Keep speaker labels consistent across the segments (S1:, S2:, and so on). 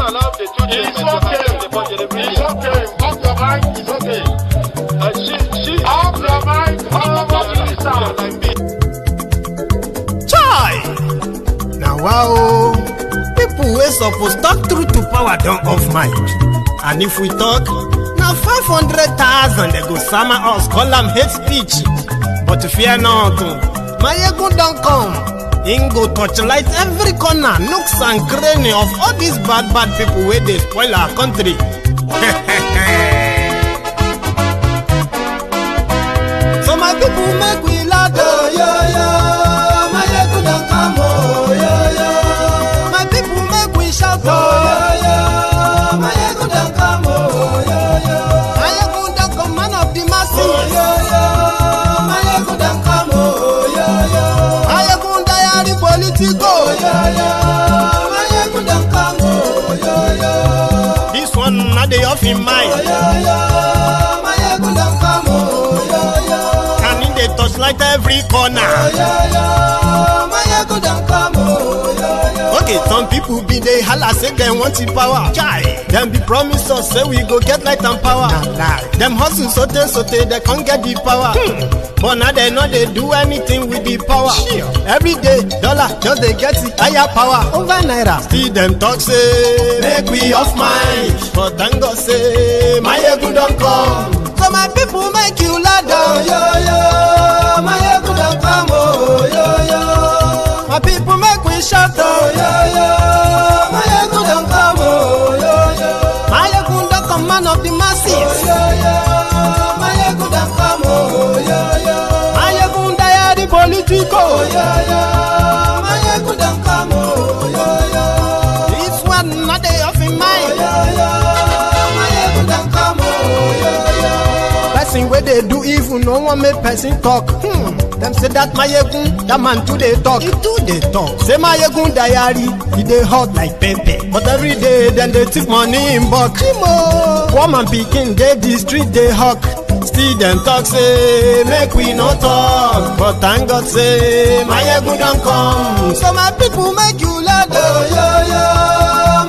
S1: allow the two children to attend the budget every year.
S2: It's okay. Off your mind. It's okay.
S1: Off your mind.
S2: Like me.
S3: Chai! Now wow, people wey suppose talk truth to power don't off mind. And if we talk, now 500,000 they go summer us, call them hate speech. But fear not, my ego don't come. Him go torchlight every corner, nooks and cranny of all these bad people where they spoil our country. So my people make we laugh, oh, yo yo. My ego don't come, oh, yo yo. My people make we shout, oh, yo yo. My ego don't come, oh, yo yo. My ego don't come, man of the masses, oh, yo yo. My ego don't come, oh, yo yo. My ego diary politico, oh, yo yo. My ego don't come, oh, yo yo. This one not the off in mind, oh, yo yo. My ego don't come, oh, yo yo. Can in the touchlight every corner, oh, yo yo. My ego don't come, oh, yo yo. Okay, some people be they holla say they want the power. Chai, them be promise us say we go get light and power. Nah. Them hustle so they can't get the power. But now they know they do anything with the power. Sure. Every day, dollar just they get the higher power over naira. Still them talk say make we off mind. But thank God say my ego don't come. So my people make you loud, oh, yo yo. My ego don't come, oh, yo yo. My people make we shout, oh, yo yo. My ego don't come, oh, yo yo. My ego don't come, man of the masses, oh, yo yo. My ego don't come, oh, yo yo. My ego diary politico, oh, yo yo. My ego don't come, oh, yo yo. This one not they off in mind, oh, yo yo. My ego don't come, oh, yo yo. Person where they do evil, no one make person talk. Them say that my egun, that man too they talk. He too they talk. Say my egun diary, he they hot like pepper. But every day then they take money in bulk. Poor man picking, they the street they hawk. Still them talk say make we no talk. But thank God say my egun don't come. So my people make you loud, oh yo yo.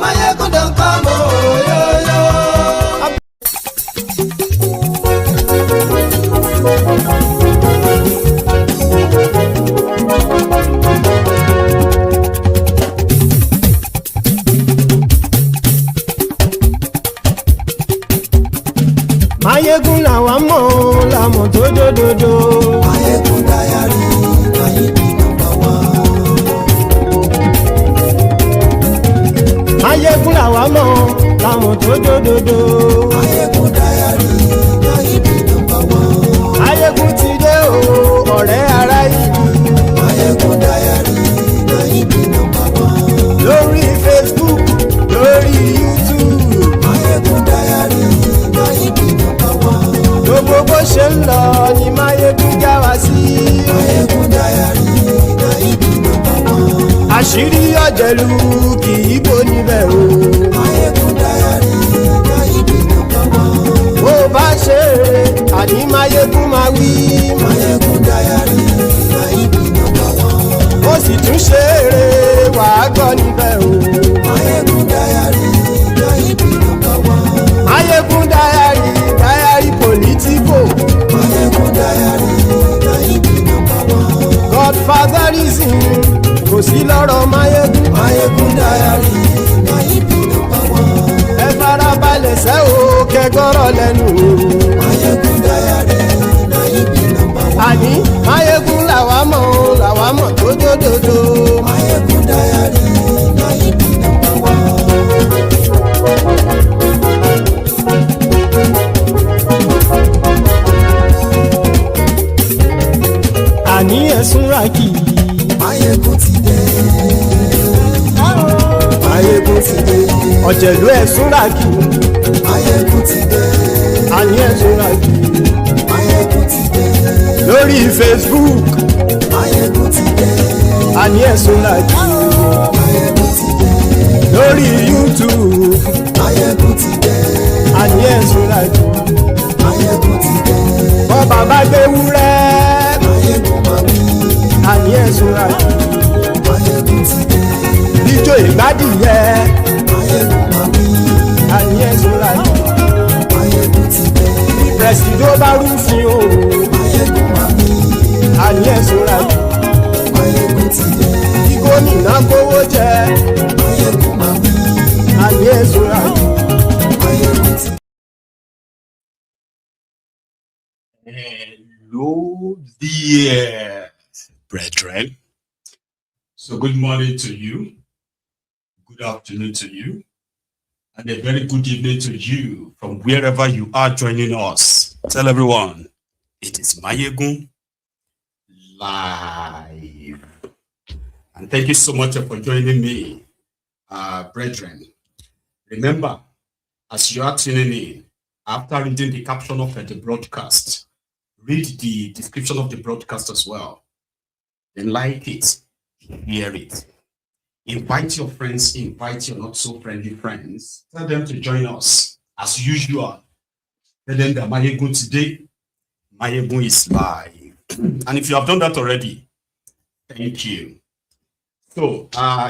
S3: My egun don't come, oh yo yo. Mayegun làwa mọ̀ làmọ̀ tó dòdòdò. Mayegun diary Mayegun number one. Mayegun làwa mọ̀ làmọ̀ tó dòdòdò. Mayegun diary Mayegun number one. Mayegun ti dé o ọ̀rẹ́ ara ìlú. Mayegun diary Mayegun number one. Lórí Facebook lórí YouTube. Mayegun diary Mayegun number one. Gbogbo bó ṣe ń lọ ni Mayegun já wa sí. Mayegun diary Mayegun number one. Àṣírí ọ̀jẹ̀lú kì í bò níbẹ̀ o. Mayegun diary Mayegun number one. Bó bá ṣe eré àní Mayegun máa wí. Mayegun diary Mayegun number one. Ó sì tún ṣe eré wàá gbọ́ níbẹ̀ o. Mayegun diary Mayegun number one. Mayegun diary politico. Mayegun diary Mayegun number one. Godfatherism kò sí lọ́rọ̀ Mayegun. Mayegun diary Mayegun number one. Ẹ farabalẹ̀ sẹ́ o kẹgọ́rọ̀ lẹ́nu o. Mayegun diary Mayegun number one. Àní Mayegun làwa mọ̀ tó dòdòdò. Mayegun diary Mayegun number one. Àní ẹ̀sùn ràkì. Mayegun ti dé. Mayegun ti dé. Ọ̀jẹ̀lú ẹ̀sùn ràkì. Mayegun ti dé. Àní ẹ̀sùn ràkì. Mayegun ti dé. Lórí Facebook. Mayegun ti dé. Àní ẹ̀sùn ràkì. Mayegun ti dé. Lórí YouTube. Mayegun ti dé. Àní ẹ̀sùn ràkì. Mayegun ti dé. Bọ́ bàbá gbé wúrẹ́. Mayegun máa wí. Àní ẹ̀sùn ràkì. Mayegun ti dé. Ijó ìgbádìí yẹ. Mayegun máa wí. tó bá rúfin o.
S4: Máyégún máa mi.
S3: Àní ẹ̀ sọ́ra yìí.
S4: Máyégún ti dé.
S3: Kí gómìnà kówó jẹ.
S4: Máyégún máa mi.
S3: Àní ẹ̀ sọ́ra yìí.
S4: Máyégún ti dé.
S5: Hello there, brethren. So good morning to you, good afternoon to you, and a very good evening to you from wherever you are joining us. Tell everyone, it is Máyégún live. And thank you so much for joining me, brethren. Remember, as you are tuning in, after reading the caption of the broadcast, read the description of the broadcast as well. Then like it, hear it. Invite your friends, invite your not so friendly friends. Tell them to join us as usual. Tell them that Máyégún today, Máyégún is live. And if you have done that already, thank you. So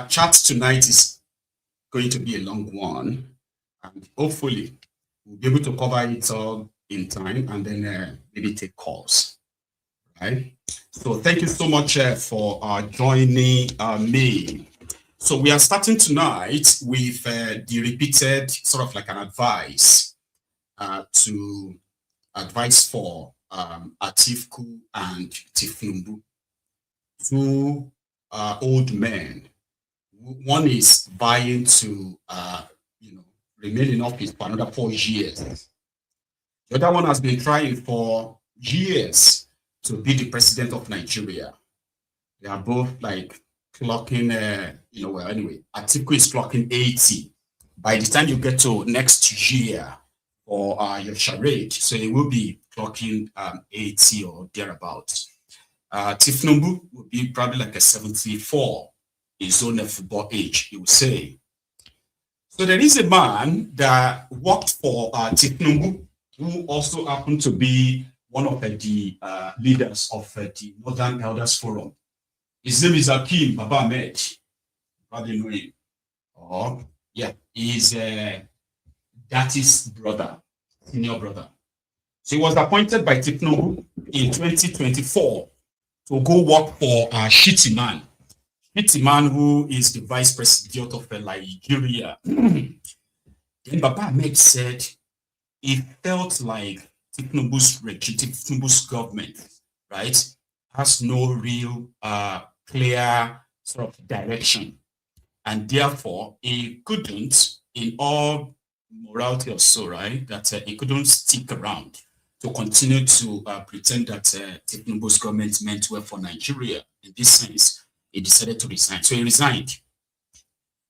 S5: chat tonight is going to be a long one, and hopefully we'll be able to cover it all in time and then maybe take calls, right? So thank you so much for joining me. So we are starting tonight with the repeated sort of like an advice for Atiku and Tinubu, two old men. One is vying to remain in office for another 4 years. The other one has been trying for years to be the president of Nigeria. They are both like clocking, well, anyway, Atiku is clocking 80. By the time you get to next year or your charade, so he will be clocking 80 or thereabouts. Tinubu will be probably like a 74, his own football age, you would say. So there is a man that worked for Tinubu, who also happened to be one of the leaders of the Northern Elders Forum. His name is Akeem Baba-Ahmed. Probably know him. Oh, yeah, he's Daddy's brother, senior brother. So he was appointed by Tinubu in 2024 to go work for Shettima. Shettima, who is the vice president of Nigeria. Then Baba-Ahmed said he felt like Tinubu's government, right, has no real clear sort of direction. And therefore, he couldn't, in all morality or so, right, that he couldn't stick around to continue to pretend that Tinubu's government meant well for Nigeria. In this sense, he decided to resign. So he resigned.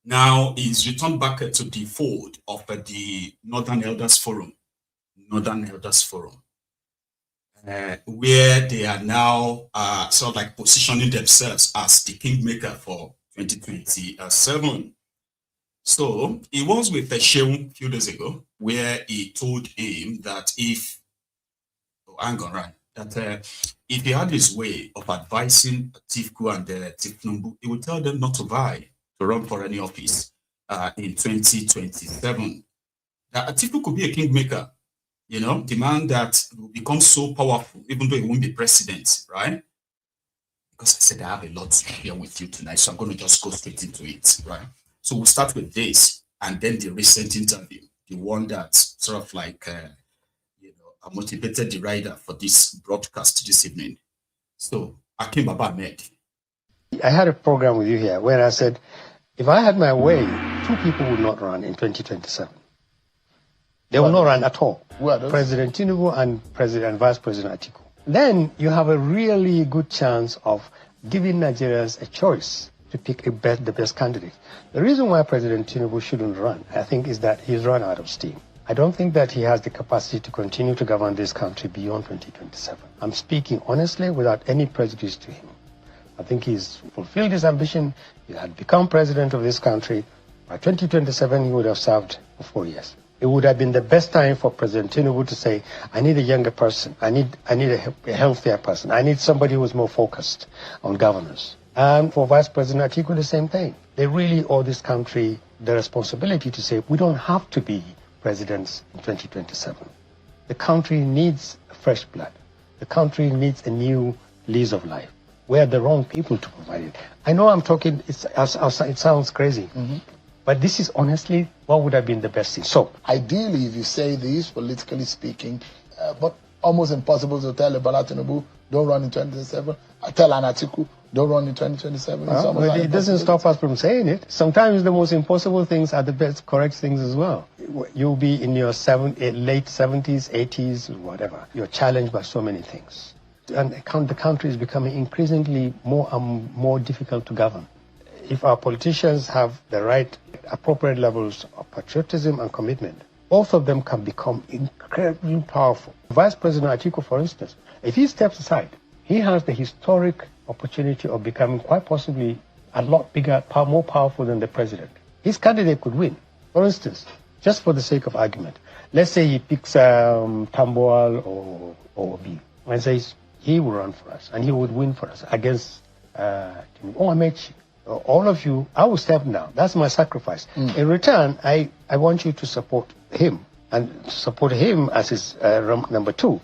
S5: Now he's returned back to the fold of the Northern Elders Forum. Where they are now sort of like positioning themselves as the kingmaker for 2027. So he was with Sheung a few days ago, where he told him that if he had his way of advising Atiku and Tinubu, he would tell them not to run for any office in 2027. That Atiku could be a kingmaker, the man that will become so powerful, even though he won't be president, right? Because I said I have a lot to share with you tonight, so I'm going to just go straight into it, right? So we'll start with this, and then the recent interview, the one that sort of like, motivated the writer for this broadcast this evening. So, Akeem Baba-Ahmed.
S6: I had a program with you here where I said, if I had my way, 2 people would not run in 2027. They will not run at all. President Tinubu and Vice President Atiku. Then you have a really good chance of giving Nigerians a choice to pick the best candidate. The reason why President Tinubu shouldn't run, I think, is that he's run out of steam. I don't think that he has the capacity to continue to govern this country beyond 2027. I'm speaking honestly without any prejudice to him. I think he's fulfilled his ambition. He had become president of this country. By 2027, he would have served for 4 years. It would have been the best time for President Tinubu to say, I need a younger person. I need a healthier person. I need somebody who is more focused on governance. And for Vice President Atiku, the same thing. They really owe this country the responsibility to say, we don't have to be presidents in 2027. The country needs fresh blood. The country needs a new lease of life. We are the wrong people to provide it. I know I'm talking, it sounds crazy, but this is honestly what would have been the best thing. So,
S7: ideally, if you say this, politically speaking, but almost impossible to tell Bola Tinubu, don't run in 2027. Tell Atiku, don't run in 2027.
S6: But it doesn't stop us from saying it. Sometimes the most impossible things are the best correct things as well. You'll be in your late 70s, 80s, whatever. You're challenged by so many things. And the country is becoming increasingly more and more difficult to govern. If our politicians have the right, appropriate levels of patriotism and commitment, both of them can become incredibly powerful. Vice President Atiku, for instance, if he steps aside, he has the historic opportunity of becoming quite possibly a lot bigger, more powerful than the president. His candidate could win. For instance, just for the sake of argument, let's say he picks Tambuwal or Obi and says he will run for us and he would win for us against Amechi. All of you, I will step down. That's my sacrifice. In return, I want you to support him and support him as his number two.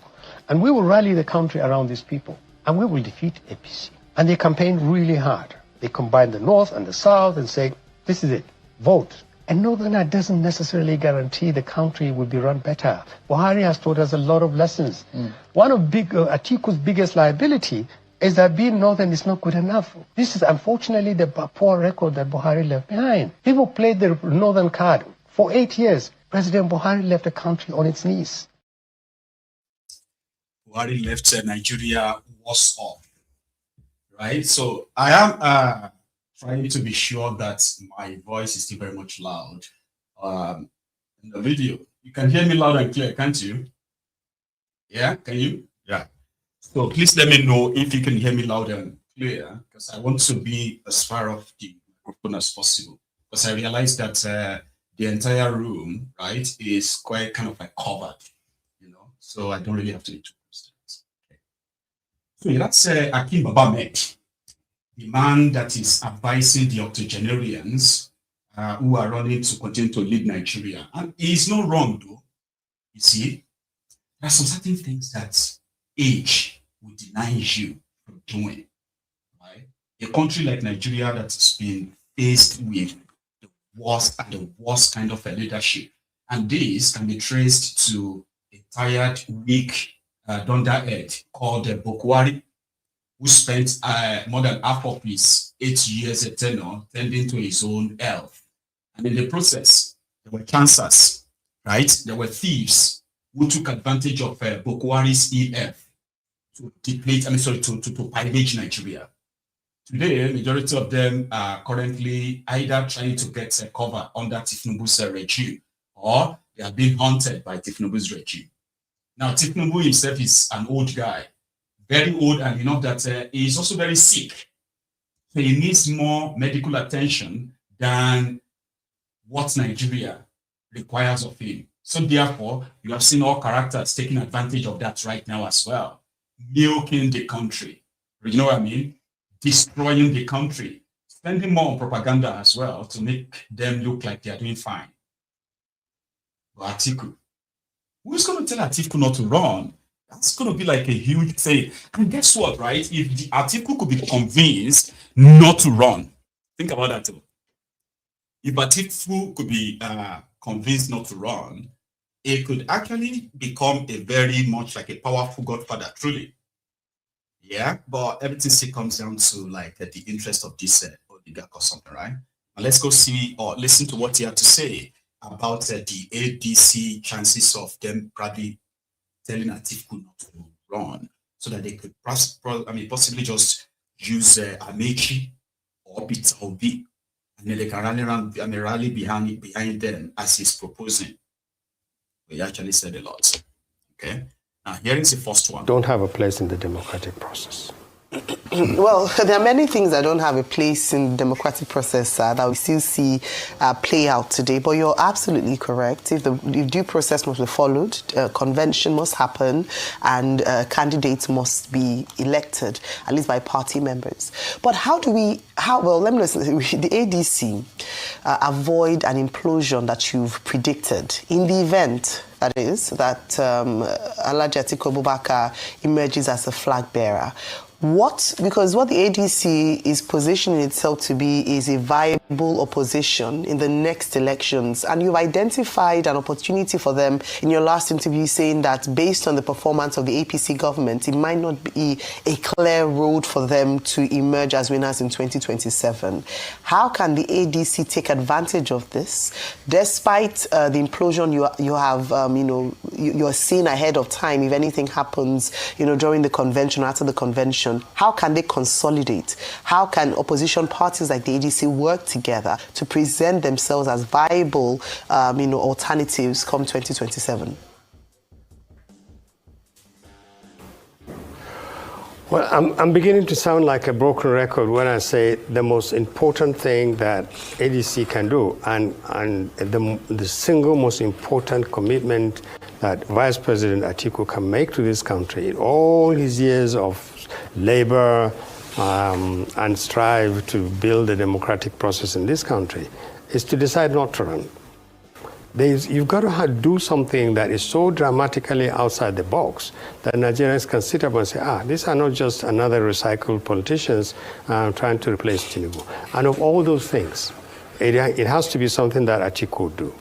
S6: And we will rally the country around these people and we will defeat APC. And they campaign really hard. They combine the North and the South and say, this is it, vote. And Northerner doesn't necessarily guarantee the country will be run better. Buhari has taught us a lot of lessons. One of Atiku's biggest liability is that being Northern is not good enough. This is unfortunately the poor record that Buhari left behind. People played the Northern card. For 8 years, President Buhari left the country on its knees.
S5: Buhari left Nigeria worse off, right? So I am trying to be sure that my voice is still very much loud in the video. You can hear me loud and clear, can't you? Yeah, can you? Yeah. So please let me know if you can hear me loud and clear, because I want to be as far off the microphone as possible. Because I realize that the entire room, right, is quite kind of like covered, you know. So I don't really have to be too close. Okay. So that's Akeem Baba-Ahmed, the man that is advising the octogenarians who are running to continue to lead Nigeria. And he's not wrong, though. You see, there are some certain things that age will deny you from doing, right? A country like Nigeria that's been faced with the worst kind of a leadership. And this can be traced to a tired, weak dunderhead called Bokwari, who spent more than half of his 8 years tenure tending to his own health. And in the process, there were cancers, right? There were thieves who took advantage of Bokwari's EF to deplete, to pillage Nigeria. Today, majority of them are currently either trying to get a cover under Tinubu's regime, or they are being haunted by Tinubu's regime. Now, Tinubu himself is an old guy, very old, and enough that he is also very sick. So he needs more medical attention than what Nigeria requires of him. So therefore, you have seen all characters taking advantage of that right now as well. Milking the country, you know what I mean? Destroying the country, spending more on propaganda as well to make them look like they are doing fine. But Atiku, who's going to tell Atiku not to run? That's going to be like a huge thing. And guess what, right? If the Atiku could be convinced not to run, think about that too. If Atiku could be convinced not to run, it could actually become a very much like a powerful godfather, truly. Yeah, but everything still comes down to like the interest of this oligarch or something, right? And let's go see or listen to what he had to say about the ADC chances of them probably telling Atiku not to run, so that they could possibly just use Amechi or Peter Obi, and then they can rally behind them as he's proposing. He actually said a lot. Okay. Now, here is the first one.
S6: Don't have a place in the democratic process.
S8: Well, there are many things that don't have a place in the democratic process that we still see play out today. But you're absolutely correct. If due process must be followed, convention must happen, and candidates must be elected, at least by party members. But let me listen. The ADC avoid an implosion that you've predicted in the event that is, that Alhaji Atiku Abubakar emerges as a flag bearer. Because what the ADC is positioning itself to be is a viable opposition in the next elections, and you've identified an opportunity for them in your last interview, saying that based on the performance of the APC government, it might not be a clear road for them to emerge as winners in 2027. How can the ADC take advantage of this, despite the implosion you have, you're seeing ahead of time if anything happens, during the convention or after the convention? How can they consolidate? How can opposition parties like the ADC work together to present themselves as viable, alternatives come 2027?
S6: Well, I'm beginning to sound like a broken record when I say the most important thing that ADC can do, and the single most important commitment that Vice President Atiku can make to this country in all his years of labor and strive to build a democratic process in this country is to decide not to run. You've got to do something that is so dramatically outside the box that Nigerians can sit up and say, these are not just another recycled politicians trying to replace Tinubu. And of all those things, it has to be something that Atiku would do.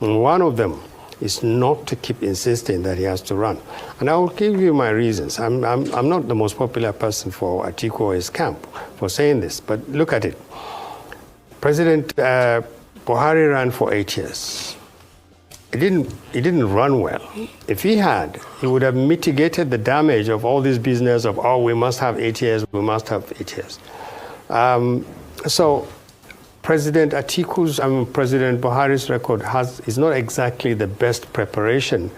S6: And one of them is not to keep insisting that he has to run. And I will give you my reasons. I'm not the most popular person for Atiku or his camp for saying this, but look at it. President Buhari ran for 8 years. He didn't run well. If he had, he would have mitigated the damage of all this business of, we must have 8 years, we must have 8 years. So President Buhari's record is not exactly the best preparation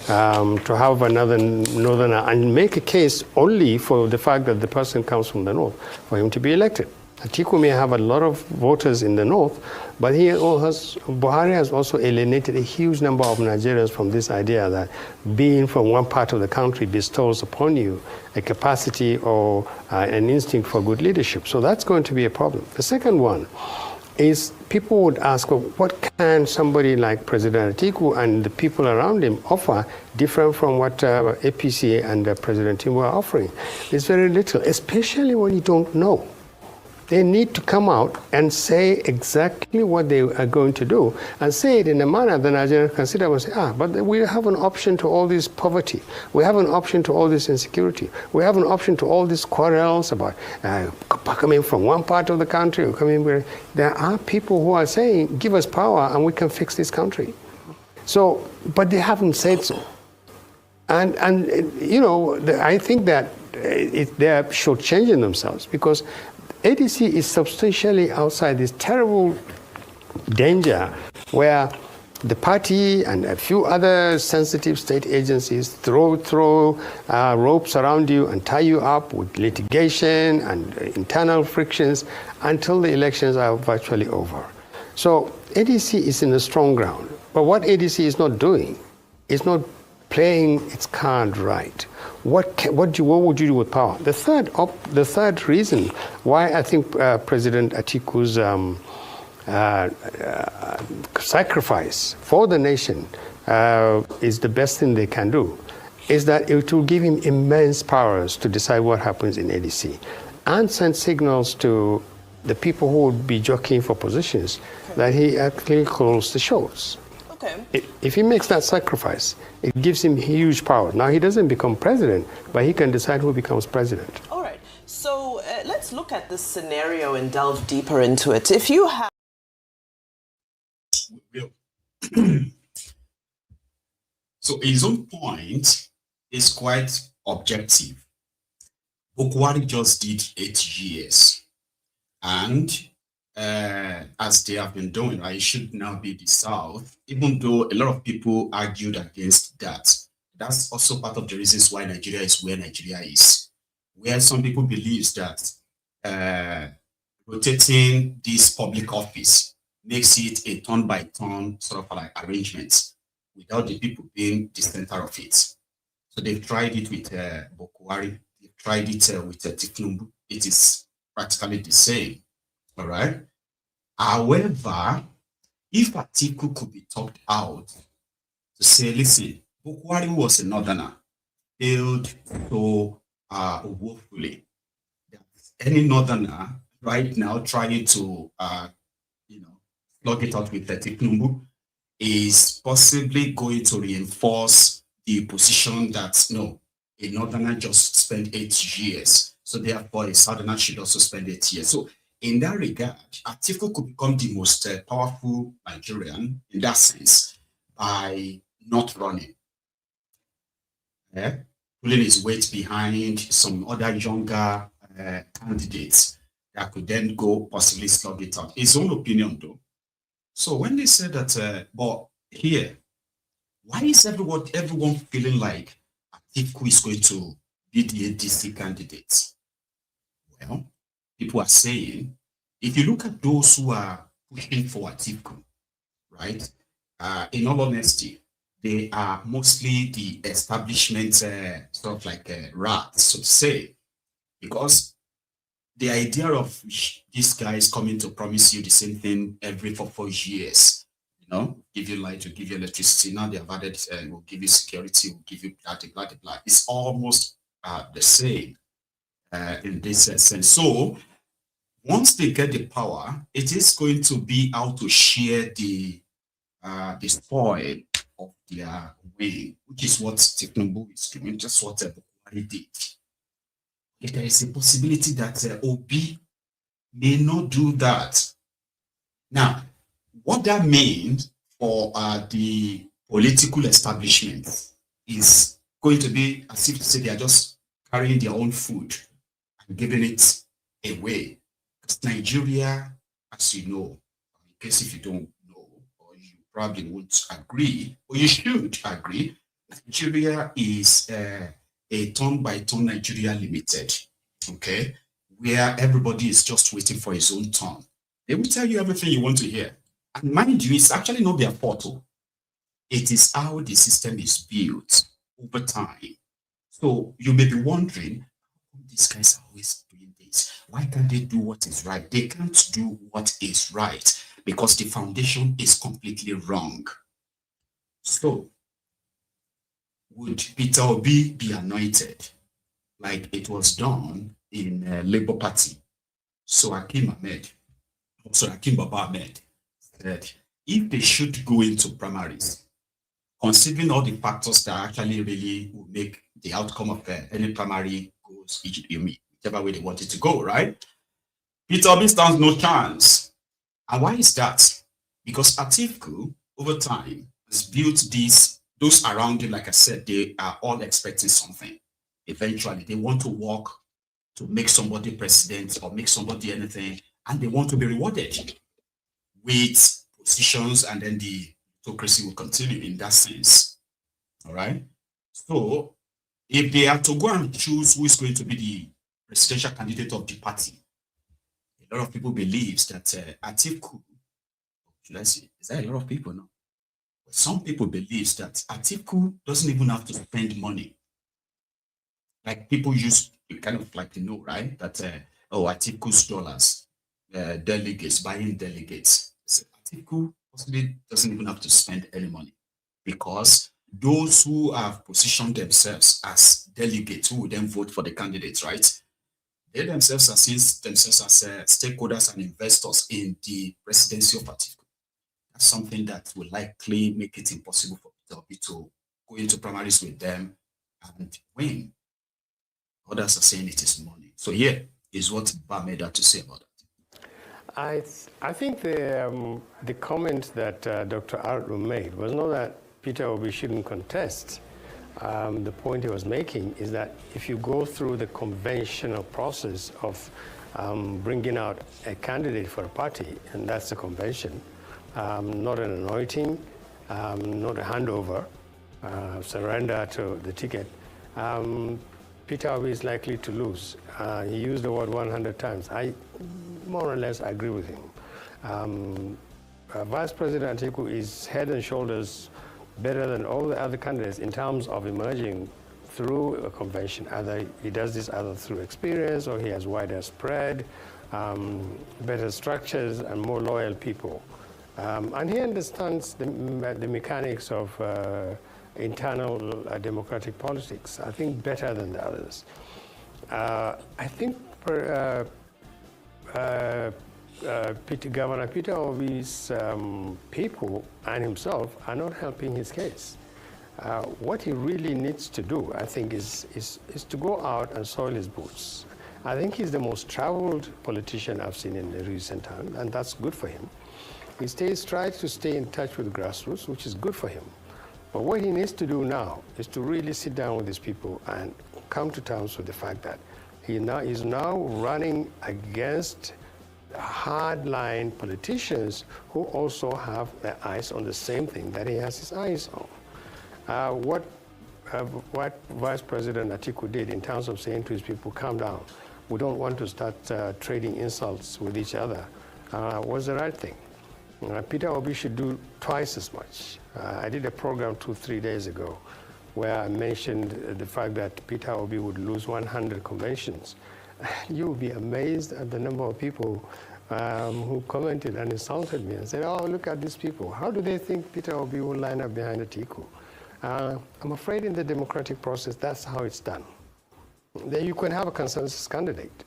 S6: to have another northerner and make a case only for the fact that the person comes from the north for him to be elected. Atiku may have a lot of voters in the north, but Buhari has also alienated a huge number of Nigerians from this idea that being from one part of the country bestows upon you a capacity or an instinct for good leadership. So that's going to be a problem. The second one is people would ask, what can somebody like President Atiku and the people around him offer different from what APC and President Tinubu are offering? There's very little, especially when you don't know. They need to come out and say exactly what they are going to do and say it in a manner that Nigerians can sit down and say, but we have an option to all this poverty. We have an option to all this insecurity. We have an option to all these quarrels about coming from one part of the country or coming where there are people who are saying, give us power and we can fix this country. So, but they haven't said so. And I think that they're shortchanging themselves because ADC is substantially outside this terrible danger where the party and a few other sensitive state agencies throw ropes around you and tie you up with litigation and internal frictions until the elections are virtually over. So ADC is in a strong ground. But what ADC is not doing is not playing its card right. What would you do with power? The third reason why I think President Atiku's sacrifice for the nation is the best thing they can do is that it will give him immense powers to decide what happens in ADC and send signals to the people who would be jockeying for positions that he actually calls the shots. If he makes that sacrifice, it gives him huge power. Now, he doesn't become president, but he can decide who becomes president.
S8: All right. So let's look at this scenario and delve deeper into it. If you have...
S5: So his own point is quite objective. Bukwari just did 8 years. And as they have been doing, it should now be the South, even though a lot of people argued against that. That's also part of the reasons why Nigeria is where Nigeria is, where some people believe that rotating this public office makes it a turn-by-turn sort of like arrangement without the people being the center of it. So they've tried it with Bukwari, they've tried it with Tinubu. It is practically the same. All right. However, if Atiku could be talked out to to say, listen, Bukwari was a northerner, failed so woefully. Any northerner right now trying to, slug it out with Tinubu is possibly going to reinforce the position that, no, a northerner just spent 8 years. So therefore, a southerner should also spend 8 years. So in that regard, Atiku could become the most powerful Nigerian in that sense by not running. Pulling his weight behind some other younger candidates that could then go possibly slug it out. His own opinion, though. So when they said that, but here, why is everyone feeling like Atiku is going to be the ADC candidate? Well, people are saying, if you look at those who are pushing for Atiku, right, in all honesty, they are mostly the establishment sort of like rats, so to say, because the idea of these guys coming to promise you the same thing every 4 years, give you light, will give you electricity. Now they have added, will give you security, will give you blah, blah, blah, blah. It's almost the same in this sense. So once they get the power, it is going to be how to share the spoil of their way, which is what Tinubu is doing, just what Buhari did. There is a possibility that Obi may not do that. Now, what that means for the political establishment is going to be as if to say they are just carrying their own food and giving it away. Because Nigeria, as you know, in case if you don't know, or you probably won't agree, or you should agree, Nigeria is a turn-by-turn Nigeria limited, okay, where everybody is just waiting for his own turn. They will tell you everything you want to hear. And mind you, it's actually not their fault. It is how the system is built over time. So you may be wondering, these guys are always doing this. Why can't they do what is right? They can't do what is right because the foundation is completely wrong. So would Peter Obi be anointed like it was done in Labour Party? So Akeem Baba-Ahmed said, if they should go into primaries, considering all the factors that actually really will make the outcome of any primary goes, whichever way they want it to go, right? Peter Obi stands no chance. And why is that? Because Atiku, over time, has built those around him, like I said, they are all expecting something. Eventually, they want to work to make somebody president or make somebody anything, and they want to be rewarded with positions, and then the autocracy will continue in that sense. All right? So, if they are to go and choose who is going to be the presidential candidate of the party, a lot of people believe that Atiku, should I say, is that a lot of people now? Some people believe that Atiku doesn't even have to spend money. Like people used to kind of like to know, right? That, Atiku's dollars, delegates, buying delegates. So Atiku possibly doesn't even have to spend any money because those who have positioned themselves as delegates who will then vote for the candidates, right? They themselves are seeing themselves as stakeholders and investors in the presidency of Atiku. That's something that will likely make it impossible for Peter Obi to go into primaries with them and win. Others are saying it is money. So here is what Bameda had to say about that.
S6: I think the comment that Dr. Arlu made was not that Peter Obi shouldn't contest. The point he was making is that if you go through the conventional process of bringing out a candidate for a party, and that's the convention, not an anointing, not a handover, surrender to the ticket, Peter Obi is likely to lose. He used the word 100 times. I more or less agree with him. Vice President Atiku is head and shoulders better than all the other candidates in terms of emerging through a convention. Either he does this either through experience or he has wider spread, better structures and more loyal people. And he understands the mechanics of internal democratic politics, I think, better than the others. I think Governor Peter Obi's people and himself are not helping his case. What he really needs to do, I think, is to go out and soil his boots. I think he's the most traveled politician I've seen in the recent time, and that's good for him. He tries to stay in touch with grassroots, which is good for him. But what he needs to do now is to really sit down with these people and come to terms with the fact that he's now running against hardline politicians who also have their eyes on the same thing that he has his eyes on. What Vice President Atiku did in terms of saying to his people, calm down, we don't want to start trading insults with each other, was the right thing. Peter Obi should do twice as much. I did a program 2-3 days ago where I mentioned the fact that Peter Obi would lose 100 conventions. You will be amazed at the number of people who commented and insulted me and said, oh, look at these people. How do they think Peter Obi will line up behind Atiku? I'm afraid in the democratic process, that's how it's done. Then you can have a consensus candidate,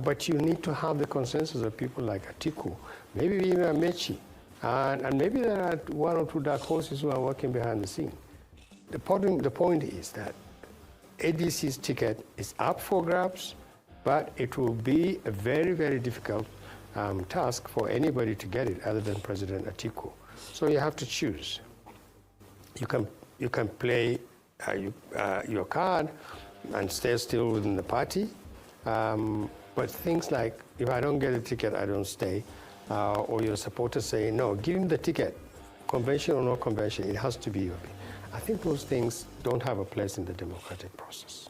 S6: but you need to have the consensus of people like Atiku, maybe even Amechi, and maybe there are 1 or 2 dark horses who are working behind the scene. The point is that ADC's ticket is up for grabs, but it will be a very, very difficult task for anybody to get it other than President Atiku. So you have to choose. You can play your card and stay still within the party, but things like, if I don't get a ticket, I don't stay, or your supporters say, no, give him the ticket, convention or no convention, it has to be Obi. I think those things don't have a place in the democratic process.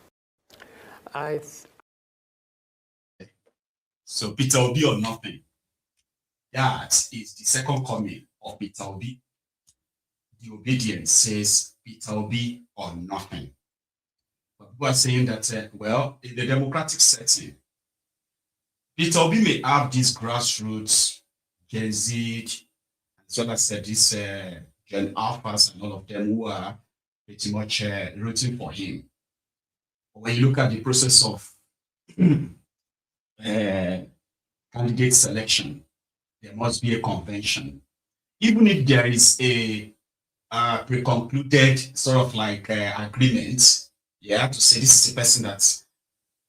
S5: So Peter Obi or nothing. That is the second coming of Peter Obi. The obedience says Peter Obi or nothing. But people are saying that, well, in the democratic setting, Peter Obi may have these grassroots, Gen Z, as well as this Gen Alphas and all of them who are pretty much rooting for him. But when you look at the process of candidate selection, there must be a convention. Even if there is a pre-concluded sort of like agreement, yeah, to say this is the person that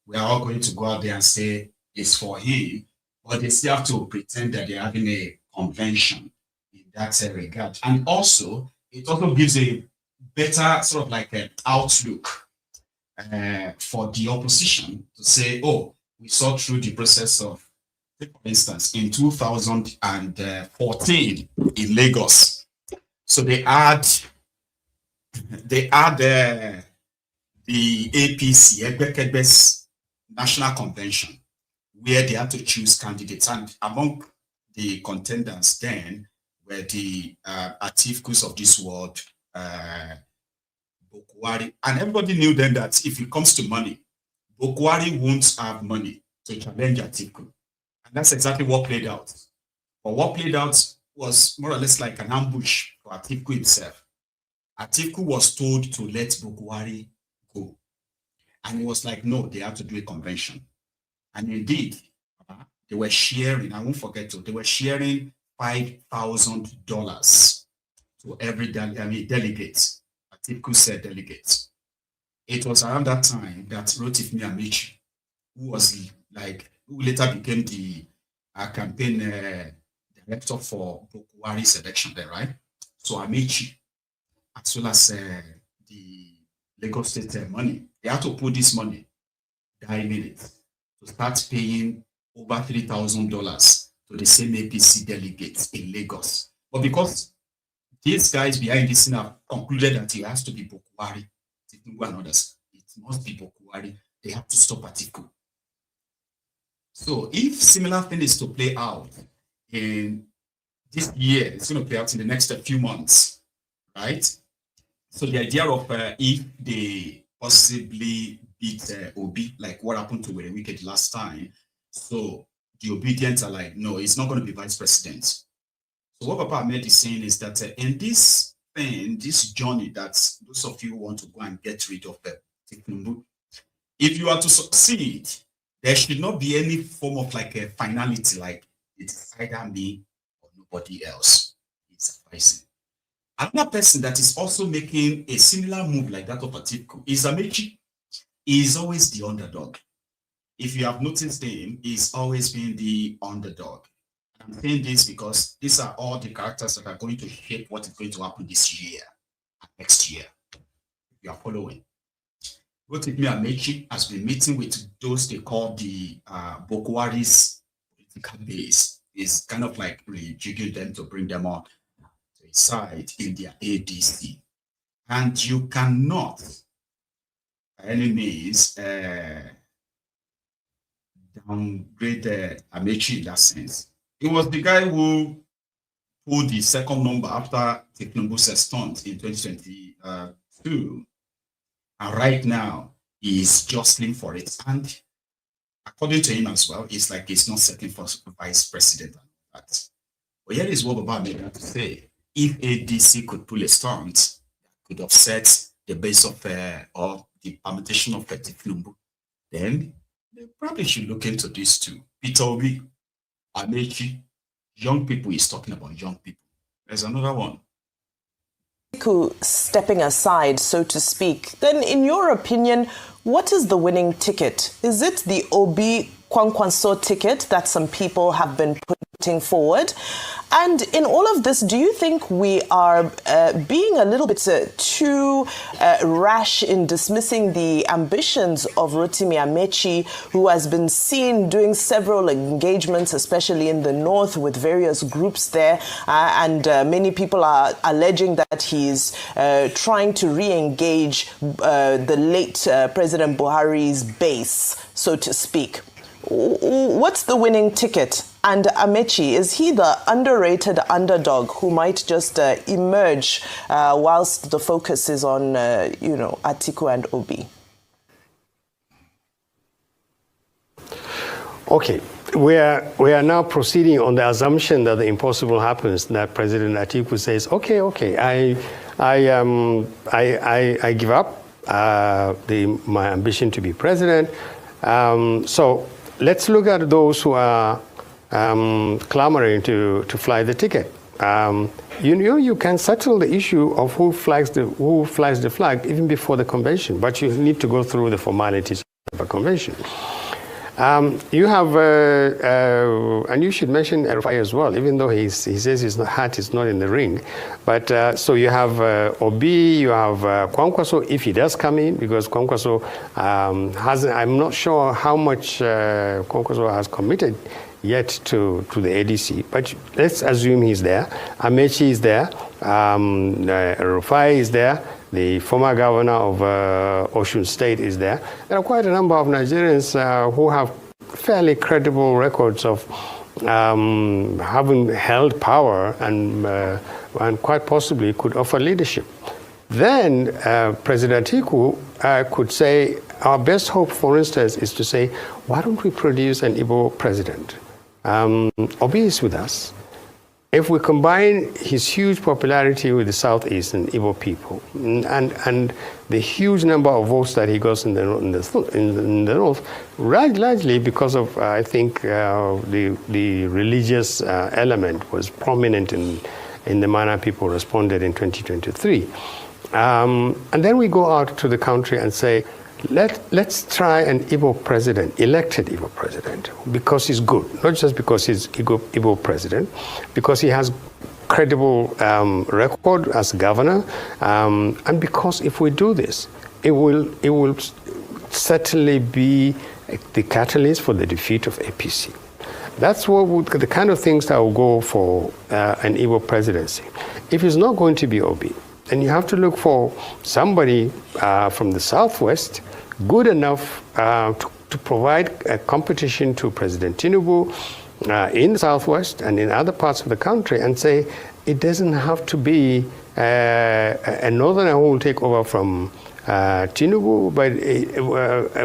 S5: we are all going to go out there and say is for him, but they still have to pretend that they're having a convention in that regard. And also, it also gives a better sort of like an outlook for the opposition to say, oh, we saw through the process of, for instance, in 2014 in Lagos. So they had the APC, Abducted's national convention, where they had to choose candidates. And among the contenders then were the Atikus of this world, Bokwari. And everybody knew then that if it comes to money, Bokwari won't have money to challenge Atiku. And that's exactly what played out. But what played out was more or less like an ambush for Atiku himself. Atiku was told to let Bokwari go. And he was like, no, they have to do a convention. And indeed, they were sharing, I won't forget to, they were sharing $5,000 to every delegate. Atiku said delegates. It was around that time that Rufai Amechi, who was like, who later became the campaign director for Bokwari's election there, right? So Amechi, as well as the Lagos State money, they had to put this money down in it to start paying over $3,000 to the same APC delegates in Lagos. But because these guys behind this scene have concluded that it has to be Bokwari, Tinubu and others, it must be Bokwari, they have to stop Atiku. So if similar thing is to play out in this year, it's going to play out in the next few months, right? So the idea of if they possibly beat Obi, like what happened to Wicked last time, so the obedience are like, no, it's not going to be vice president. So what Baba-Ahmed is saying is that in this thing, this journey that those of you want to go and get rid of Tinubu, if you are to succeed, there should not be any form of like a finality, like it's either me or nobody else. It's advising. Another person that is also making a similar move like that of Atiku is Amechi. He is always the underdog. If you have noticed him, he's always been the underdog. I'm saying this because these are all the characters that are going to shape what is going to happen this year and next year. If you are following. Rotimi Amechi has been meeting with those they call the Bokwari's political base. Is kind of like rejigging them to bring them on to his side in their ADC. And you cannot, by any means, downgrade Amechi in that sense. He was the guy who pulled the second number after Tinubu's stunt in 2022. And right now, he's jostling for it. And according to him as well, it's like he's not settling for vice president. But here is what Baba-Ahmed had to say. If ADC could pull a stunt, that could offset the base of or the permutation of Tinubu, then they probably should look into this too. Peter Obi, Amechi, young people is talking about young people. There's another one.
S8: Stepping aside, so to speak, then in your opinion, what is the winning ticket? Is it the Obi Kwankwanso ticket that some people have been putting forward? And in all of this, do you think we are being a little bit too rash in dismissing the ambitions of Rotimi Amechi, who has been seen doing several engagements, especially in the north with various groups there, and many people are alleging that he's trying to re-engage the late President Buhari's base, so to speak. What's the winning ticket? And Amechi, is he the underrated underdog who might just emerge whilst the focus is on, Atiku and Obi?
S6: Okay, we are now proceeding on the assumption that the impossible happens. That President Atiku says, "Okay, I give up my ambition to be president." So let's look at those who are clamoring to fly the ticket. You can settle the issue of who flies the flag even before the convention, but you need to go through the formalities of a convention. You have, and you should mention Rufai as well, even though he says his hat is not in the ring. But so you have Obi, you have Kwankwaso, if he does come in, because Kwankwaso hasn't, I'm not sure how much Kwankwaso has committed yet to the ADC, but let's assume he's there. Amechi is there, Rufai is there, the former governor of Osun State is there. There are quite a number of Nigerians who have fairly credible records of having held power and quite possibly could offer leadership. Then President Atiku could say, our best hope, for instance, is to say, why don't we produce an Igbo president? Obi is with us. If we combine his huge popularity with the Southeast and Igbo people, and the huge number of votes that he got in the North, largely because of, I think, the religious element was prominent in the manner people responded in 2023. And then we go out to the country and say, let's try an Igbo president, elected Igbo president, because he's good, not just because he's Igbo president, because he has credible record as governor, and because if we do this, it will certainly be the catalyst for the defeat of APC. That's the kind of things that will go for an Igbo presidency. If it's not going to be Obi, then you have to look for somebody from the Southwest good enough to provide a competition to President Tinubu in the Southwest and in other parts of the country, and say it doesn't have to be a northerner who will take over from Tinubu, but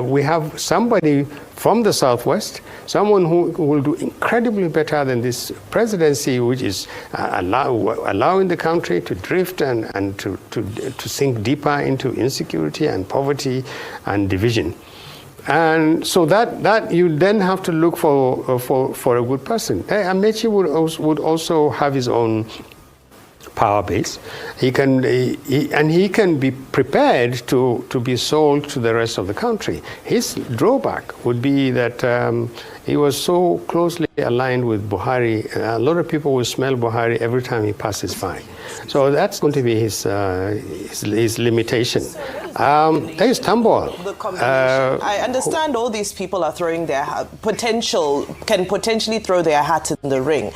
S6: we have somebody from the southwest, someone who will do incredibly better than this presidency, which is allowing the country to drift and to sink deeper into insecurity and poverty and division. And so that you then have to look for a good person. Amechi would also have his own power base. He can be prepared to be sold to the rest of the country. His drawback would be that he was so closely aligned with Buhari. A lot of people will smell Buhari every time he passes by. So that's going to be his limitation. There is Tambol.
S8: I understand all these people are throwing their can potentially throw their hat in the ring.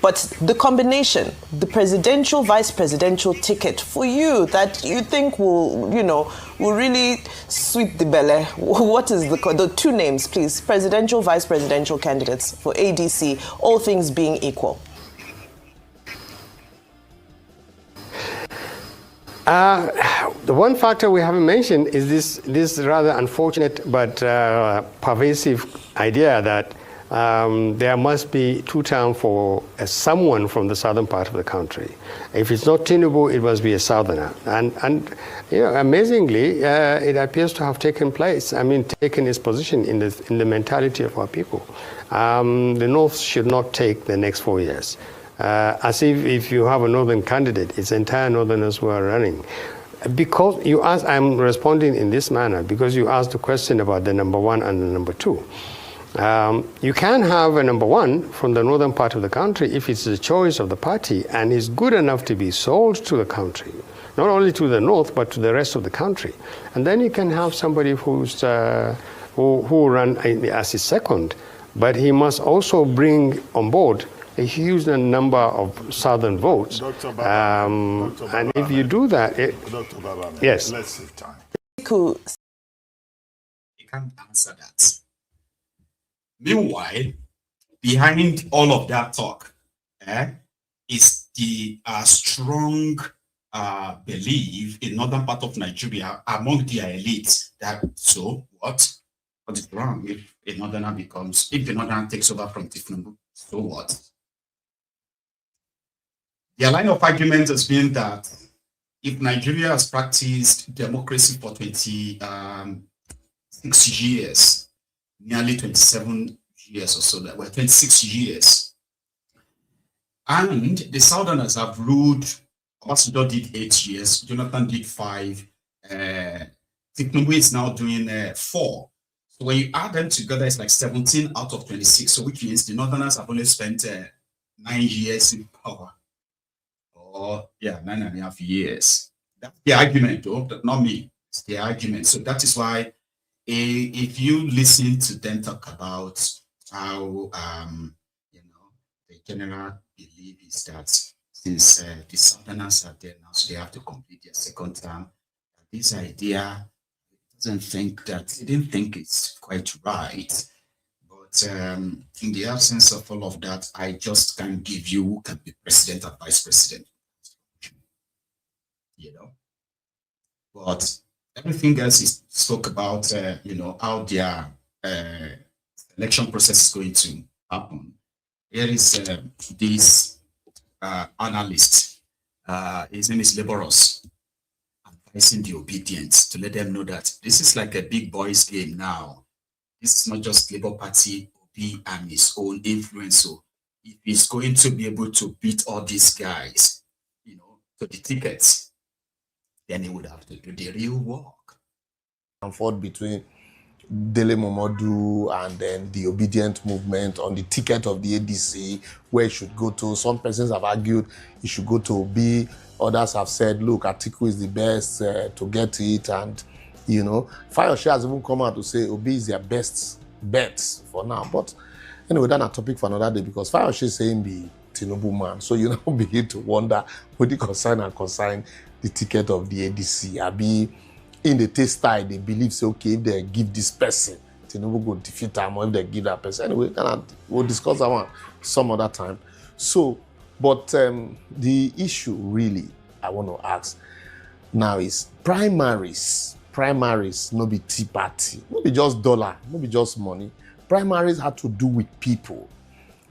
S8: But the combination, the presidential, vice presidential ticket for you that you think will really sweep the belly. What is the two names, please? Presidential, vice presidential candidates for ADC, all things being equal.
S6: The one factor we haven't mentioned is this rather unfortunate but pervasive idea that there must be two terms for someone from the southern part of the country. If it's not Tinubu, it must be a southerner. And amazingly, it appears to have taken place. Taken its position in the mentality of our people. The North should not take the next 4 years. As if you have a northern candidate, it's entire northerners who are running. Because you asked, I'm responding in this manner, because you asked the question about the number one and the number two. You can have a number one from the northern part of the country if it's the choice of the party and is good enough to be sold to the country, not only to the north, but to the rest of the country. And then you can have somebody who run as his second, but he must also bring on board a huge number of southern votes. And if you do that,
S2: Dr. Baba-Ahmed,
S6: yes.
S2: Let's save time.
S8: Cool.
S5: You can't answer that. Meanwhile, behind all of that talk is the strong belief in northern part of Nigeria among their elites that so what is wrong if the northerner takes over from Tinubu? So what? Their line of argument has been that if Nigeria has practiced democracy for 26 years, nearly 27 years or so, 26 years, and the Southerners have ruled, Obasanjo did 8 years, Jonathan did 5, Tinubu is now doing 4. So when you add them together, it's like 17 out of 26, so which means the Northerners have only spent 9 years in power. 9.5 years. That's the argument, though, not me. It's the argument. So that is why, if you listen to them talk about how the general belief is that since the Southerners are there now, so they have to complete their second term. This idea didn't think it's quite right. But in the absence of all of that, I just can't give you who can be president and vice president. But everything else is spoke about, how their election process is going to happen. Here is this analyst. His name is Laboros, advising the obedient to let them know that this is like a big boys game now. This is not just Labour Party, Obi and his own influence. So if he's going to be able to beat all these guys, to the tickets, then he would have to do the real work.
S7: And fought between Dele Momodu and then the obedient movement on the ticket of the ADC, where it should go to. Some persons have argued it should go to Obi. Others have said, look, Atiku is the best to get it. And, Fayose has even come out to say Obi is their best bet for now. But anyway, that's a topic for another day, because Fayose is saying the Tinubu man. So you now begin to wonder, would he consign the ticket of the ADC? Abi, in the taste style, they believe, say, okay, if they give this person, Tinubu will defeat them, or if they give that person. Anyway, we'll discuss that one some other time. So, but the issue really I want to ask now is primaries primaries, no be tea party, no be just dollar, no be just money. Primaries had to do with people.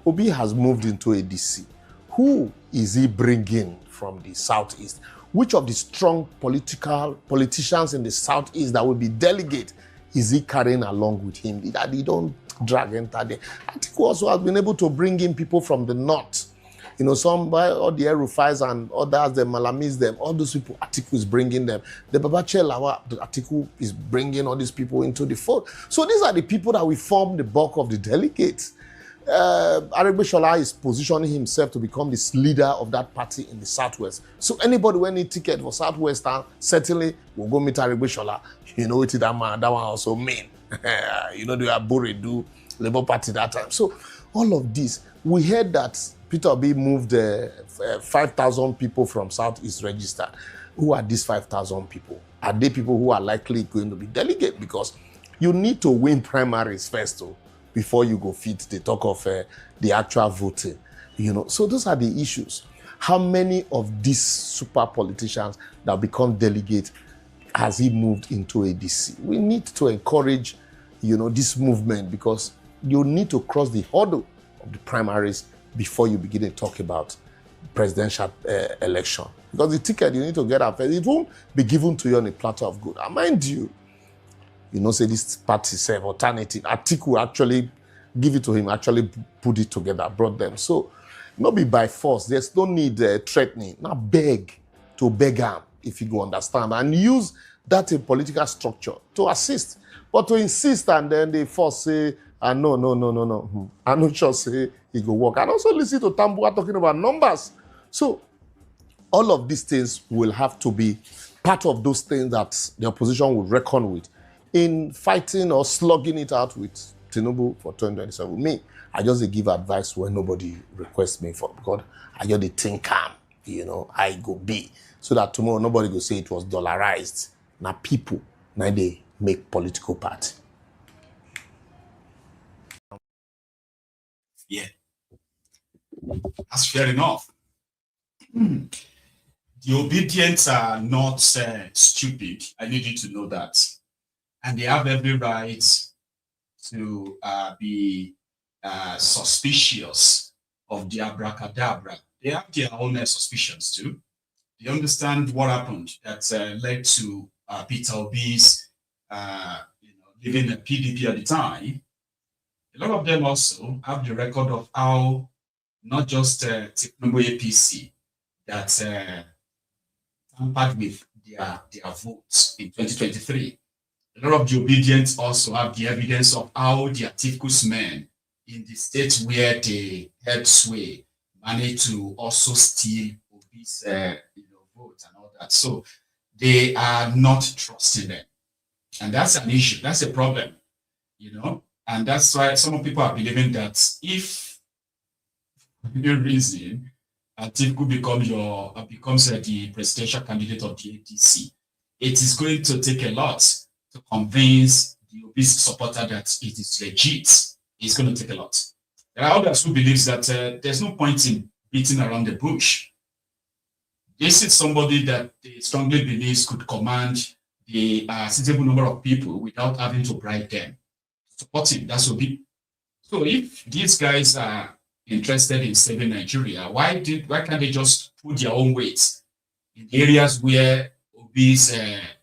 S7: Obi has moved into ADC. Who is he bringing from the Southeast? Which of the strong politicians in the Southeast that will be delegate is he carrying along with him that he don't drag enter there? Atiku also has been able to bring in people from the North. You know, some by all the Rufais and others, the Malamis, them, all those people, Atiku is bringing them. The Babachelawa, Atiku is bringing all these people into the fold. So these are the people that will form the bulk of the delegates. Aregbesola is positioning himself to become the leader of that party in the Southwest. So anybody when need ticket for Southwest, certainly will go meet Aregbesola. You know what that one also mean. You know, they are Boredu, Labour Party that time. So all of this, we heard that Peter Obi moved 5,000 people from Southeast register. Who are these 5,000 people? Are they people who are likely going to be delegate? Because you need to win primaries first, though, before you go fit the talk of the actual voting. You know, so those are the issues. How many of these super politicians that become delegate has he moved into ADC? We need to encourage, you know, this movement, because you need to cross the hurdle of the primaries before you begin to talk about presidential election. Because the ticket you need to get up, it won't be given to you on a platter of gold. And mind you, you know, say this party say alternative. Atiku actually give it to him, actually put it together, brought them. So, not be by force. There's no need threatening. Not beg to beg him, if you go understand, and use that political structure to assist. But to insist and then they force say, no. I'm not sure say it go work. And also listen to Tambua talking about numbers. So, all of these things will have to be part of those things that the opposition will reckon with in fighting or slugging it out with Tinubu for 2027. Me, I just give advice when nobody requests me for, because I just think calm, you know, I go be, so that tomorrow nobody go say it was dollarized. Now people, now they make political party.
S5: Yeah, that's fair enough. The obedience are not stupid. I need you to know that. And they have every right to be suspicious of the abracadabra. They have their own suspicions too. They understand what happened that led to Peter Obi's leaving the PDP at the time. A lot of them also have the record of how not just Tinubu APC that tampered with their votes in 2023. A lot of the obedience also have the evidence of how the Atiku's men in the states where they held sway managed to also steal Obi's vote and all that. So they are not trusting them. And that's an issue. That's a problem, you know. And that's why some people are believing that if, for any reason, Atiku becomes the presidential candidate of the ADC, it is going to take a lot to convince the Obi's supporter that it is legit. It's going to take a lot. There are others who believe that there's no point in beating around the bush. This is somebody that they strongly believes could command the suitable number of people without having to bribe them. Support him, that's Obi. So if these guys are interested in saving Nigeria, why can't they just put their own weight in areas where Obi's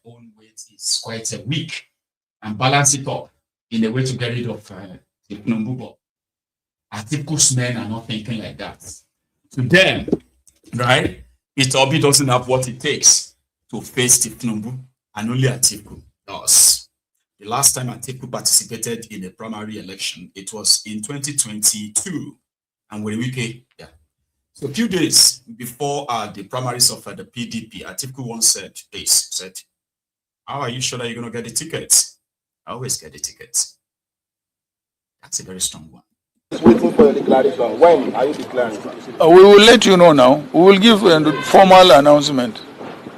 S5: own weight is quite weak and balance it up in a way to get rid of the Tinubu? Atiku's men are not thinking like that. To them, right, Peter Obi doesn't have what it takes to face Tinubu, and only Atiku does. The last time Atiku participated in a primary election, it was in 2022. And yeah. So a few days before the primaries of the PDP, Atiku once said this, said, how are you sure that you're going to get the tickets? I always get the tickets. That's a very strong one.
S2: Just waiting for your declaration. When are you declaring?
S9: We will let you know now. We will give a formal announcement.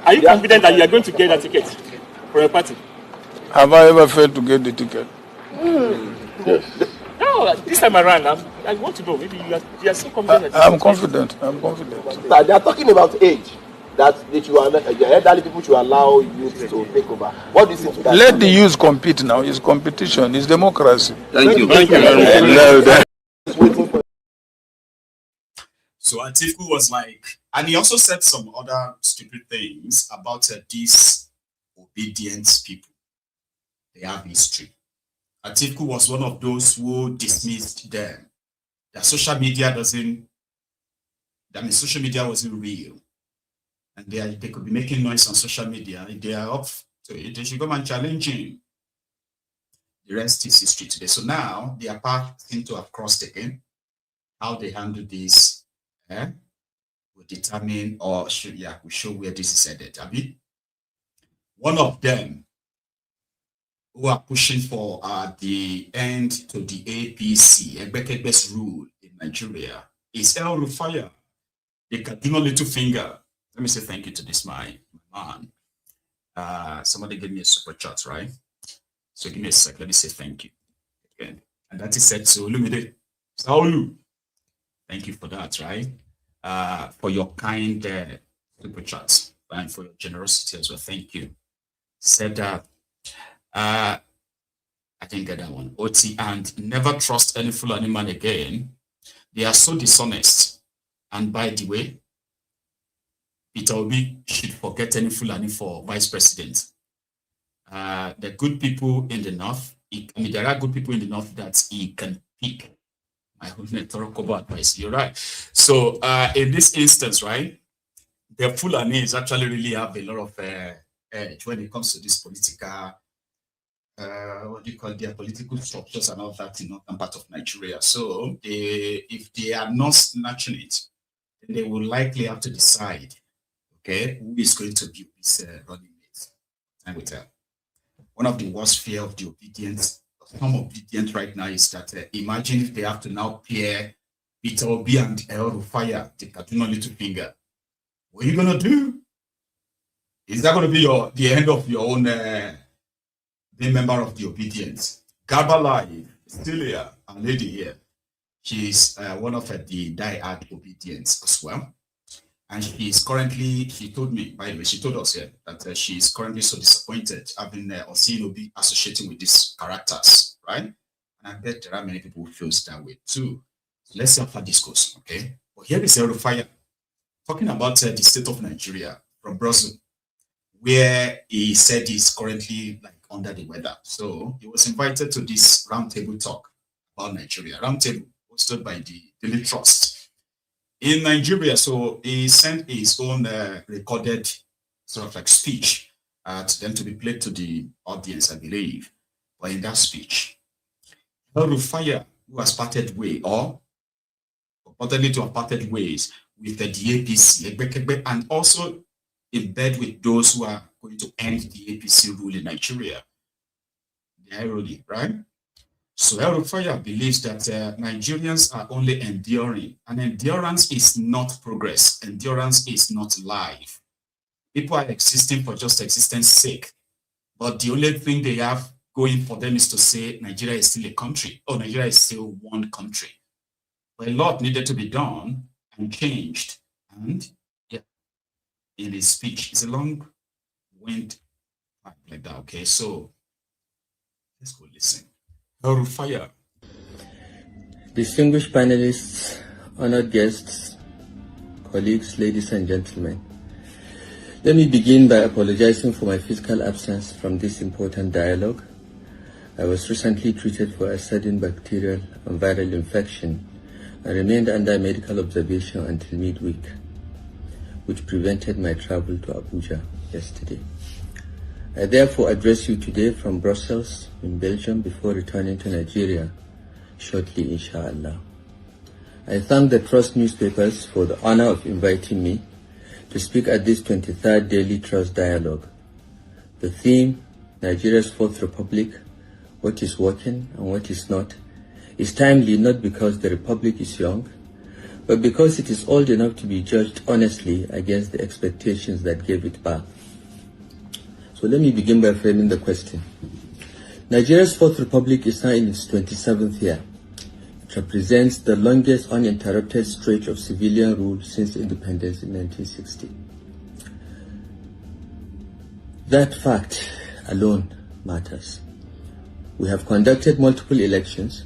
S10: Are you confident that you are going to get a ticket for your party?
S9: Have I ever failed to get the ticket?
S10: Yes. No, this time around, I want to know. Maybe you are so confident.
S9: I'm confident. I'm confident.
S2: They are talking about age. that the elderly people should allow youth to take over. What do you say to that?
S9: Let the youth compete now. It's competition. It's democracy.
S10: Thank you. Thank you very much.
S5: So Atiku was like, and he also said some other stupid things about these obedient people. They have history. Atiku was one of those who dismissed them. That social media wasn't real. And they could be making noise on social media. If they are up to it, they should come and challenge him. The rest is history today. So now their path seem to have crossed again. How they handle this will determine or will show where this is headed. Abi? One of them who are pushing for the end to the APC, Ebekebes rule in Nigeria, is El Rufai, the Kajuru little finger. Let me say thank you to this my man. Somebody gave me a super chat, right? So give me a sec. Let me say thank you again. And that is said to Lumide. Saulu. Thank you for that, right? For your kind super chats and for your generosity as well. Thank you. Said that I didn't get that one. OT and never trust any Fulani man again. They are so dishonest. And by the way, Peter Obi should forget any Fulani for vice president. The good people in the north, there are good people in the north that he can pick. I hope thorough advice. You're right. So in this instance, right, the Fulanis actually really have a lot of edge when it comes to this political, what do you call their political structures and all that in northern part of Nigeria. So if they are not snatching it, then they will likely have to decide, okay, who is going to be this running mate. Time will tell. One of the worst fear of the obedience, some obedient right now, is that imagine if they have to now pair Peter Obi and El Rufai, the Kajuru little finger. What are you gonna do? Is that going to be the end of your own being member of the obedience? Garba Live, still here, a lady here. She's one of the die-hard obedience as well. And she's currently, she told me, by the way, she told us here that she's currently so disappointed having seeing Obi associating with these characters, right? And I bet there are many people who feel that way too. So let's see how far this goes, okay? But here is El Rufai talking about the state of Nigeria from Brussels, where he said he's currently like under the weather. So he was invited to this roundtable talk about Nigeria. Roundtable hosted by the Daily Trust in Nigeria. So he sent his own recorded sort of like speech to them to be played to the audience, I believe. But in that speech, El Rufai, who has parted way or purportedly to have parted ways with the APC, and also in bed with those who are going to end the APC rule in Nigeria. The irony, right? So El Rufai believes that Nigerians are only enduring, and endurance is not progress. Endurance is not life. People are existing for just existence sake, but the only thing they have going for them is to say Nigeria is still a country. Oh, Nigeria is still one country. But a lot needed to be done and changed. And yeah, in his speech, it's a long wind like that. Okay, so let's go listen. El Rufai.
S11: Distinguished panelists, honored guests, colleagues, ladies and gentlemen. Let me begin by apologizing for my physical absence from this important dialogue. I was recently treated for a sudden bacterial and viral infection and remained under medical observation until midweek, which prevented my travel to Abuja yesterday. I therefore address you today from Brussels in Belgium before returning to Nigeria shortly, inshallah. I thank the Trust newspapers for the honor of inviting me to speak at this 23rd Daily Trust Dialogue. The theme, Nigeria's Fourth Republic, what is working and what is not, is timely not because the Republic is young, but because it is old enough to be judged honestly against the expectations that gave it birth. So let me begin by framing the question. Nigeria's Fourth Republic is now in its 27th year. It represents the longest uninterrupted stretch of civilian rule since independence in 1960. That fact alone matters. We have conducted multiple elections,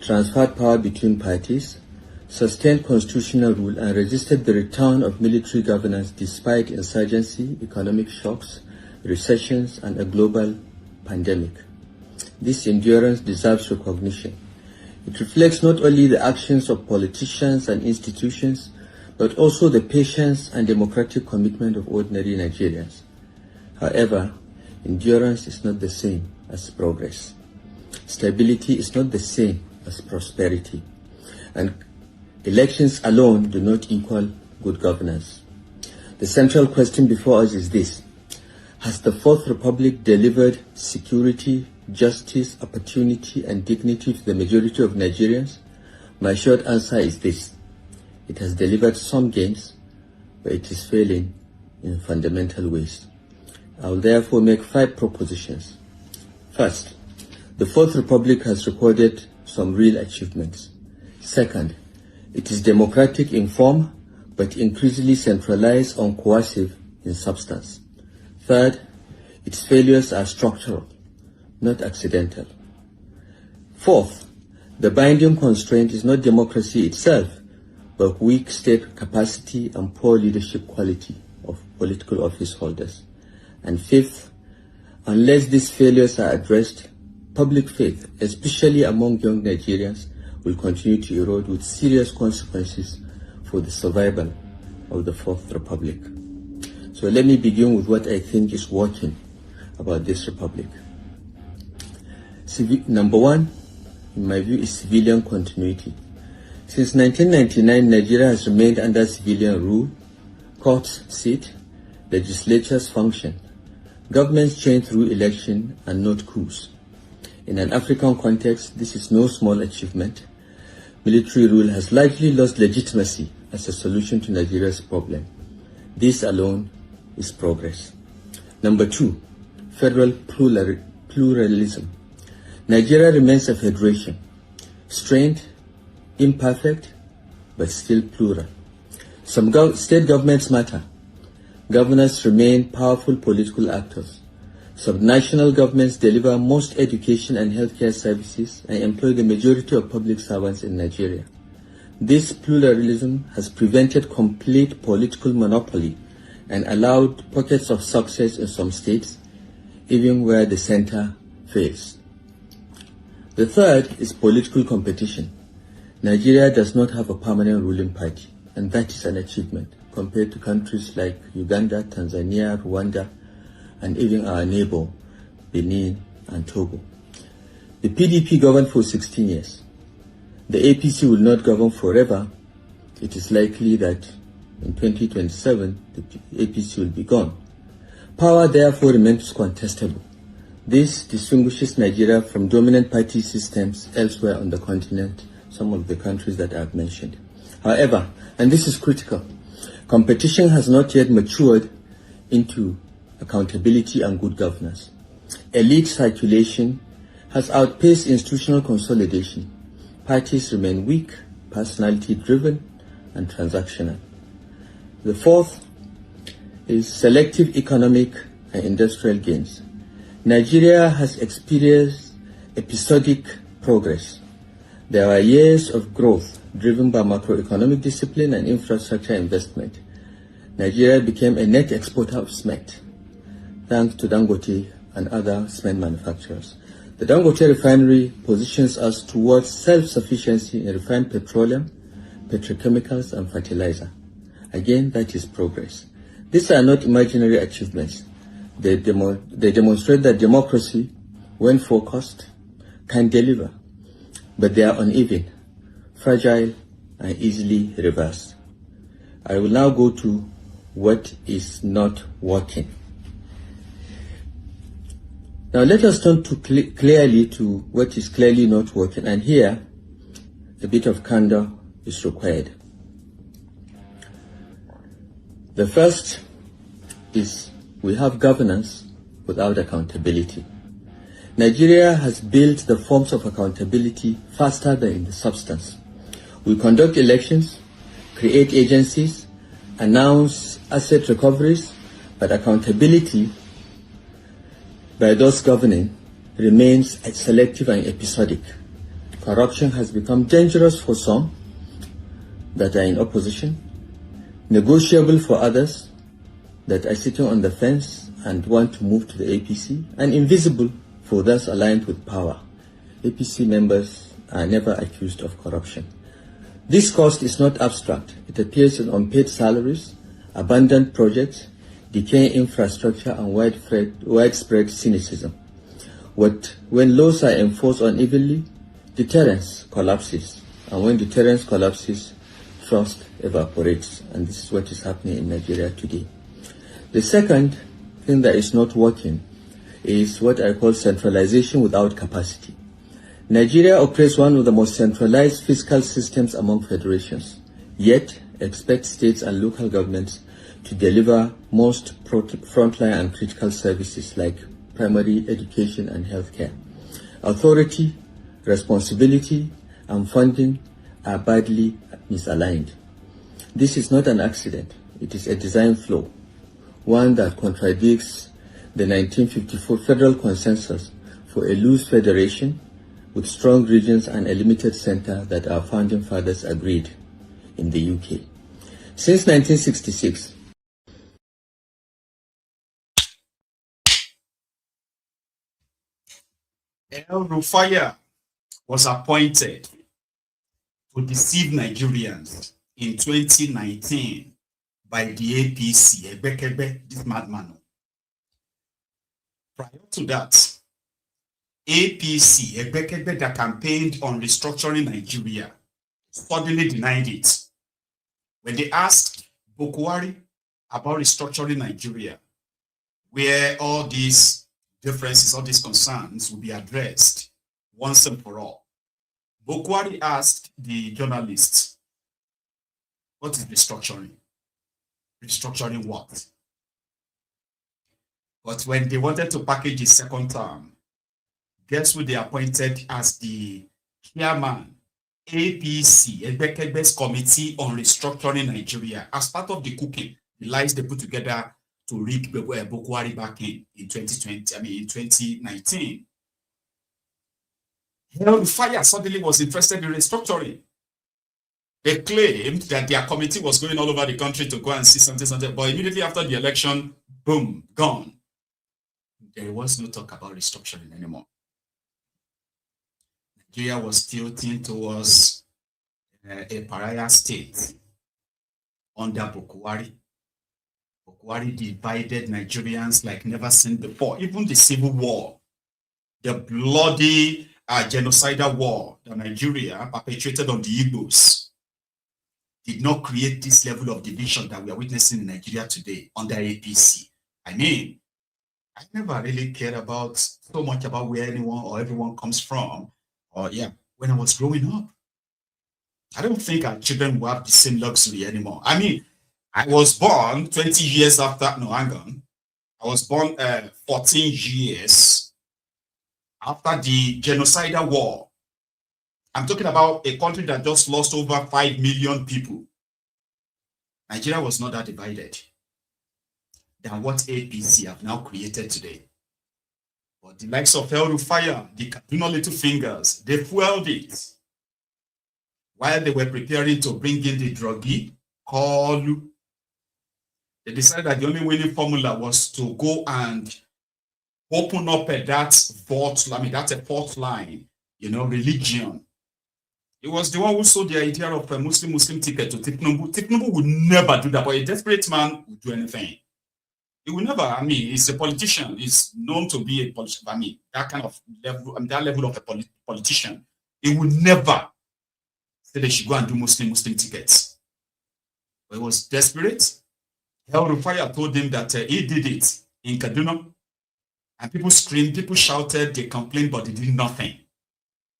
S11: transferred power between parties, sustained constitutional rule, and resisted the return of military governance despite insurgency, economic shocks, recessions, and a global pandemic. This endurance deserves recognition. It reflects not only the actions of politicians and institutions, but also the patience and democratic commitment of ordinary Nigerians. However, endurance is not the same as progress. Stability is not the same as prosperity. And elections alone do not equal good governance. The central question before us is this: has the Fourth Republic delivered security, justice, opportunity, and dignity to the majority of Nigerians? My short answer is this: it has delivered some gains, but it is failing in fundamental ways. I will therefore make 5 propositions. First, the Fourth Republic has recorded some real achievements. Second, it is democratic in form, but increasingly centralized and coercive in substance. Third, its failures are structural, not accidental. Fourth, the binding constraint is not democracy itself, but weak state capacity and poor leadership quality of political office holders. And fifth, unless these failures are addressed, public faith, especially among young Nigerians, will continue to erode with serious consequences for the survival of the Fourth Republic. So let me begin with what I think is working about this republic. Number 1, in my view, is civilian continuity. Since 1999, Nigeria has remained under civilian rule. Courts sit, legislatures function. Governments change through election and not coups. In an African context, this is no small achievement. Military rule has likely lost legitimacy as a solution to Nigeria's problem. This alone is progress. Number 2, federal pluralism. Nigeria remains a federation, strained, imperfect, but still plural. Some state governments matter. Governors remain powerful political actors. Subnational governments deliver most education and healthcare services and employ the majority of public servants in Nigeria. This pluralism has prevented complete political monopoly and allowed pockets of success in some states, even where the center fails. The third is political competition. Nigeria does not have a permanent ruling party, and that is an achievement compared to countries like Uganda, Tanzania, Rwanda, and even our neighbor, Benin and Togo. The PDP governed for 16 years. The APC will not govern forever. It is likely that in 2027, the APC will be gone. Power therefore remains contestable. This distinguishes Nigeria from dominant party systems elsewhere on the continent, some of the countries that I've mentioned. However, and this is critical, competition has not yet matured into accountability and good governance. Elite circulation has outpaced institutional consolidation. Parties remain weak, personality-driven, and transactional. The fourth is selective economic and industrial gains. Nigeria has experienced episodic progress. There are years of growth driven by macroeconomic discipline and infrastructure investment. Nigeria became a net exporter of cement, thanks to Dangote and other cement manufacturers. The Dangote refinery positions us towards self-sufficiency in refined petroleum, petrochemicals, and fertilizer. Again, that is progress. These are not imaginary achievements. They demonstrate that democracy, when focused, can deliver, but they are uneven, fragile, and easily reversed. I will now go to what is not working. Now let us turn to clearly to what is clearly not working, and here a bit of candor is required. The first is we have governance without accountability. Nigeria has built the forms of accountability faster than in the substance. We conduct elections, create agencies, announce asset recoveries, but accountability by those governing remains selective and episodic. Corruption has become dangerous for some that are in opposition, negotiable for others that are sitting on the fence and want to move to the APC, and invisible for those aligned with power. APC members are never accused of corruption. This cost is not abstract. It appears in unpaid salaries, abandoned projects, decaying infrastructure, and widespread cynicism. When laws are enforced unevenly, deterrence collapses. And when deterrence collapses, trust evaporates. And this is what is happening in Nigeria today. The second thing that is not working is what I call centralization without capacity. Nigeria operates one of the most centralized fiscal systems among federations, yet expects states and local governments to deliver most frontline and critical services like primary education and healthcare. Authority, responsibility, and funding are badly misaligned. This is not an accident. It is a design flaw, one that contradicts the 1954 federal consensus for a loose federation with strong regions and a limited center that our founding fathers agreed in the UK. Since 1966,
S5: Rufai was appointed to deceive Nigerians in 2019 by the APC, Ebekebe, this madman. Prior to that, APC, Ebekebe, that campaigned on restructuring Nigeria, suddenly denied it. When they asked Bokwari about restructuring Nigeria, where all these differences, all these concerns will be addressed once and for all, Bokwari asked the journalists, what is restructuring? Restructuring what? But when they wanted to package his second term, guess who they appointed as the chairman, APC, Ebekebe's Committee on Restructuring Nigeria, as part of the cooking, the lies they put together to rig Bokwari back in 2019. Rufai suddenly was interested in restructuring. They claimed that their committee was going all over the country to go and see something, but immediately after the election, boom, gone. There was no talk about restructuring anymore. Nigeria was tilting towards a pariah state under Bokwari. Bokwari divided Nigerians like never seen before. Even the civil war, the bloody genocidal war that Nigeria perpetrated on the Igbos, did not create this level of division that we are witnessing in Nigeria today under APC. I mean, I never really cared about so much about where anyone or everyone comes from. Or when I was growing up, I don't think our children will have the same luxury anymore. I mean, I was born 20 years after, no, hang on. I was born 14 years after the genocidal war. I'm talking about a country that just lost over 5 million people. Nigeria was not that divided than what APC have now created today. But the likes of Rufai, the Kajuru little fingers, they fueled it. While they were preparing to bring in the druggie, Kolu, they decided that the only winning formula was to go and open up that fourth line, religion. It was the one who sold the idea of a Muslim ticket to Tinubu. Tinubu would never do that, but a desperate man would do anything. He will never, he's a politician. He's known to be a politician. That kind of level, that level of a politician. He would never say they should go and do Muslim tickets. But he was desperate. Rufai told him that he did it in Kaduna. And people screamed, people shouted, they complained, but they did nothing.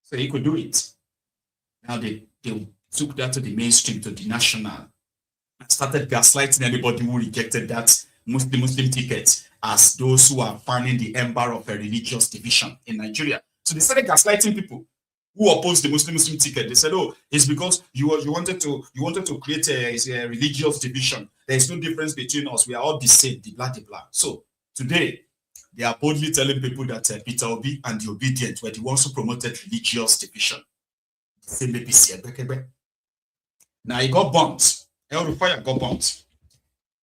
S5: So he could do it. Now they took that to the mainstream, to the national, and started gaslighting anybody who rejected that Muslim ticket as those who are fanning the ember of a religious division in Nigeria. So they started gaslighting people who opposed the Muslim ticket. They said, "Oh, it's because you wanted to create a religious division. There is no difference between us. We are all the same, the blah, the blah." So today, they are boldly telling people that Peter Obi and the Obedient were the ones who promoted religious division. Now he got bumped. Rufai got bumped.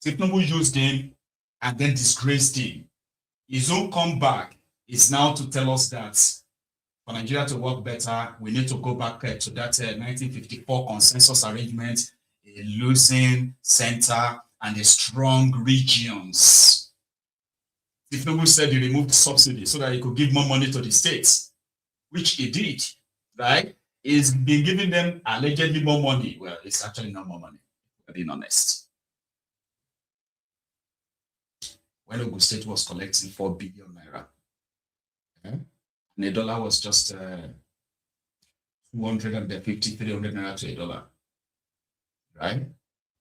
S5: Tinubu used him and then disgraced him. His own comeback is now to tell us that for Nigeria to work better, we need to go back to that 1954 consensus arrangement, a losing center and a strong regions. Tinubu said he removed subsidy so that he could give more money to the states, which he did, right? He's been giving them allegedly more money. Well, it's actually not more money, to be honest. When Ogun State was collecting 4 billion naira, and the dollar was just 250, 300 naira to a dollar, right?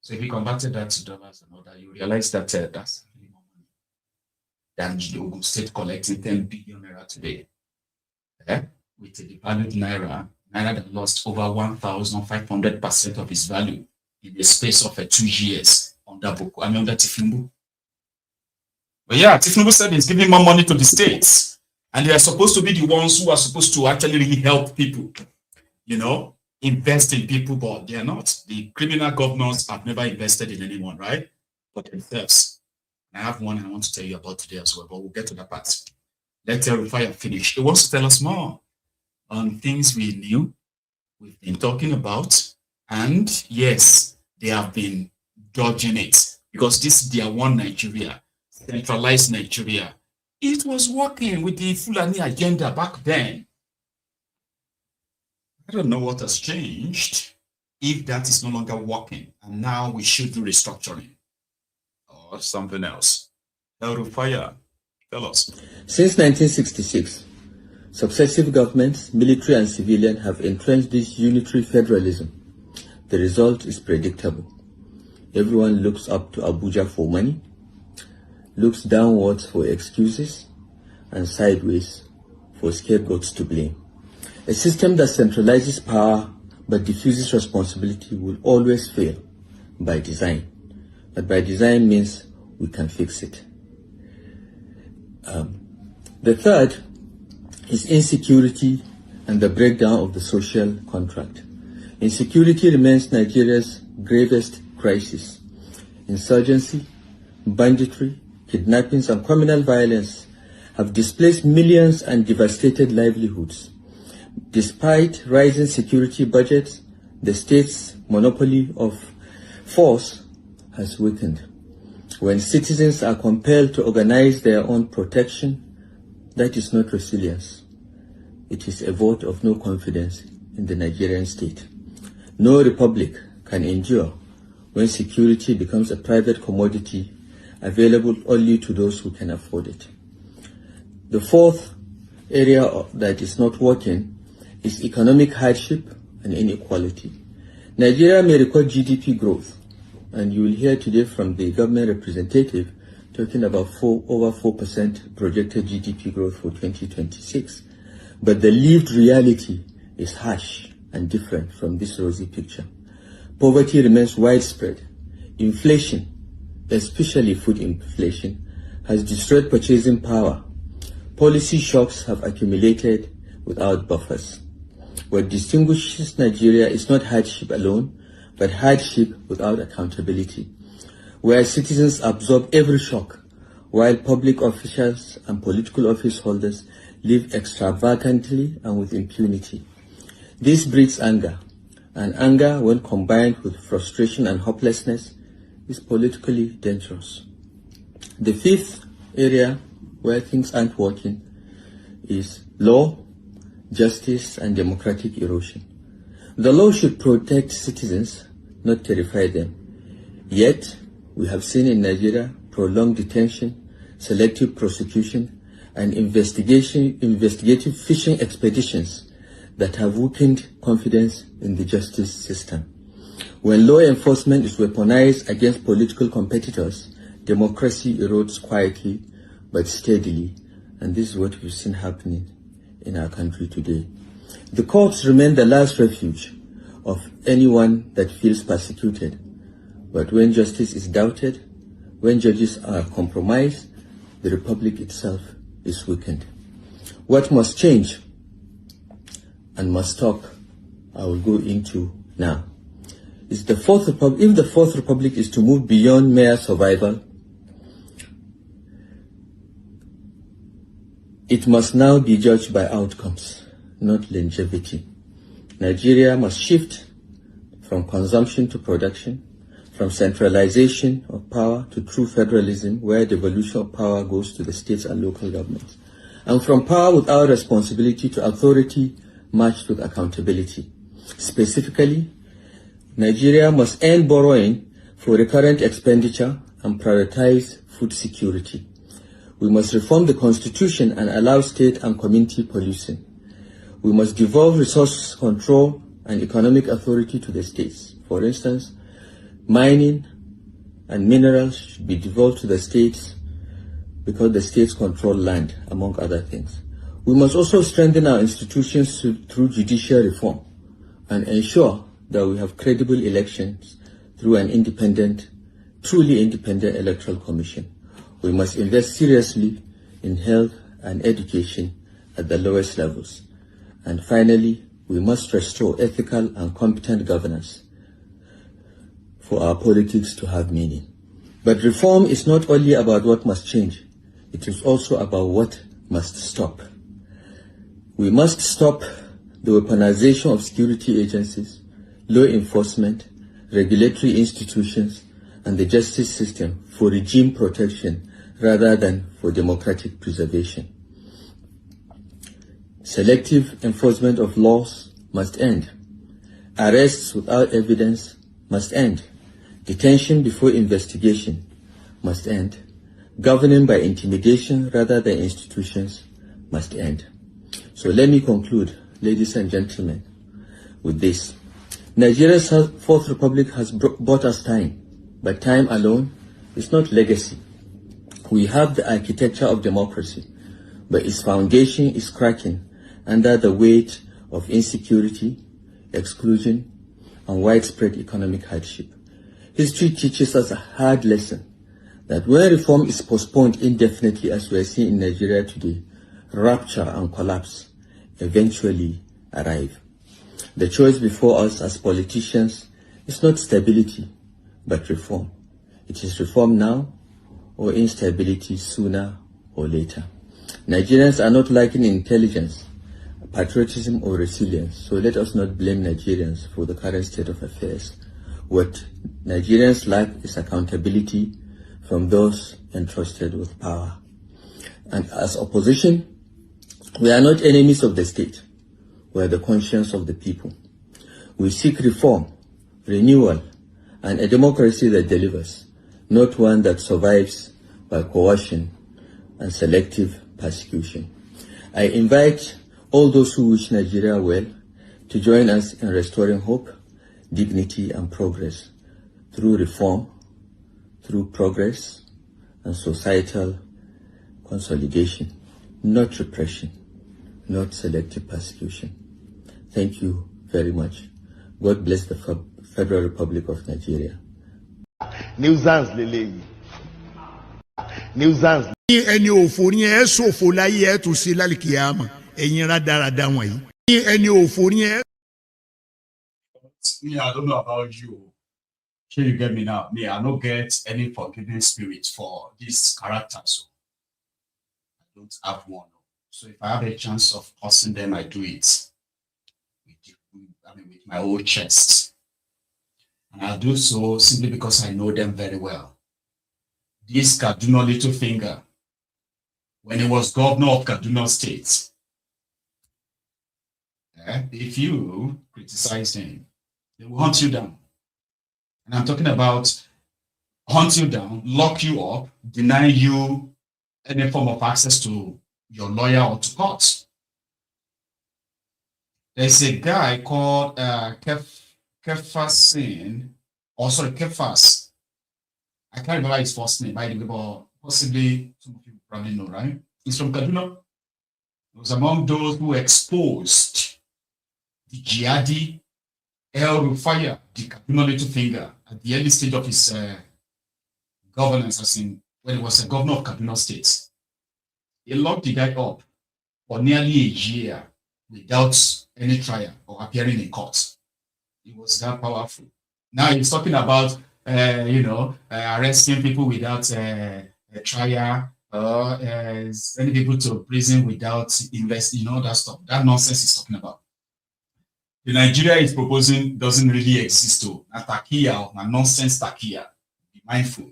S5: So if you converted that to dollars and all that, you realize that that's really more money than the Ogun State collecting 10 billion naira today. With a devalued naira that lost over 1,500% of its value in the space of 2 years under Tinubu. But yeah, Tinubu said he's giving more money to the states, and they are supposed to be the ones who are supposed to actually really help people, you know, invest in people, but they are not. The criminal governors have never invested in anyone, right? But themselves. I have one I want to tell you about today as well, but we'll get to that part. Let Rufai finish. He wants to tell us more on things we knew, we've been talking about, and yes, they have been dodging it because this is their one Nigeria, centralized Nigeria. It was working with the Fulani agenda back then. I don't know what has changed if that is no longer working, and now we should do restructuring or something else. Rufai, tell us.
S11: Since 1966, successive governments, military and civilian, have entrenched this unitary federalism. The result is predictable. Everyone looks up to Abuja for money, looks downwards for excuses, and sideways for scapegoats to blame. A system that centralizes power but diffuses responsibility will always fail by design. But by design means we can fix it. The third is insecurity and the breakdown of the social contract. Insecurity remains Nigeria's gravest crisis. Insurgency, banditry, kidnappings, and criminal violence have displaced millions and devastated livelihoods. Despite rising security budgets, the state's monopoly of force has weakened. When citizens are compelled to organize their own protection, that is not resilience. It is a vote of no confidence in the Nigerian state. No republic can endure when security becomes a private commodity available only to those who can afford it. The fourth area that is not working is economic hardship and inequality. Nigeria may record GDP growth, and you will hear today from the government representative talking about over 4% projected GDP growth for 2026. But the lived reality is harsh and different from this rosy picture. Poverty remains widespread. Inflation, especially food inflation, has destroyed purchasing power. Policy shocks have accumulated without buffers. What distinguishes Nigeria is not hardship alone, but hardship without accountability, where citizens absorb every shock, while public officials and political office holders live extravagantly and with impunity. This breeds anger, and anger, when combined with frustration and hopelessness, is politically dangerous. The fifth area where things aren't working is law, justice, and democratic erosion. The law should protect citizens, not terrify them. Yet, we have seen in Nigeria prolonged detention, selective prosecution, and investigative fishing expeditions that have weakened confidence in the justice system. When law enforcement is weaponized against political competitors, democracy erodes quietly but steadily, and this is what we've seen happening in our country today. The courts remain the last refuge of anyone that feels persecuted. But when justice is doubted, when judges are compromised, the republic itself is weakened. What must change and must stop, I will go into now. Is the Fourth Republic, if the Fourth Republic is to move beyond mere survival, it must now be judged by outcomes, not longevity. Nigeria must shift from consumption to production, from centralization of power to true federalism, where devolution of power goes to the states and local governments, and from power without responsibility to authority matched with accountability. Specifically, Nigeria must end borrowing for recurrent expenditure and prioritize food security. We must reform the constitution and allow state and community policing. We must devolve resource control and economic authority to the states. For instance, mining and minerals should be devolved to the states because the states control land, among other things. We must also strengthen our institutions through judicial reform and ensure that we have credible elections through an independent, truly independent electoral commission. We must invest seriously in health and education at the lowest levels. And finally, we must restore ethical and competent governance for our politics to have meaning. But reform is not only about what must change, it is also about what must stop. We must stop the weaponization of security agencies, law enforcement, regulatory institutions, and the justice system for regime protection rather than for democratic preservation. Selective enforcement of laws must end. Arrests without evidence must end. Detention before investigation must end. Governing by intimidation rather than institutions must end. So let me conclude, ladies and gentlemen, with this. Nigeria's Fourth Republic has bought us time, but time alone is not legacy. We have the architecture of democracy, but its foundation is cracking under the weight of insecurity, exclusion, and widespread economic hardship. History teaches us a hard lesson that when reform is postponed indefinitely, as we are seeing in Nigeria today, rupture and collapse eventually arrive. The choice before us as politicians is not stability, but reform. It is reform now or instability sooner or later. Nigerians are not lacking intelligence, patriotism, or resilience, so let us not blame Nigerians for the current state of affairs. What Nigerians lack is accountability from those entrusted with power. And as opposition, we are not enemies of the state. We are the conscience of the people. We seek reform, renewal, and a democracy that delivers, not one that survives by coercion and selective persecution. I invite all those who wish Nigeria well to join us in restoring hope, dignity, and progress through reform, through progress, and societal consolidation, not repression, not selective persecution. Thank you very much. God bless the Federal Republic of Nigeria.
S7: Nuisance lele. Nuisance.
S12: Ẹni òfò ni ẹ ṣòfò láyé ẹ tún sí lálìkìyàmà ẹ̀yin rádaràda wọ̀nyí. Ẹni òfò ni ẹ.
S5: Me, I don't know about you. Sure, you get me now. Me, I don't get any forgiving spirit for these characters. I don't have one. So if I have a chance of cursing them, I do it. With my whole chest. And I do so simply because I know them very well. This Kaduna Little Finger, when he was governor of Kaduna State, if you criticize him, they will hunt you down. And I'm talking about hunt you down, lock you up, deny you any form of access to your lawyer or to court. There's a guy called Kefas. I can't remember his first name, by the way, but possibly some of you probably know, right? He's from Kaduna. He was among those who exposed the jihadi Rufai, the Kaduna Little Finger, at the early stage of his governance, as in when he was a governor of Kaduna State. He locked the guy up for nearly a year without any trial or appearing in court. He was that powerful. Now he's talking about, arresting people without a trial, or sending people to prison without investing, all that stuff. That nonsense he's talking about. The Nigeria is proposing doesn't really exist. Na takia, na nonsense takia. Be mindful.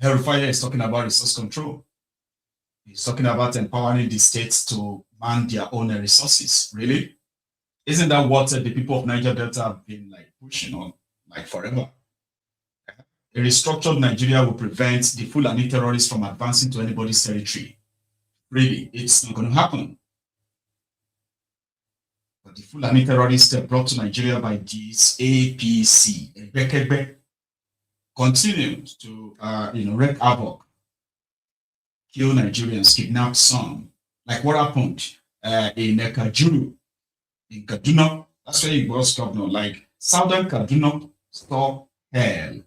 S5: Rufai is talking about resource control. He's talking about empowering the states to man their own resources. Really? Isn't that what the people of Niger Delta have been pushing on forever? A restructured Nigeria will prevent the Fulani terrorists from advancing to anybody's territory. Really, it's not going to happen. But the Fulani terrorists brought to Nigeria by this APC, continue to wreak havoc, kill Nigerians, kidnap some. Like what happened in Kajuru, in Kaduna. That's where he was governor. Southern Kaduna saw hell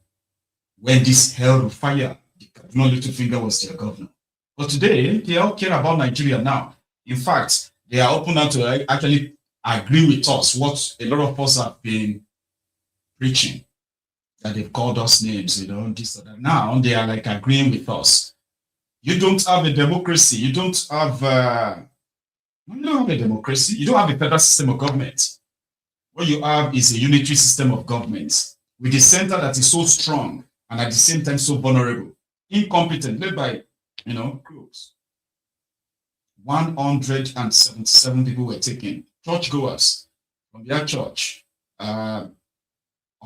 S5: when this hell of fire, the Kaduna little finger was their governor. But today, they all care about Nigeria now. In fact, they are open now to actually agree with us, what a lot of us have been preaching, that they've called us names, this or that. Now they are agreeing with us. You don't have a democracy. You don't have a democracy. You don't have a federal system of government. What you have is a unitary system of government with a center that is so strong and at the same time so vulnerable, incompetent, led by, crooks. 177 people were taken, churchgoers from their church on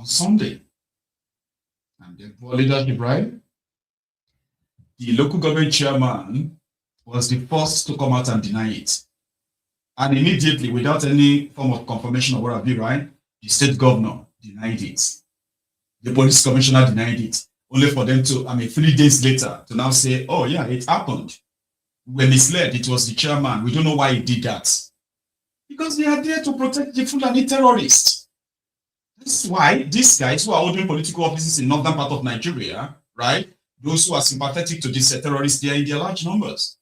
S5: Sunday. And the poor leadership, right? The local government chairman was the first to come out and deny it. And immediately, without any form of confirmation or what have you, right? The state governor denied it. The police commissioner denied it. Only for them to, 3 days later, to now say, oh yeah, it happened. We were misled. It was the chairman. We don't know why he did that. Because they are there to protect the Fulani terrorists. That's why these guys who are holding political offices in northern part of Nigeria, right? Those who are sympathetic to these terrorists, they are in their large numbers.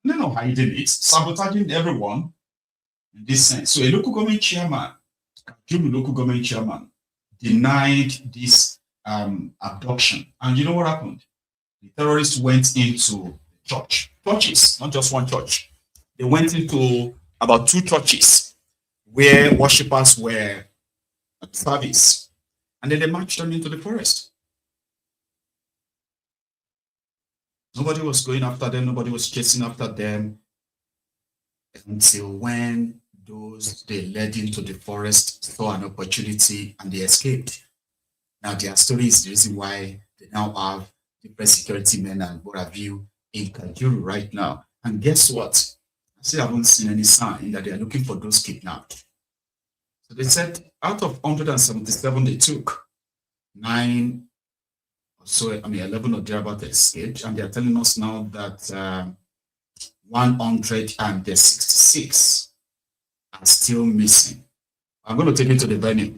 S5: They're not hiding it, sabotaging everyone in this sense. So a local government chairman, Kajuru local government chairman, denied this abduction. And you know what happened? The terrorists went into churches, not just one church. They went into about 2 churches where worshippers were at service. And then they marched them into the forest. Nobody was going after them. Nobody was chasing after them until when those they led into the forest saw an opportunity and they escaped. Now their story is the reason why they now have different security men and what have you in Kajuru right now. And guess what? I still haven't seen any sign that they are looking for those kidnapped. So they said out of 177 they took 9 or so, 11 or thereabout escaped, and they are telling us now that 166 are still missing. I'm going to take you to the venue,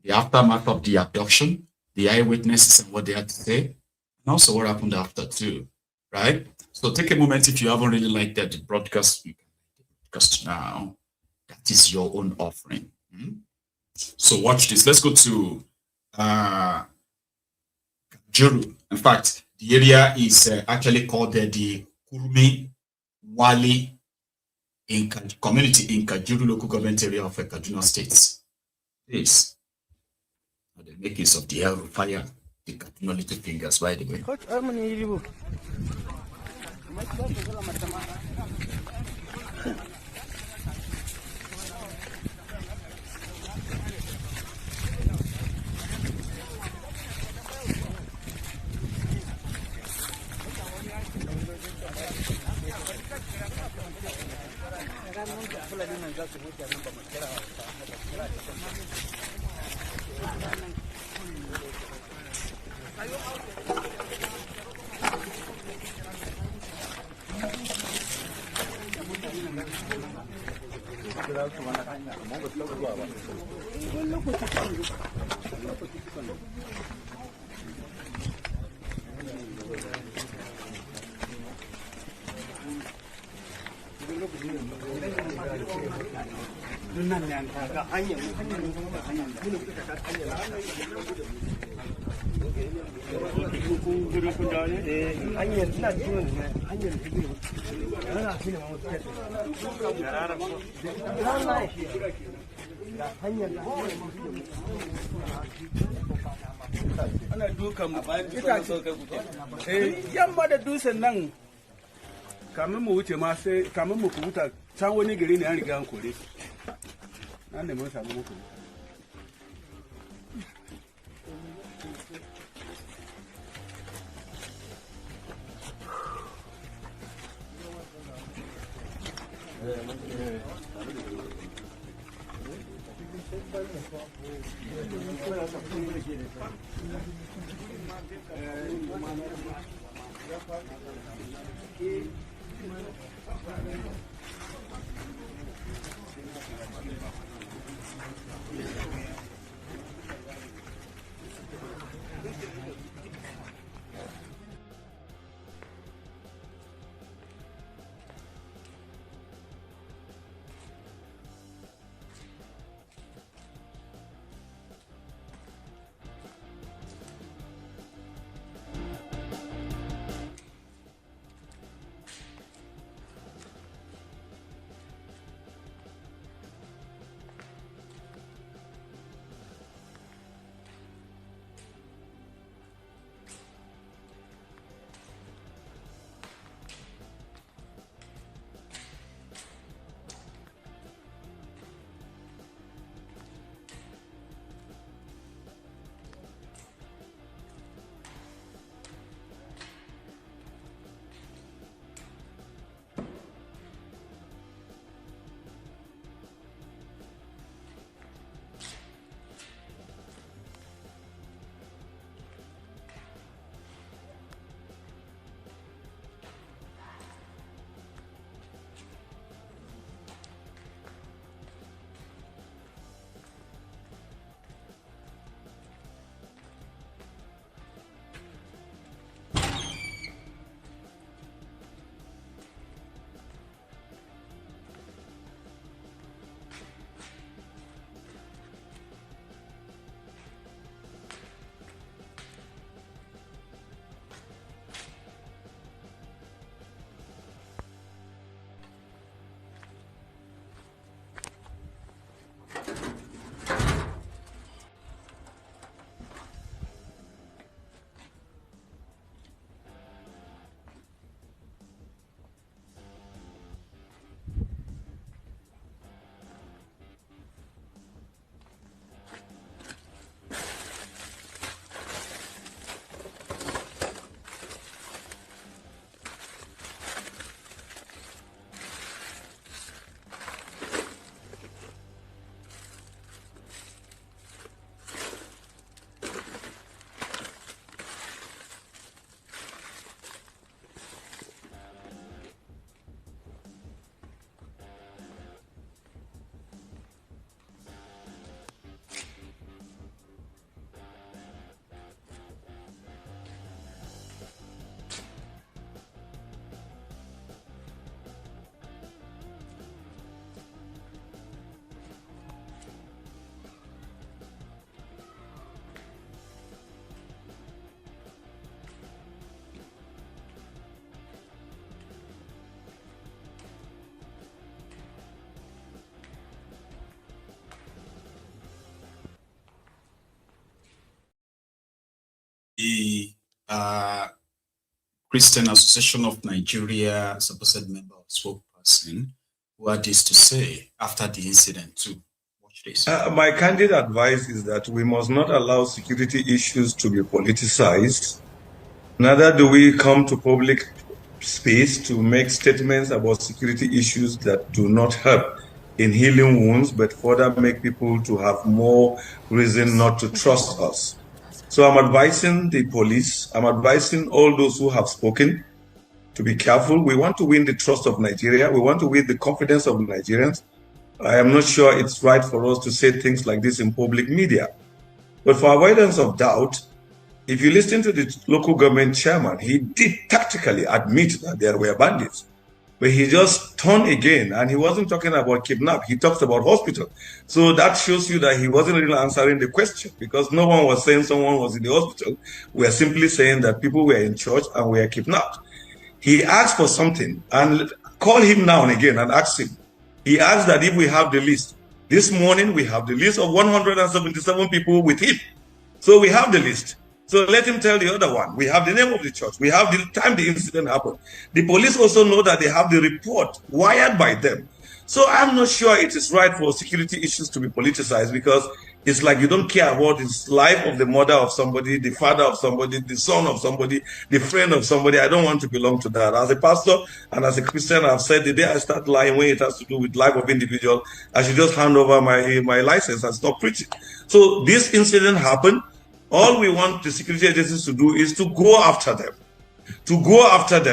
S5: the aftermath of the abduction, the eyewitnesses and what they had to say, and also what happened after too, right? So take a moment if you haven't really liked that the broadcast, you can like the broadcast now. That is your own offering. So watch this. Let's go to Kajuru. In fact, the area is actually called the Kurmi Wali in community in Kajuru local government area of Kaduna State. This are the makings of the fire, the Kaduna little fingers, by the way.
S13: ana dukan yamma da dusan nan kamin mu wuce ma sai kamin mu kubuta can wani gari ne an riga an kore nan ne mun samu muku
S5: the Christian Association of Nigeria supposed member or spokesperson who had this to say after the incident too. Watch this.
S14: My candid advice is that we must not allow security issues to be politicized. Neither do we come to public space to make statements about security issues that do not help in healing wounds, but further make people to have more reason not to trust us. So I'm advising the police, I'm advising all those who have spoken to be careful. We want to win the trust of Nigeria. We want to win the confidence of Nigerians. I am not sure it's right for us to say things like this in public media. But for avoidance of doubt, if you listen to the local government chairman, he did tactically admit that there were bandits. But he just turned again, and he wasn't talking about kidnap. He talked about hospital. So that shows you that he wasn't really answering the question, because no one was saying someone was in the hospital. We are simply saying that people were in church and were kidnapped. He asked for something, and call him now and again and ask him. He asked that if we have the list. This morning, we have the list of 177 people with him. So we have the list. So let him tell the other one. We have the name of the church. We have the time the incident happened. The police also know that they have the report wired by them. So I'm not sure it is right for security issues to be politicized, because it's like you don't care about the life of the mother of somebody, the father of somebody, the son of somebody, the friend of somebody. I don't want to belong to that. As a pastor and as a Christian, I've said the day I start lying when it has to do with life of individual, I should just hand over my license and stop preaching. So this incident happened. All we want the security agencies to do is to go after them.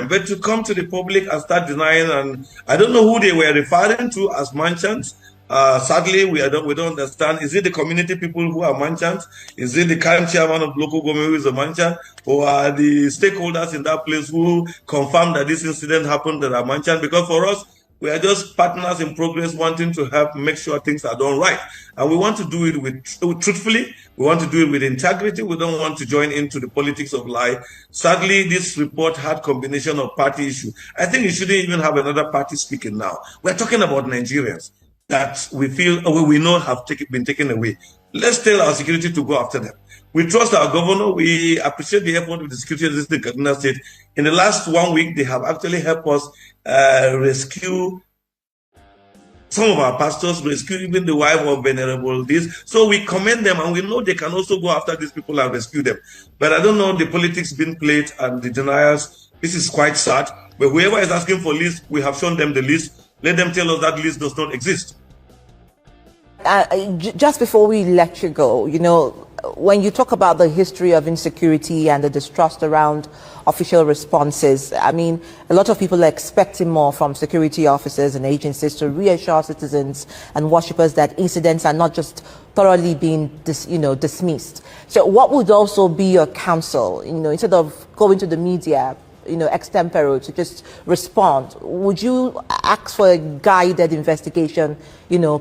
S14: But to come to the public and start denying, and I don't know who they were referring to as merchants. Sadly, we don't understand. Is it the community people who are merchants? Is it the current chairman of local government who is a merchant? Or are the stakeholders in that place who confirm that this incident happened that are merchants? Because for us, we are just partners in progress, wanting to help make sure things are done right. And we want to do it with truthfully. We want to do it with integrity. We don't want to join into the politics of lie. Sadly, this report had combination of party issue. I think you shouldn't even have another party speaking now. We're talking about Nigerians that we feel, we know have been taken away. Let's tell our security to go after them. We trust our governor. We appreciate the effort of the security agency in Kaduna State. In the last 1 week, they have actually helped us rescue some of our pastors, rescue even the wife of Venerable this. So we commend them, and we know they can also go after these people and rescue them. But I don't know the politics being played and the denials. This is quite sad. But whoever is asking for list, we have shown them the list. Let them tell us that list does not exist.
S15: Just before we let you go, you know, when you talk about the history of insecurity and the distrust around official responses, I mean, a lot of people are expecting more from security officers and agencies to reassure citizens and worshippers that incidents are not just thoroughly being dismissed. So what would also be your counsel, instead of going to the media, extempore to just respond? Would you ask for a guided investigation,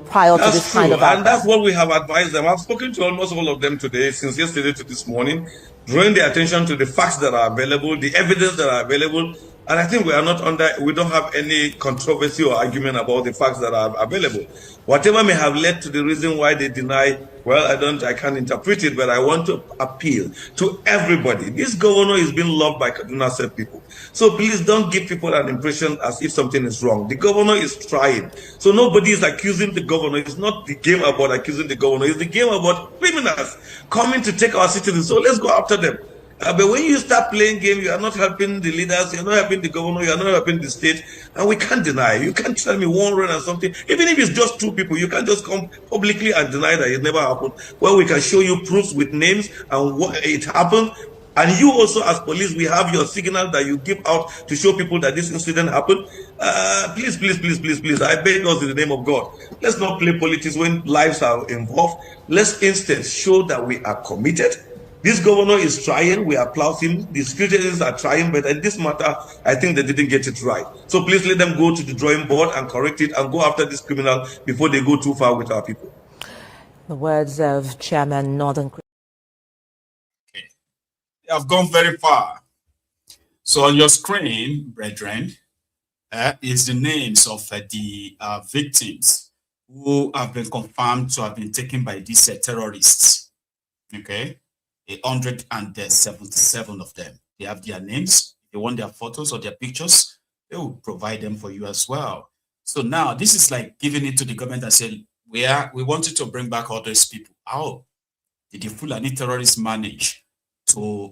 S15: prior to this kind of outcome?
S14: And that's what we have advised them. I've spoken to almost all of them today, since yesterday to this morning, drawing their attention to the facts that are available, the evidence that are available. And I think we don't have any controversy or argument about the facts that are available. Whatever may have led to the reason why they deny, well, I can't interpret it, but I want to appeal to everybody. This governor is being loved by Kaduna State people. So please don't give people an impression as if something is wrong. The governor is trying. So nobody is accusing the governor. It's not the game about accusing the governor. It's the game about criminals coming to take our citizens. So let's go after them. But when you start playing game, you are not helping the leaders, you're not helping the governor, you're not helping the state, and we can't deny. You can't tell me 100 and something. Even if it's just 2 people, you can't just come publicly and deny that it never happened. Well, we can show you proofs with names and what it happened. And you also, as police, we have your signal that you give out to show people that this incident happened. Please, I beg us in the name of God. Let's not play politics when lives are involved. Let's instead show that we are committed. This governor is trying, we applaud him. The security agents are trying, but in this matter, I think they didn't get it right. So please let them go to the drawing board and correct it and go after this criminal before they go too far with our people.
S15: The words of Chairman Northern.
S5: Okay. They have gone very far. So on your screen, brethren, is the names of the victims who have been confirmed to have been taken by these terrorists. Okay. 177 of them. They have their names. If you want their photos or their pictures, they will provide them for you as well. So now this is like giving it to the government and saying, we wanted to bring back all those people. How did the Fulani terrorists manage to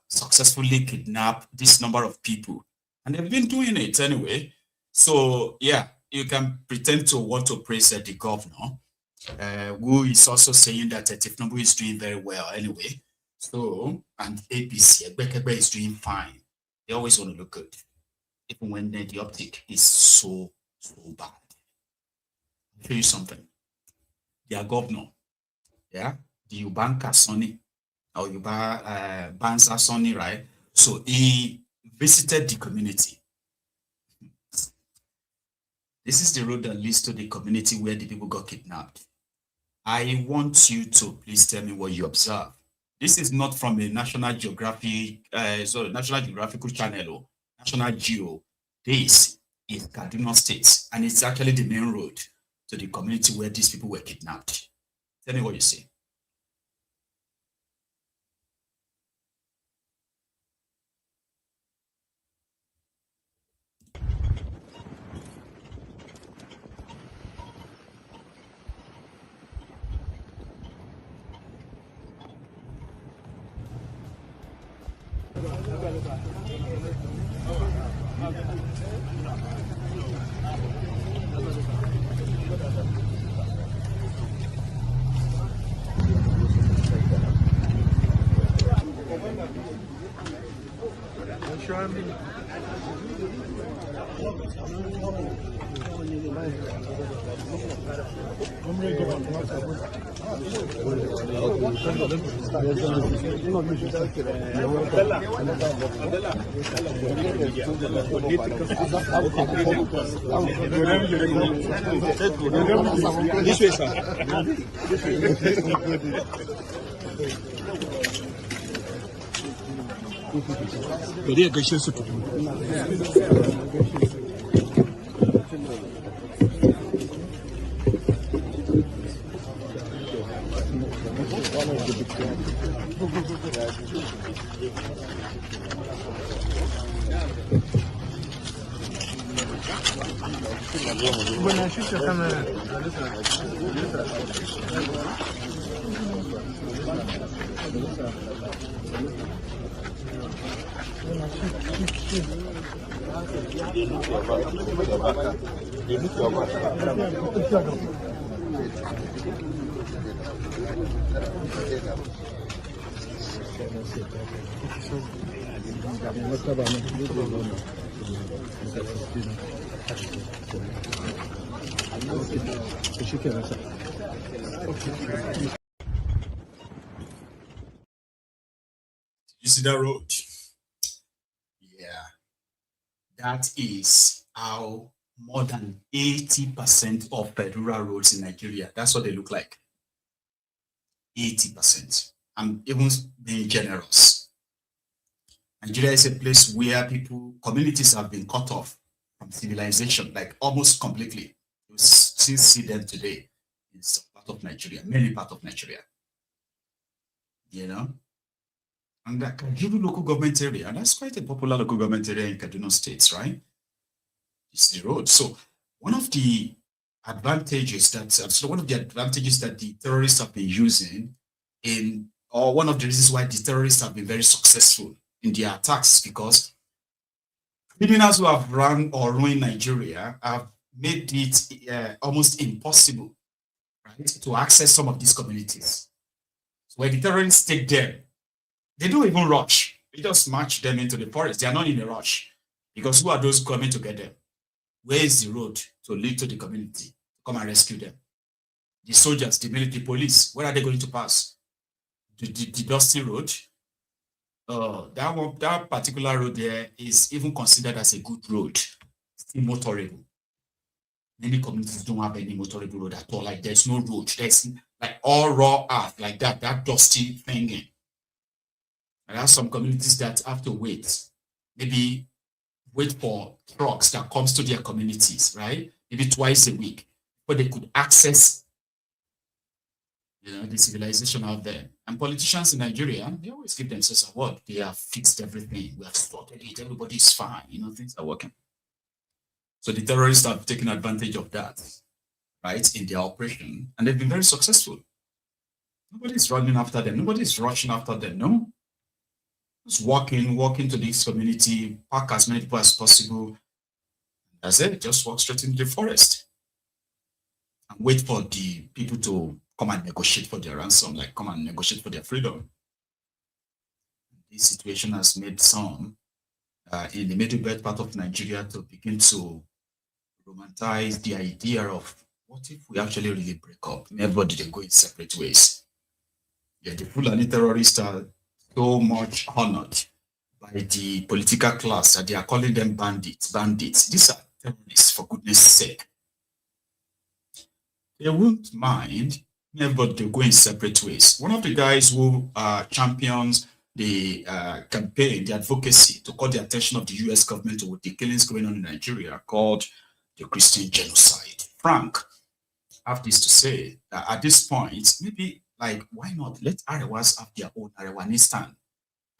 S5: successfully kidnap this number of people? And they've been doing it anyway. So yeah, you can pretend to want to praise the governor, who is also saying that Tinubu is doing very well anyway. So, and APC, Bekebe is doing fine. They always want to look good, even when the optic is so bad. I'll tell you something. Their governor, yeah, the Ubanka Sonny, or Bansa Sonny, right? So he visited the community. This is the road that leads to the community where the people got kidnapped. I want you to please tell me what you observe. This is not from a National Geographic, National Geographical channel or National Geo. This is Kaduna State, and it's actually the main road to the community where these people were kidnapped. Tell me what you see.
S10: This way, sir. Queria gaishe su
S5: You see that road? Yeah. That is how more than 80% of federal roads in Nigeria, that's what they look like. 80%. I'm even being generous. Nigeria is a place where communities have been cut off from civilization, like almost completely. You still see them today in some part of Nigeria, many parts of Nigeria. You know? And the Kajuru local government area, and that's quite a popular local government area in Kaduna State, right? It's the road. So one of the advantages that the terrorists have been using or one of the reasons why the terrorists have been very successful in their attacks is because criminals who have run or ruined Nigeria have made it almost impossible, right, to access some of these communities. So when the terrorists take them, they don't even rush. They just march them into the forest. They are not in a rush. Because who are those coming to get them? Where is the road to lead to the community to come and rescue them? The soldiers, the military police, where are they going to pass? The dusty road? That particular road there is even considered as a good road. Still motorable. Many communities don't have any motorable road at all. Like there's no road. There's like all raw earth, like that dusty thing. And there are some communities that have to wait for trucks that comes to their communities, right? Maybe twice a week, but they could access, the civilization out there. And politicians in Nigeria, they always give themselves a word. They have fixed everything. We have sorted it. Everybody's fine. Things are working. So the terrorists have taken advantage of that, right, in their operation, and they've been very successful. Nobody's running after them. Nobody's rushing after them. No. Just walk into this community, park as many people as possible. That's it. Just walk straight into the forest and wait for the people to come and negotiate for their ransom, like come and negotiate for their freedom. This situation has made some in the middle belt part of Nigeria to begin to romanticize the idea of what if we actually really break up? Everybody they go in separate ways. Yeah, the Fulani terrorists are so much honored by the political class that they are calling them bandits. These are terrorists, for goodness sake. they won't mind everybody to go in separate ways. One of the guys who champions the campaign, the advocacy to call the attention of the US government to the killings going on in Nigeria called the Christian genocide. Frank, I have this to say that at this point, maybe like, why not let Arewas have their own Arewanistan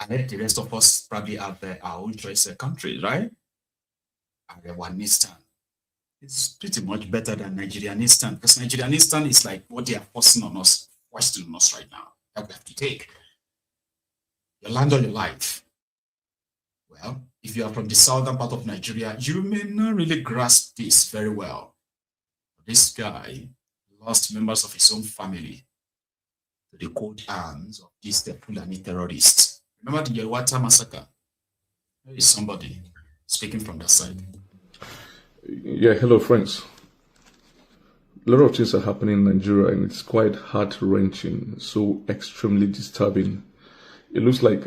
S5: and let the rest of us probably have our own choice countries, right? Arewanistan. It's pretty much better than Nigerianistan, because Nigerianistan is like what they are forcing on us, forcing on us right now, that we have to take. Your land or your life. Well, if you are from the southern part of Nigeria, you may not really grasp this very well. This guy lost members of his own family to the cold hands of these Fulani terrorists. Remember the Yelwata massacre? There is somebody speaking from that side.
S16: Yeah, hello friends. A lot of things are happening in Nigeria and it's quite heart-wrenching, so extremely disturbing. It looks like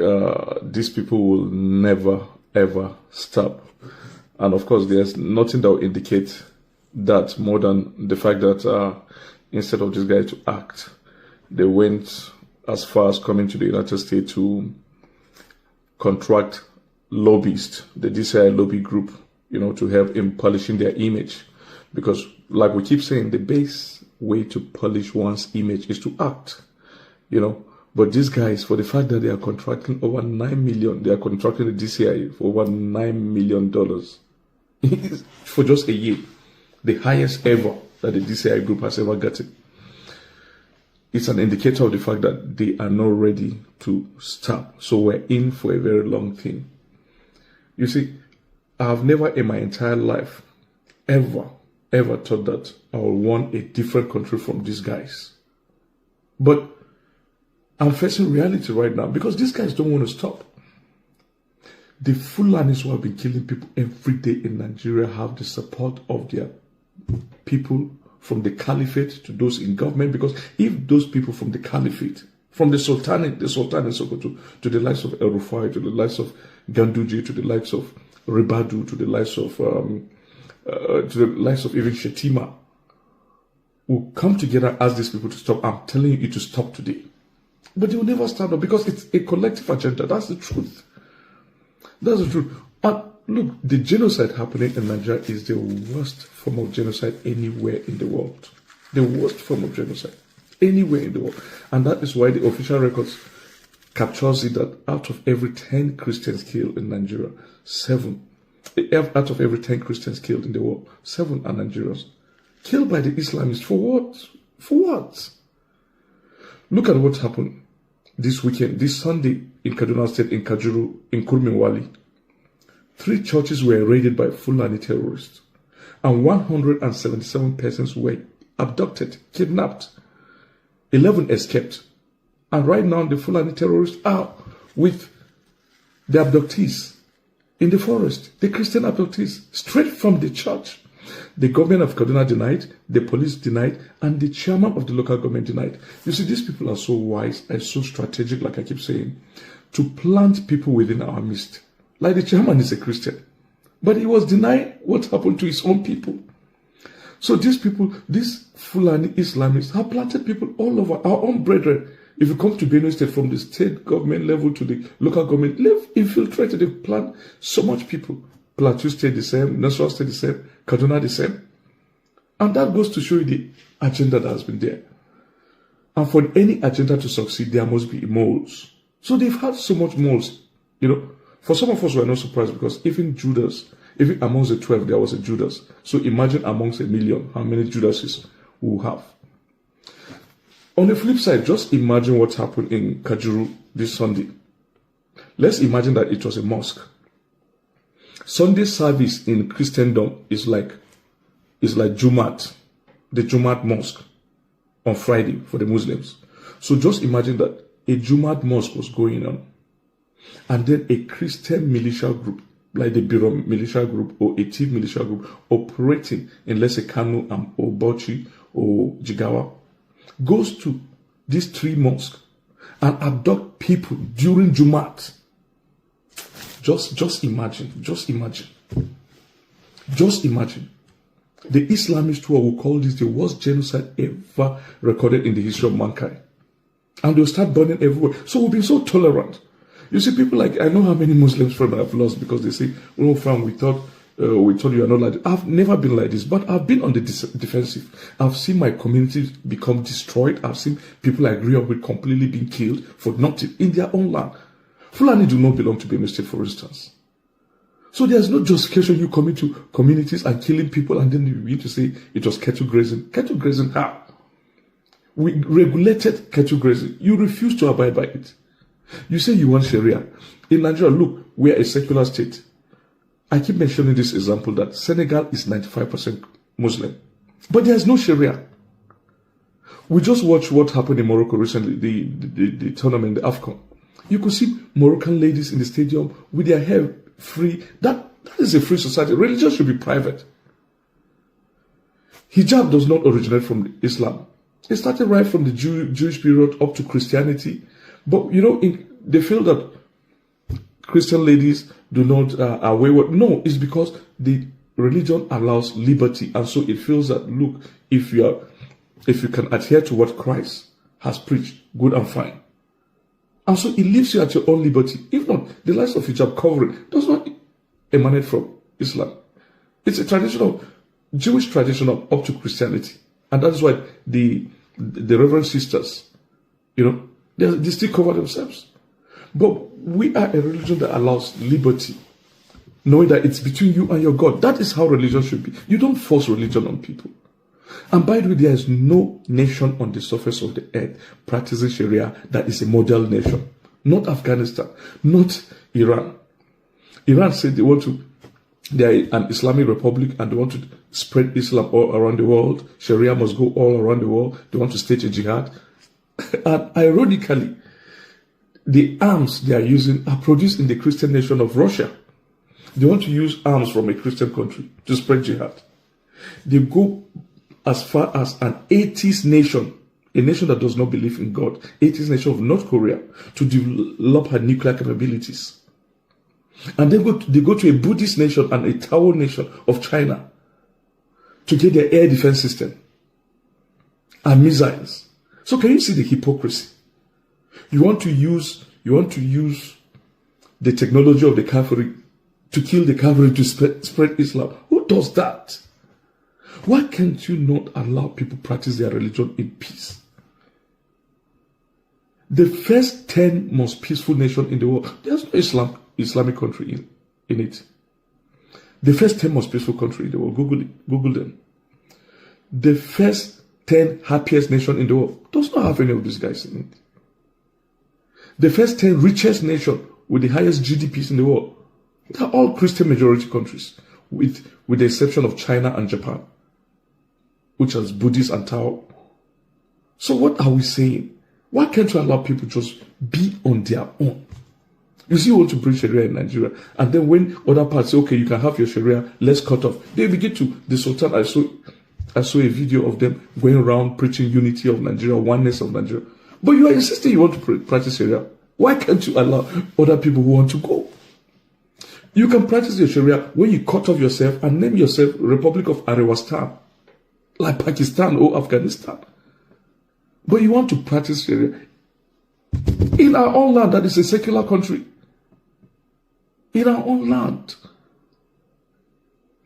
S16: these people will never ever stop. And of course there's nothing that will indicate that more than the fact that instead of this guy to act, they went as far as coming to the United States to contract lobbyists, the DCI lobby group, you know, to help in polishing their image. Because like we keep saying, the best way to polish one's image is to act, you know. But these guys, for the fact that they are contracting over $9 million, they are contracting the DCI for over $9 million for just a year, the highest ever that the DCI group has ever gotten. It's an indicator of the fact that they are not ready to stop. So we're in for a very long thing. You see, I've never in my entire life ever thought that I would want a different country from these guys. But I'm facing reality right now because these guys don't want to stop. The Fulanis who have been killing people every day in Nigeria have the support of their people from the caliphate to those in government, because if those people from the caliphate, from the Sultan in Sokoto, to the likes of El Rufai, to the likes of Ganduji, to the likes of Ribadu, to the likes of even Shettima, will come together and ask these people to stop. I'm telling you to stop today. But they will never stand up because it's a collective agenda. That's the truth. That's the truth. And look, the genocide happening in Nigeria is the worst form of genocide anywhere in the world. The worst form of genocide anywhere in the world. And that is why the official records captures it that out of every 10 Christians killed in Nigeria, 7, out of every 10 Christians killed in the world, 7 are Nigerians. Killed by the Islamists for what? For what? Look at what happened this weekend, this Sunday in Kaduna State, in Kajuru, in Kurminwali. 3 churches were raided by Fulani terrorists, and 177 persons were abducted, kidnapped. 11 escaped. And right now, the Fulani terrorists are with the abductees in the forest, the Christian abductees, straight from the church. The government of Kaduna denied, the police denied, and the chairman of the local government denied. You see, these people are so wise and so strategic, like I keep saying, to plant people within our midst. Like the chairman is a Christian, but he was denying what happened to his own people. So these people, these Fulani Islamists, have planted people all over, our own brethren. If you come to Benue State, from the state government level to the local government, they've infiltrated, they've planted so much people. Plateau State the same, Nasarawa State the same, Kaduna the same. And that goes to show you the agenda that has been there. And for any agenda to succeed, there must be moles. So they've had so much moles. You know, for some of us, we're not surprised because even Judas, even amongst the 12, there was a Judas. So imagine amongst 1 million, how many Judases we will have. On the flip side, just imagine what happened in Kajuru this Sunday. Let's imagine that it was a mosque. Sunday service in Christendom is like Jumat, the Jumat mosque on Friday for the Muslims. So just imagine that a Jumat mosque was going on, and then a Christian militia group, like the Biro militia group or a Tiv militia group, operating in, let's say, Kano or Bauchi or Jigawa, goes to these 3 mosques and abduct people during Jumat. Just imagine. The Islamists who will call this the worst genocide ever recorded in the history of mankind. And they'll start burning everywhere. So we've been so tolerant. You see, people like, I know how many Muslims friends I've lost because they say, oh, fam, we thought you are not like this. I've never been like this, but I've been on the defensive. I've seen my community become destroyed. I've seen people I grew up with completely being killed for nothing in their own land. Fulani do not belong to Benue State, for instance. So there's no justification you coming to communities and killing people and then you begin to say it was cattle grazing. Cattle grazing how? We regulated cattle grazing. You refuse to abide by it. You say you want Sharia. In Nigeria, look, we are a secular state. I keep mentioning this example that Senegal is 95% Muslim. But there's no Sharia. We just watched what happened in Morocco recently, the tournament, the AFCON. You could see Moroccan ladies in the stadium with their hair free. That is a free society. Religion should be private. Hijab does not originate from Islam. It started right from the Jewish period up to Christianity. But, you know, they feel that Christian ladies do not are wayward. No, it's because the religion allows liberty. And so it feels that, look, if you can adhere to what Christ has preached, good and fine. And so it leaves you at your own liberty. If not, the lives of hijab covering does not emanate from Islam. It's a traditional, Jewish tradition up to Christianity. And that is why the Reverend Sisters, you know, they still cover themselves. But we are a religion that allows liberty, knowing that it's between you and your God. That is how religion should be. You don't force religion on people. And by the way, there is no nation on the surface of the earth practicing Sharia that is a model nation. Not Afghanistan, not Iran. Iran said they are an Islamic republic and they want to spread Islam all around the world. Sharia must go all around the world. They want to stage a jihad. And ironically, the arms they are using are produced in the Christian nation of Russia. They want to use arms from a Christian country to spread jihad. They go as far as an atheist nation, a nation that does not believe in God, atheist nation of North Korea, to develop her nuclear capabilities. And they go to a Buddhist nation and a Tao nation of China to get their air defense system and missiles. So can you see the hypocrisy? You want to use the technology of the Catholic to kill the Catholic to spread Islam. Who does that? Why can't you not allow people practice their religion in peace? The first 10 most peaceful nations in the world, there's no Islamic country in it. The first 10 most peaceful country in the world, Google them. The first 10 happiest nation in the world does not have any of these guys in it. The first 10 richest nation with the highest GDPs in the world, they're all Christian majority countries, with the exception of China and Japan, which has Buddhist and Tao. So what are we saying? Why can't we allow people just be on their own? You see, you want to bring Sharia in Nigeria, and then when other parts say, okay, you can have your Sharia, let's cut off. They begin to, the Sultan, I saw a video of them going around preaching unity of Nigeria, oneness of Nigeria. But you are insisting you want to practice Sharia. Why can't you allow other people who want to go? You can practice your Sharia when you cut off yourself and name yourself Republic of Arewastan, like Pakistan or Afghanistan. But you want to practice Sharia in our own land that is a secular country. In our own land.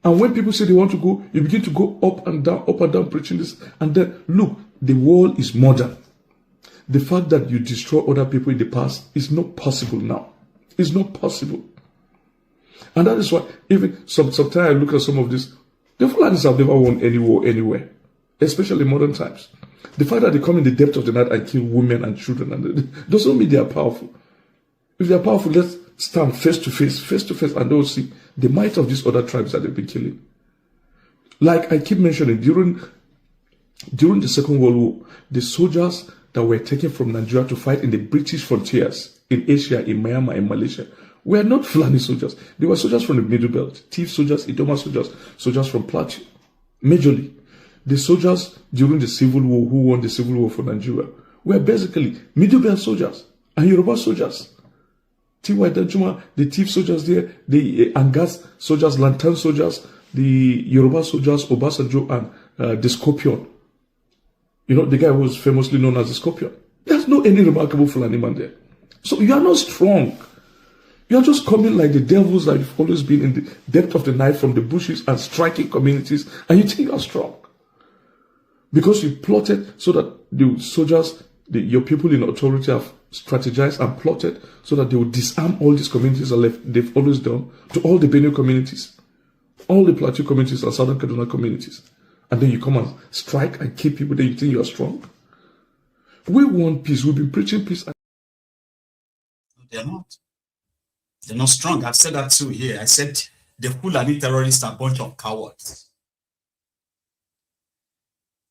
S16: And when people say they want to go, you begin to go up and down preaching this. And then, look, the world is modern. The fact that you destroy other people in the past is not possible now. It's not possible. And that is why, even sometimes I look at some of this, the Fulanis have never won any war anywhere, especially in modern times. The fact that they come in the depth of the night and kill women and children and doesn't mean they are powerful. If they are powerful, let's stand face to face, and they'll see the might of these other tribes that they've been killing. Like I keep mentioning, during the Second World War, the soldiers that were taken from Nigeria to fight in the British frontiers in Asia, in Myanmar, in Malaysia, were not Fulani soldiers. They were soldiers from the Middle Belt, thief soldiers, Idoma soldiers, soldiers from Plateau. Majorly, the soldiers during the Civil War who won the Civil War for Nigeria were basically Middle Belt soldiers and Yoruba soldiers. T.Y. Danjuma, the thief soldiers there, the Angas soldiers, Lantern soldiers, the Yoruba soldiers, Obasanjo and the Scorpion. You know, the guy who was famously known as the Scorpion. There's no any remarkable Fulani man there. So you are not strong. You are just coming like the devils that you've always been in the depth of the night from the bushes and striking communities, and you think you are strong. Because you plotted so that the soldiers, your people in authority have strategized and plotted so that they will disarm all these communities that they've always done to all the Benue communities, all the Plateau communities and Southern Kaduna communities. And then you come and strike and kill people, then you think you are strong. We want peace. We've been preaching peace.
S5: They're not. They're not strong. I've said that too here. I said the Fulani terrorists are a bunch of cowards.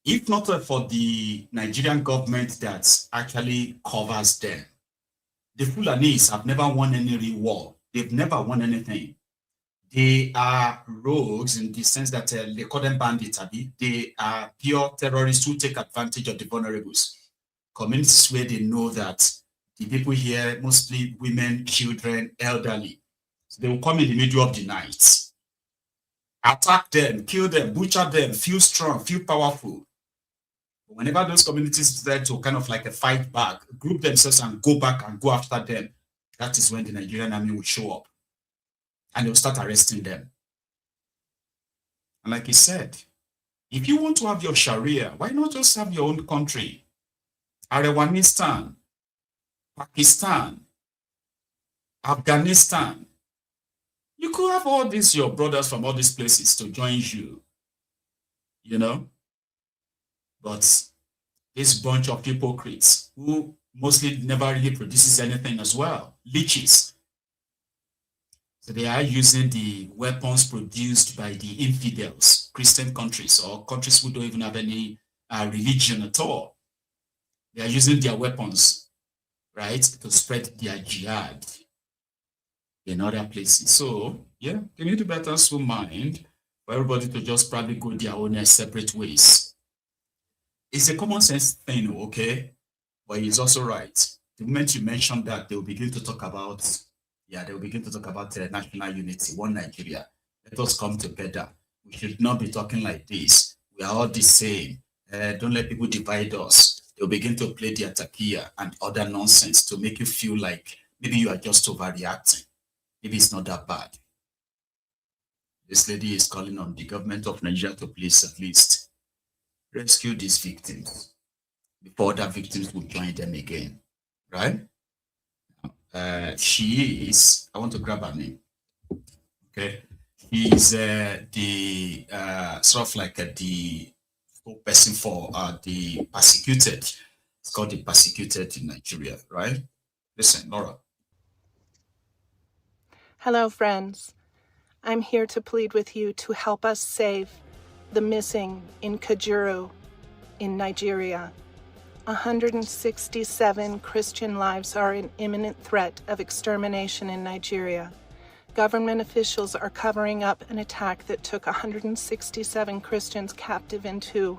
S5: If not for the Nigerian government that actually covers them, the Fulanis have never won any real war. They've never won anything. They are rogues in the sense that they call them bandits. They are pure terrorists who take advantage of the vulnerables. Communities where they know that the people here, mostly women, children, elderly, so they will come in the middle of the night, attack them, kill them, butcher them, feel strong, feel powerful. Whenever those communities decide to kind of like a fight back, group themselves and go back and go after them, that is when the Nigerian army will show up. And they'll start arresting them. And like he said, if you want to have your Sharia, why not just have your own country? Afghanistan, Pakistan, Afghanistan. You could have all these, your brothers from all these places to join you, you know? But this bunch of hypocrites who mostly never really produces anything as well, leeches. So they are using the weapons produced by the infidels, Christian countries or countries who don't even have any religion at all. They are using their weapons, right, to spread their jihad in other places. So, yeah, they need to better so mind for everybody to just probably go their own separate ways. It's a common sense thing, okay? But it's also right. The moment you mention that, they'll begin to talk about, national unity, one Nigeria. Let us come together. We should not be talking like this. We are all the same. Don't let people divide us. They'll begin to play the Atakia and other nonsense to make you feel like maybe you are just overreacting. Maybe it's not that bad. This lady is calling on the government of Nigeria to please at least rescue these victims before other victims will join them again, right? She is, I want to grab her name, okay? She is the sort of like the person for the persecuted. It's called the persecuted in Nigeria, right? Listen, Laura.
S17: Hello, friends. I'm here to plead with you to help us save the missing in Kajuru in Nigeria. 167 Christian lives are in imminent threat of extermination in Nigeria. Government officials are covering up an attack that took 167 Christians captive into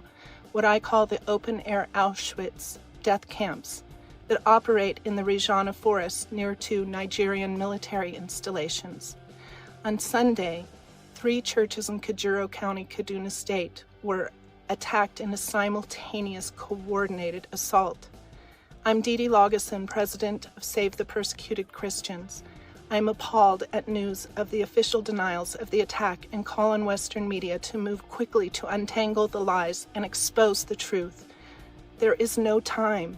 S17: what I call the open-air Auschwitz death camps that operate in the Rijana forest near to Nigerian military installations. On Sunday, 3 churches in Kajuru County, Kaduna State, were attacked in a simultaneous coordinated assault. I'm Dee Dee Lawgeson, president of Save the Persecuted Christians. I'm appalled at news of the official denials of the attack and call on Western media to move quickly to untangle the lies and expose the truth. There is no time.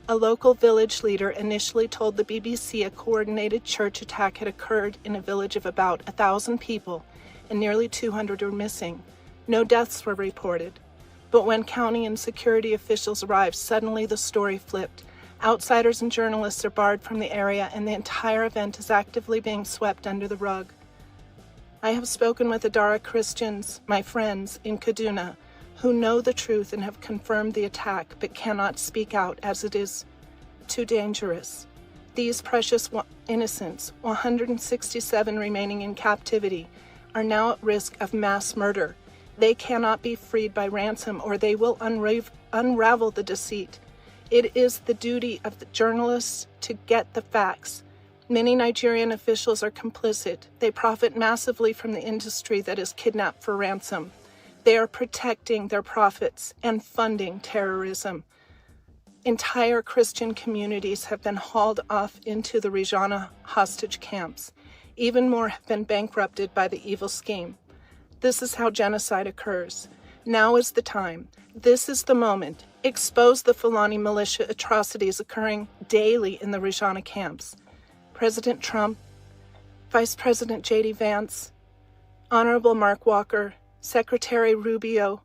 S17: A local village leader initially told the BBC a coordinated church attack had occurred in a village of about 1,000 people, and nearly 200 were missing. No deaths were reported. But when county and security officials arrived, suddenly the story flipped. Outsiders and journalists are barred from the area, and the entire event is actively being swept under the rug. I have spoken with Adara Christians, my friends, in Kaduna, who know the truth and have confirmed the attack, but cannot speak out as it is too dangerous. These precious innocents, 167 remaining in captivity, are now at risk of mass murder. They cannot be freed by ransom, or they will unravel the deceit. It is the duty of the journalists to get the facts. Many Nigerian officials are complicit. They profit massively from the industry that is kidnapped for ransom. They are protecting their profits and funding terrorism. Entire Christian communities have been hauled off into the Rijana hostage camps. Even more have been bankrupted by the evil scheme. This is how genocide occurs. Now is the time. This is the moment. Expose the Fulani militia atrocities occurring daily in the Rijana camps. President Trump, Vice President J.D. Vance, Honorable Mark Walker, Secretary Rubio,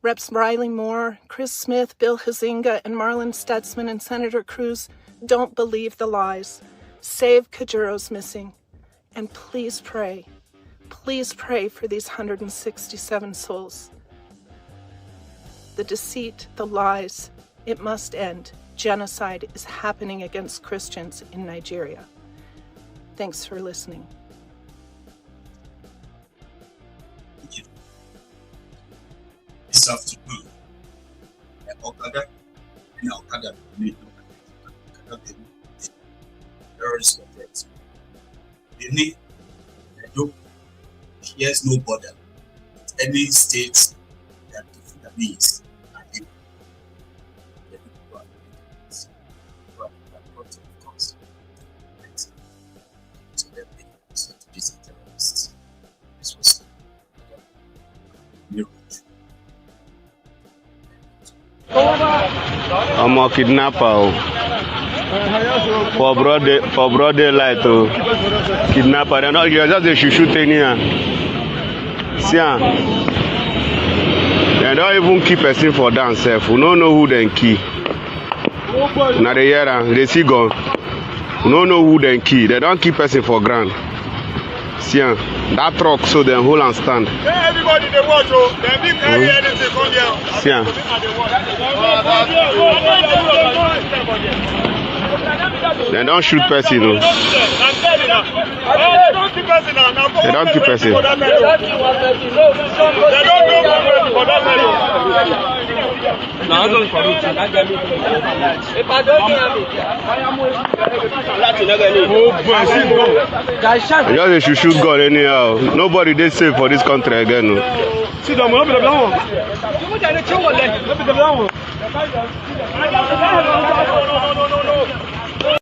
S17: Reps Riley Moore, Chris Smith, Bill Huizenga, and Marlon Stutzman and Senator Cruz don't believe the lies. Save Kajuro's missing. And please pray for these 167 souls. The deceit, the lies, it must end. Genocide is happening against Christians in Nigeria. Thanks for listening.
S5: This afternoon, terrorist attacks. Benin, Edo, he has no border with any states that the Vietnamese are in. The people are of course. So they're being to these terrorists. This was
S18: I'm a kidnapper for broad daylight. Kidnapper and all you just a shoot here. See, they don't even keep person for themselves. We don't know who they key. Now they hear they see gone. We don't know who they key. They don't keep person for ground. See, that truck so they hold and stand.
S1: Everybody they watch, they didn't carry anything from there.
S18: See, they don't shoot person. No. They don't keep person. They just shoot gun anyhow. Nobody they safe for this country again. No.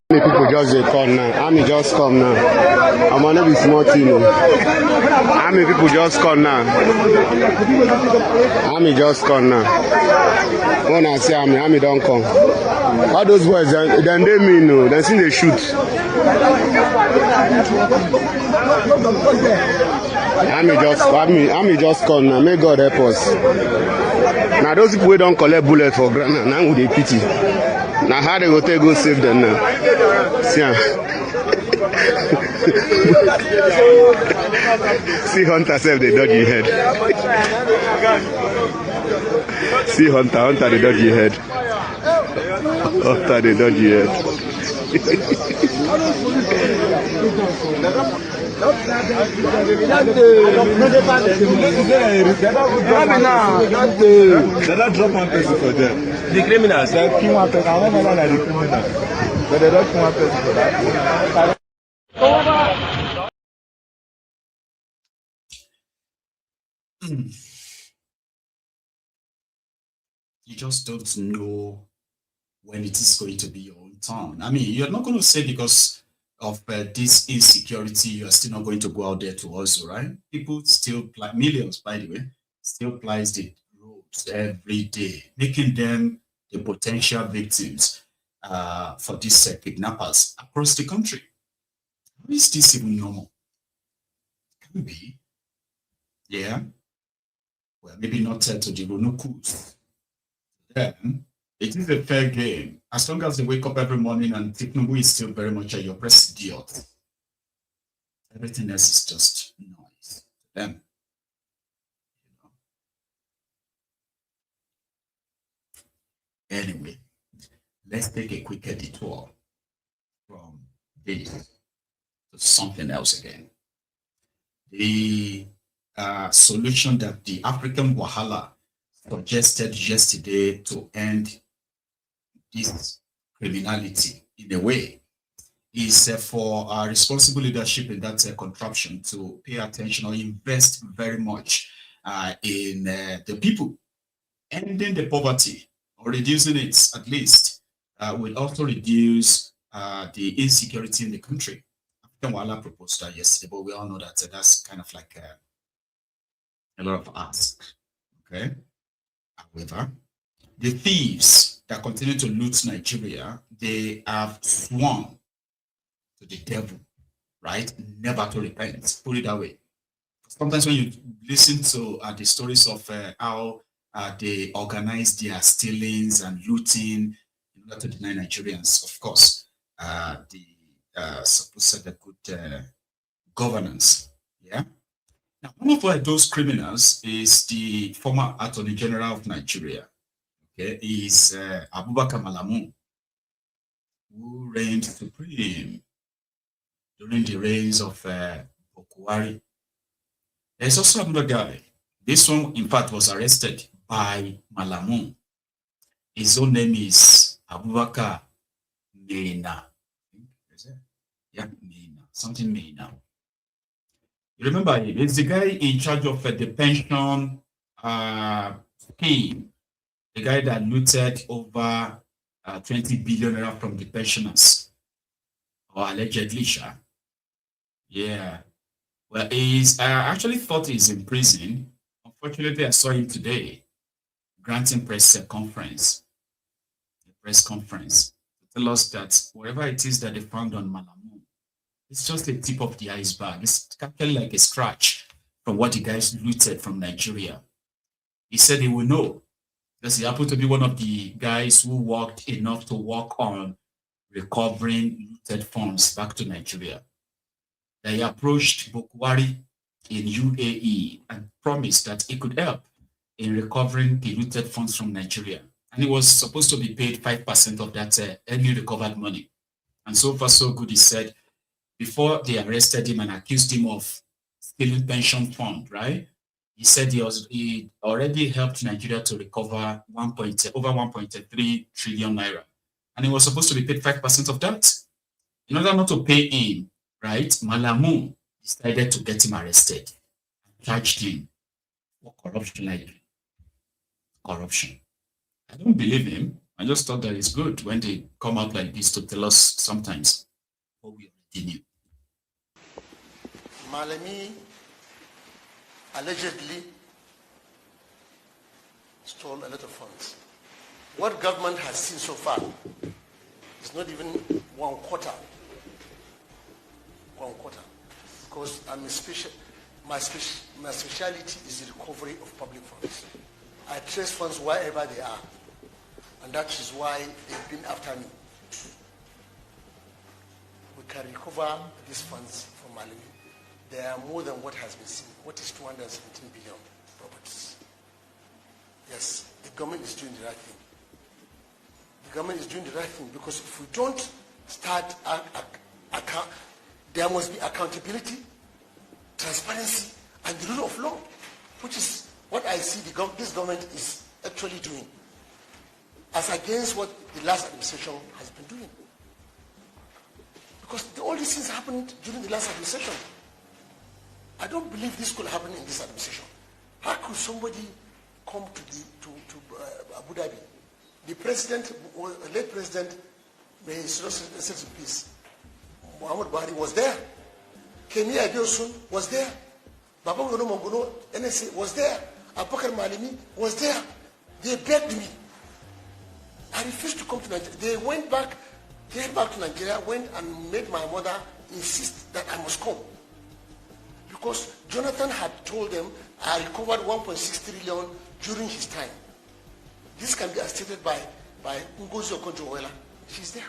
S18: Many people just they come now. Army just come now. I'm gonna be small team. Army people just come now. Army just come now. When I say army don't come. All those boys then they mean no. Then see they shoot. Army just come now. May God help us. Now those people who don't collect bullets for granted, now would they pity. Now how they go take go save them now? See, see Hunter self they dodge your head. See Hunter they dodge your head. Hunter they dodge your head.
S1: The criminals, they kill one person. I don't know why the criminals, but they don't kill one person for that.
S5: You just don't know when it is going to be your own turn. I mean, you're not going to say because of this insecurity, you are still not going to go out there to hustle, right? People still, millions, by the way, still plies the roads every day, making them the potential victims for these kidnappers across the country. How is this even normal? Can be. Yeah. Well, maybe not to the Ronukus. Then it is a fair game. As long as they wake up every morning and Tinubu is still very much your president, everything else is just noise to them. Anyway, let's take a quick detour from this to something else again. The solution that the African Wahala suggested yesterday to end this criminality in a way is for responsible leadership in that contraption to pay attention or invest very much in the people. Ending the poverty or reducing it at least will also reduce the insecurity in the country. Wala proposed that yesterday, but we all know that that's kind of like a lot of ask. Okay. However, the thieves that continue to loot Nigeria, they have sworn to the devil, right? Never to repent. Put it that way. Sometimes when you listen to the stories of how they organize their stealings and looting in order to deny Nigerians, of course, supposed good governance. Yeah. Now, one of those criminals is the former Attorney General of Nigeria. Okay, is Abubakar Malamu, who reigned supreme during the reigns of Buhari. There's also another guy. This one, in fact, was arrested by Malamu. His own name is Abubakar Meina. Yeah, Meina. Something Meina. You remember him? He's the guy in charge of the pension scheme. The guy that looted over 20 billion from the pensioners. Or allegedly, yeah. Well, I actually thought he's in prison. Unfortunately, I saw him today granting press conference. A press conference to tell us that whatever it is that they found on Malamu, it's just the tip of the iceberg. It's actually like a scratch from what the guys looted from Nigeria. He said he will know because he happened to be one of the guys who worked enough to work on recovering looted funds back to Nigeria. They approached Buhari in UAE and promised that he could help in recovering the looted funds from Nigeria. And he was supposed to be paid 5% of that any recovered money. And so far, so good, he said, before they arrested him and accused him of stealing pension fund, right? He said he already helped Nigeria to recover over 1.3 trillion naira. And he was supposed to be paid 5% of that. In order not to pay him, right, Malamu decided to get him arrested and charged him for corruption, like corruption. I don't believe him. I just thought that it's good when they come out like this to tell us sometimes what we already knew.
S19: Malami allegedly stole a lot of funds. What government has seen so far is not even one quarter. Because my speciality is the recovery of public funds. I trace funds wherever they are, and that is why they've been after me. We can recover these funds from Malawi. They are more than what has been seen. What is 217 billion properties? Yes, the government is doing the right thing. The government is doing the right thing because if we don't start there must be accountability, transparency, and the rule of law, which is what I see this government is actually doing, as against what the last administration has been doing. Because all these things happened during the last administration. I don't believe this could happen in this administration. How could somebody come to Abu Dhabi? The president, the late president, may his rest in peace, Muhammad Buhari was there. Kemi Adeosun was there. Baba Ngono Mongono, NSA was there. Abubakar Malami was there. They begged me. I refused to come to Nigeria. They went back, came back to Nigeria, went and made my mother insist that I must come. Because Jonathan had told them I recovered 1.6 trillion during his time. This can be stated by Ngozi Okonjo-Iweala. She's there.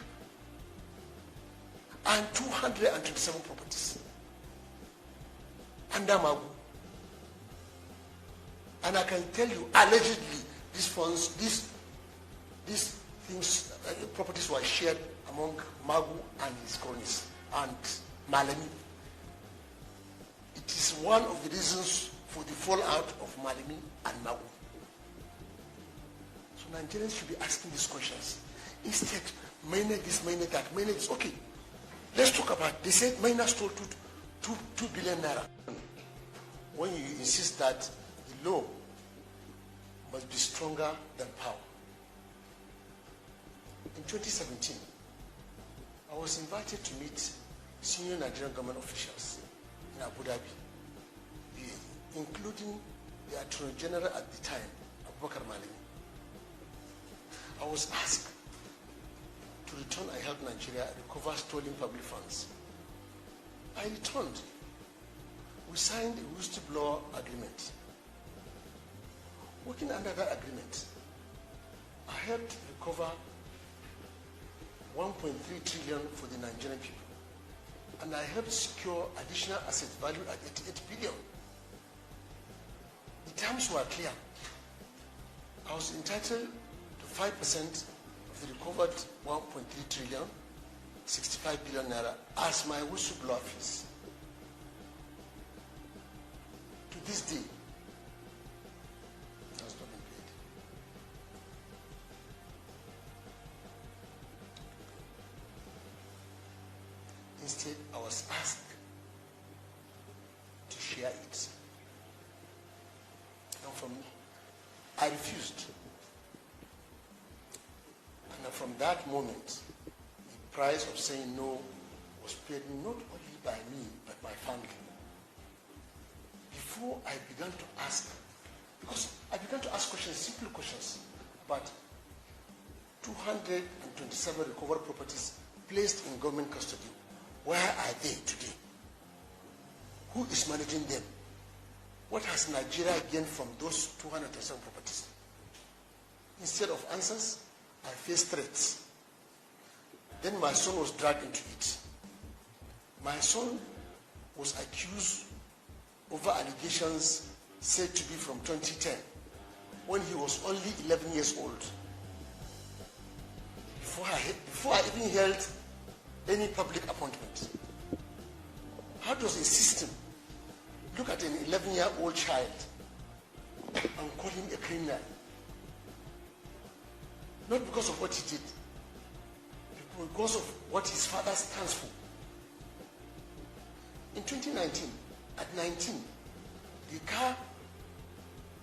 S19: And 227 properties under Magu. And I can tell you, allegedly, these funds, these things, properties were shared among Magu and his cronies and Malami. It is one of the reasons for the fallout of Malami and Magu. So Nigerians should be asking these questions. Instead, mainly this, mainly that, mainly this. Okay, Let's talk about, they said miners stole 2 billion naira. When you insist that the law must be stronger than power. In 2017, I was invited to meet senior Nigerian government officials in Abu Dhabi, including the Attorney General at the time, Abubakar Malami. I was asked to return and help Nigeria recover stolen public funds. I returned. We signed a whistleblower agreement. Working under that agreement, I helped recover 1.3 trillion for the Nigerian people. And I helped secure additional asset value at 88 billion. The terms were clear. I was entitled to 5% of the recovered 1.3 trillion, 65 billion naira as my whistleblower fees. To this day, it has not been paid. Instead, I was asked to share it. And from me, I refused. And from that moment, the price of saying no was paid not only by me, but my family. Before I began to ask, because I began to ask questions, simple questions, about 227 recovered properties placed in government custody. Where are they today? Who is managing them? What has Nigeria gained from those 227 properties? Instead of answers, I faced threats. Then my son was dragged into it. My son was accused over allegations said to be from 2010, when he was only 11 years old. Before I even held any public appointment. How does a system look at an 11-year-old child and call him a criminal? Not because of what he did, but because of what his father stands for. In 2019, at 19, the car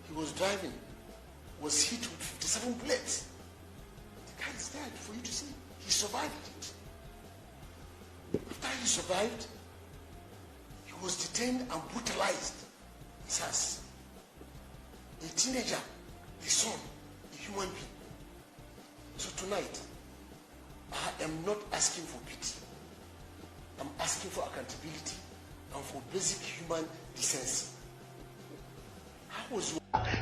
S19: he was driving was hit with 57 bullets. The car is there for you to see. He survived it. After he survived, he was detained and brutalized in SARS. A teenager, a son, a human being. So tonight, I am not asking for pity. I'm asking for accountability and for basic human decency. How was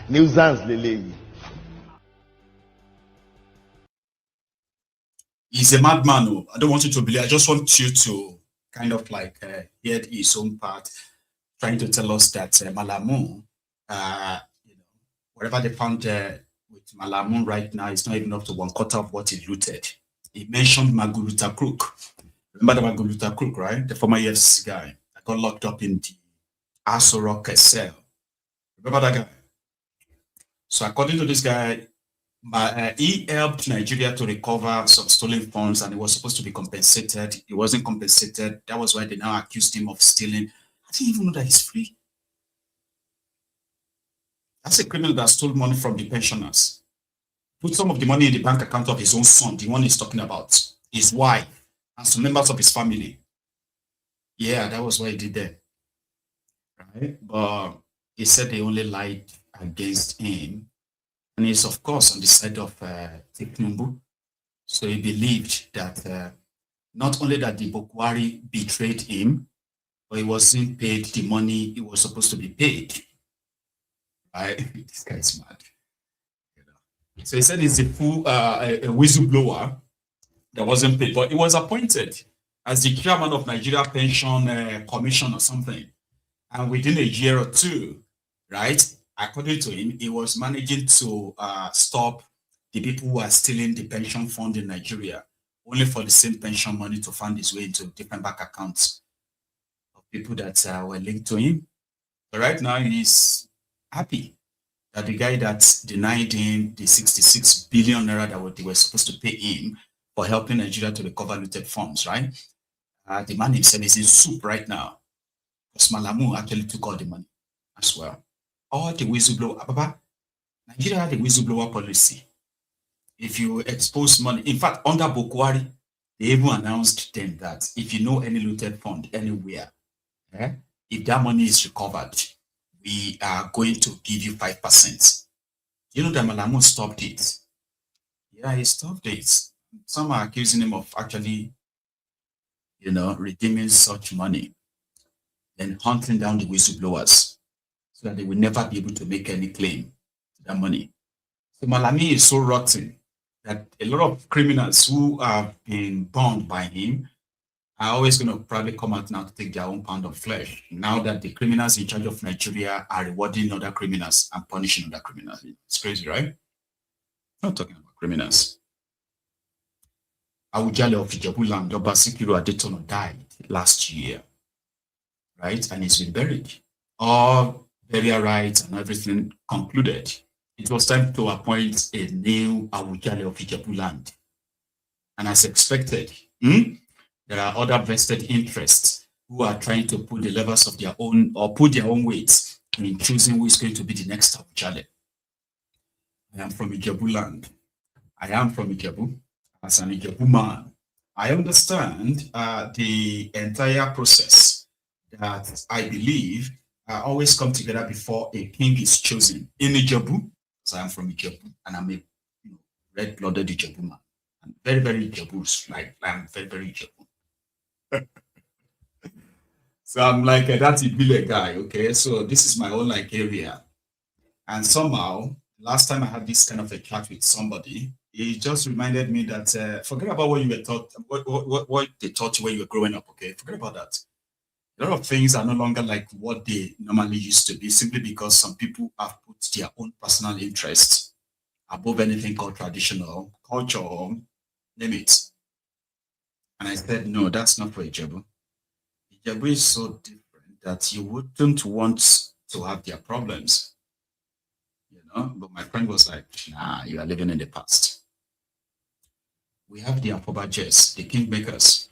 S2: Nuisance Lele.
S5: He's a madman. Oh. I don't want you to believe. I just want you to kind of like hear his own part, trying to tell us that Malamu, whatever they found with Malamu right now is not even up to 1/4 of what he looted. He mentioned Maguluta Crook. Remember the Maguluta Crook, right? The former EFCC guy that got locked up in the Aso Rock cell. Remember that guy? So according to this guy, he helped Nigeria to recover some stolen funds and he was supposed to be compensated. He wasn't compensated. That was why they now accused him of stealing. I didn't even know that he's free. That's a criminal that stole money from the pensioners. Put some of the money in the bank account of his own son, the one he's talking about, his wife, and some members of his family. Yeah, that was what he did there. Right? But he said they only lied against him. And he's, of course, on the side of Tinubu. So he believed that not only that the Bokwari betrayed him, but he wasn't paid the money he was supposed to be paid. Right? This guy is mad. So he said he's a full a whistleblower that wasn't paid, but he was appointed as the chairman of Nigeria Pension Commission or something. And within a year or two, right, according to him, he was managing to stop the people who are stealing the pension fund in Nigeria, only for the same pension money to find its way into different bank accounts of people that were linked to him. But right now, he's happy that the guy that denied him the 66 billion naira that they were supposed to pay him for helping Nigeria to recover looted funds, right? The man himself is in soup right now. Because Malamu actually took all the money as well. All the whistleblower, Nigeria had a whistleblower policy. If you expose money, in fact, under Bokwari, they even announced then that if you know any looted fund anywhere, if that money is recovered, we are going to give you 5%. You know that Malamu stopped it. Yeah, he stopped it. Some are accusing him of actually, redeeming such money and hunting down the whistleblowers so that they will never be able to make any claim to that money. So Malami is so rotten that a lot of criminals who have been burned by him are always going to probably come out now to take their own pound of flesh. Now that the criminals in charge of Nigeria are rewarding other criminals and punishing other criminals. It's crazy, right? Not talking about criminals. Awujale of Ijebuland, Oba Sikiru Adetono died last year, right? And he's been buried. All burial rites and everything concluded. It was time to appoint a new Awujale of Ijebuland. And as expected, there are other vested interests who are trying to put the levers of their own or put their own weight in choosing who is going to be the next Awujale. I am from Ijebuland. I am from Ijebu. As an Ijebu man, I understand the entire process that I believe always come together before a king is chosen. In Ijebu, because I am from Ijebu, and I'm a red-blooded Ijebu man. I'm very, very Ijebu, like I'm very, very Ijebu. So I'm like that Ibile guy, okay? So this is my own area. And somehow, last time I had this kind of a chat with somebody, it just reminded me that forget about what you were taught, what they taught you when you were growing up, okay? Forget about that. A lot of things are no longer like what they normally used to be, simply because some people have put their own personal interests above anything called traditional culture, name it. And I said, no, that's not for Ijebu. Ijebu is so different that you wouldn't want to have their problems, But my friend was like, nah, you are living in the past. We have the Afobajes, the kingmakers,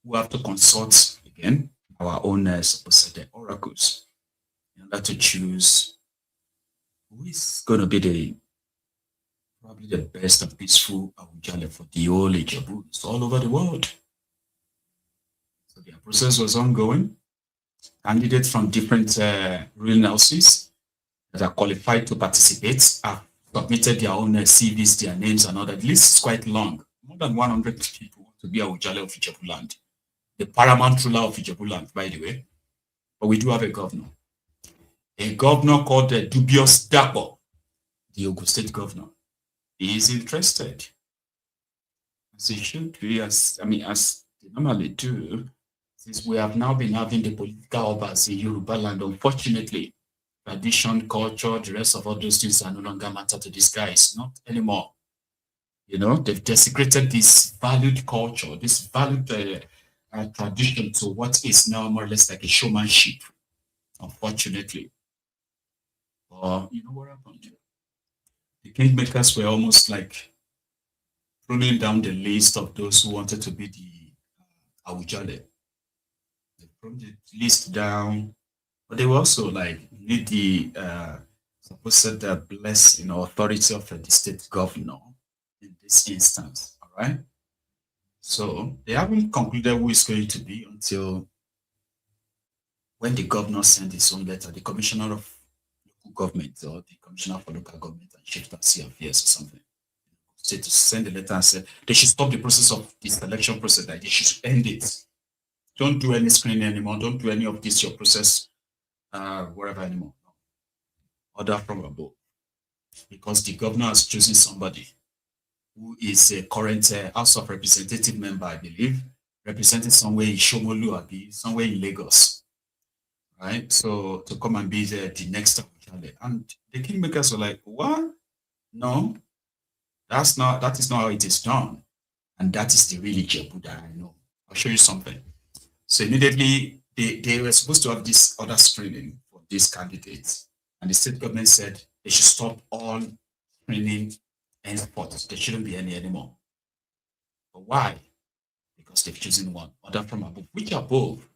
S5: who have to consult, again, our own supposed oracles in order to choose who is going to be probably the best and peaceful Awujale for the whole Ijebus all over the world. So the process was ongoing. Candidates from different ruling houses that are qualified to participate have submitted their own CVs, their names, and all that. The list is quite long. More than 100 people want to be Awujale of Ijebuland, the paramount ruler of Ijebuland, by the way. But we do have a governor. A governor called Dubious Dapo, the Ogun State governor. He is interested, as he should be, as they normally do, since we have now been having the political obas in Yoruba land. Unfortunately, tradition, culture, the rest of all those things are no longer matter to these guys, not anymore. They've desecrated this valued culture, this valued tradition to what is now more or less like a showmanship, unfortunately. But you know what happened? The kingmakers were almost like pulling down the list of those who wanted to be the Awujale. They pulled the list down, but they were also need the supposed blessing or authority of the state governor in this instance. All right. So they haven't concluded who is going to be until when the governor sent his own letter, the commissioner of local government or the commissioner for local government and chieftaincy affairs or something, to send a letter and say they should stop the process of this election process, that they should end it. Don't do any screening anymore. Don't do any of this, your process, wherever anymore. Order from above. Because the governor has chosen somebody who is a current House of Representative member, I believe, representing somewhere in Shomolu, somewhere in Lagos. Right? So to come and be the next Awujale. And the kingmakers were like, what? No, that is not how it is done. And that is the real Ijebu that I know. I'll show you something. So immediately they were supposed to have this other screening for these candidates. And the state government said they should stop all screening henceforth. There shouldn't be any anymore. But why? Because because they've chosen one, order from above. Which above?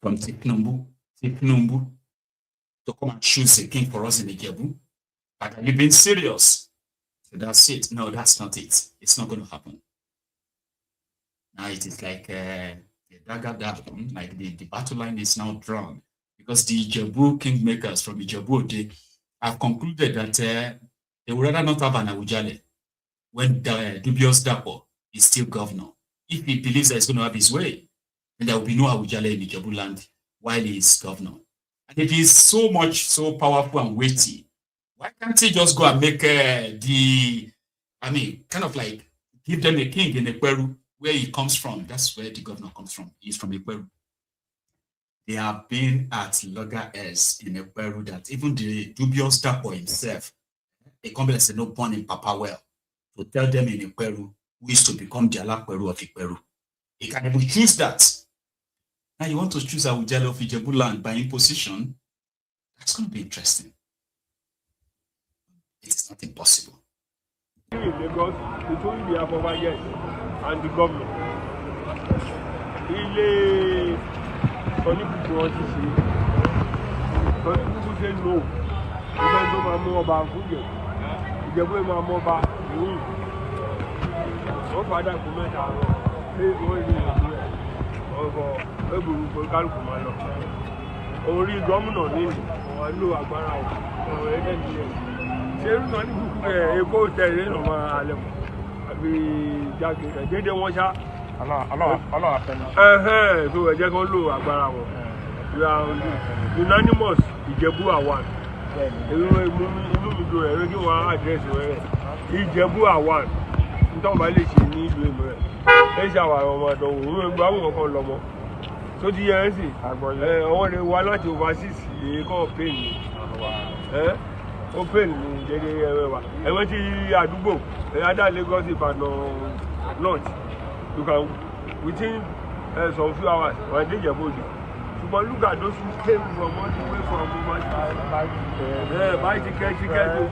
S5: From Tinubu to come and choose a king for us in Ijebu. But are you being serious? So that's it. No, that's not it. It's not going to happen. Now it is like the dagger down, like the battle line is now drawn, because the Ijebu kingmakers from Ijebu, they have concluded that they would rather not have an Awujale when the dubious Dapo is still governor. If he believes that he's going to have his way, then there will be no Awujale in Ijebu land while he is governor. And if he's so powerful and weighty, why can't he just go and make kind of like give them a king in Ekweru, where he comes from? That's where the governor comes from. He's from Ekweru. They have been at loggerheads in Ekweru that even the dubious Dapo himself, a company that's not born in Papa well, to tell them in Ekweru who is to become the Alakweru of Ekweru. He can even choose that. Now you want to choose Awujale of Ijebu land by imposition? That's going to be interesting. It's not impossible.
S20: In Lagos, it's only the Ababa and the governor. He Tony people want to see. Tony people say no. You don't know my more about food. You get away my more about food. No father comment on it. What is it? Only governor needs or no agbára o ẹgbẹ́ nìyẹn ṣé irú náà ní kúkú èkó tẹ̀lé nù máa alẹ́ mọ́ àbí jáde dédé wọn ṣá ọlọ́wà fẹ́ni tó ẹ̀jẹ̀ kan lò agbára wọn unanimous Ìjẹ̀bú àwọn inú mi dùn ẹ̀rọ kí wọ́n àdírẹ́sì rẹ̀ Ìjẹ̀bú àwọn nítorí wọ́n lè ṣe ní ìlú èmọ̀ rẹ̀ ẹ̀ ṣe àwọn ọmọ ọ̀dọ̀ òun ẹgbẹ́ àwọn kan lọ́mọ. So the answer, ọwọ́ rẹ̀ wá láti overseas yìí kọ́ pain ni ó pain ni dédé ẹ̀rọ wa ẹ̀wọ́n ti àdúgbò adá Lagos Ìbàdàn north you can within some few hours wọ́n dé Ìjẹ̀bú-Òde ṣùgbọ́n look at those who came from all the way from buy ticket to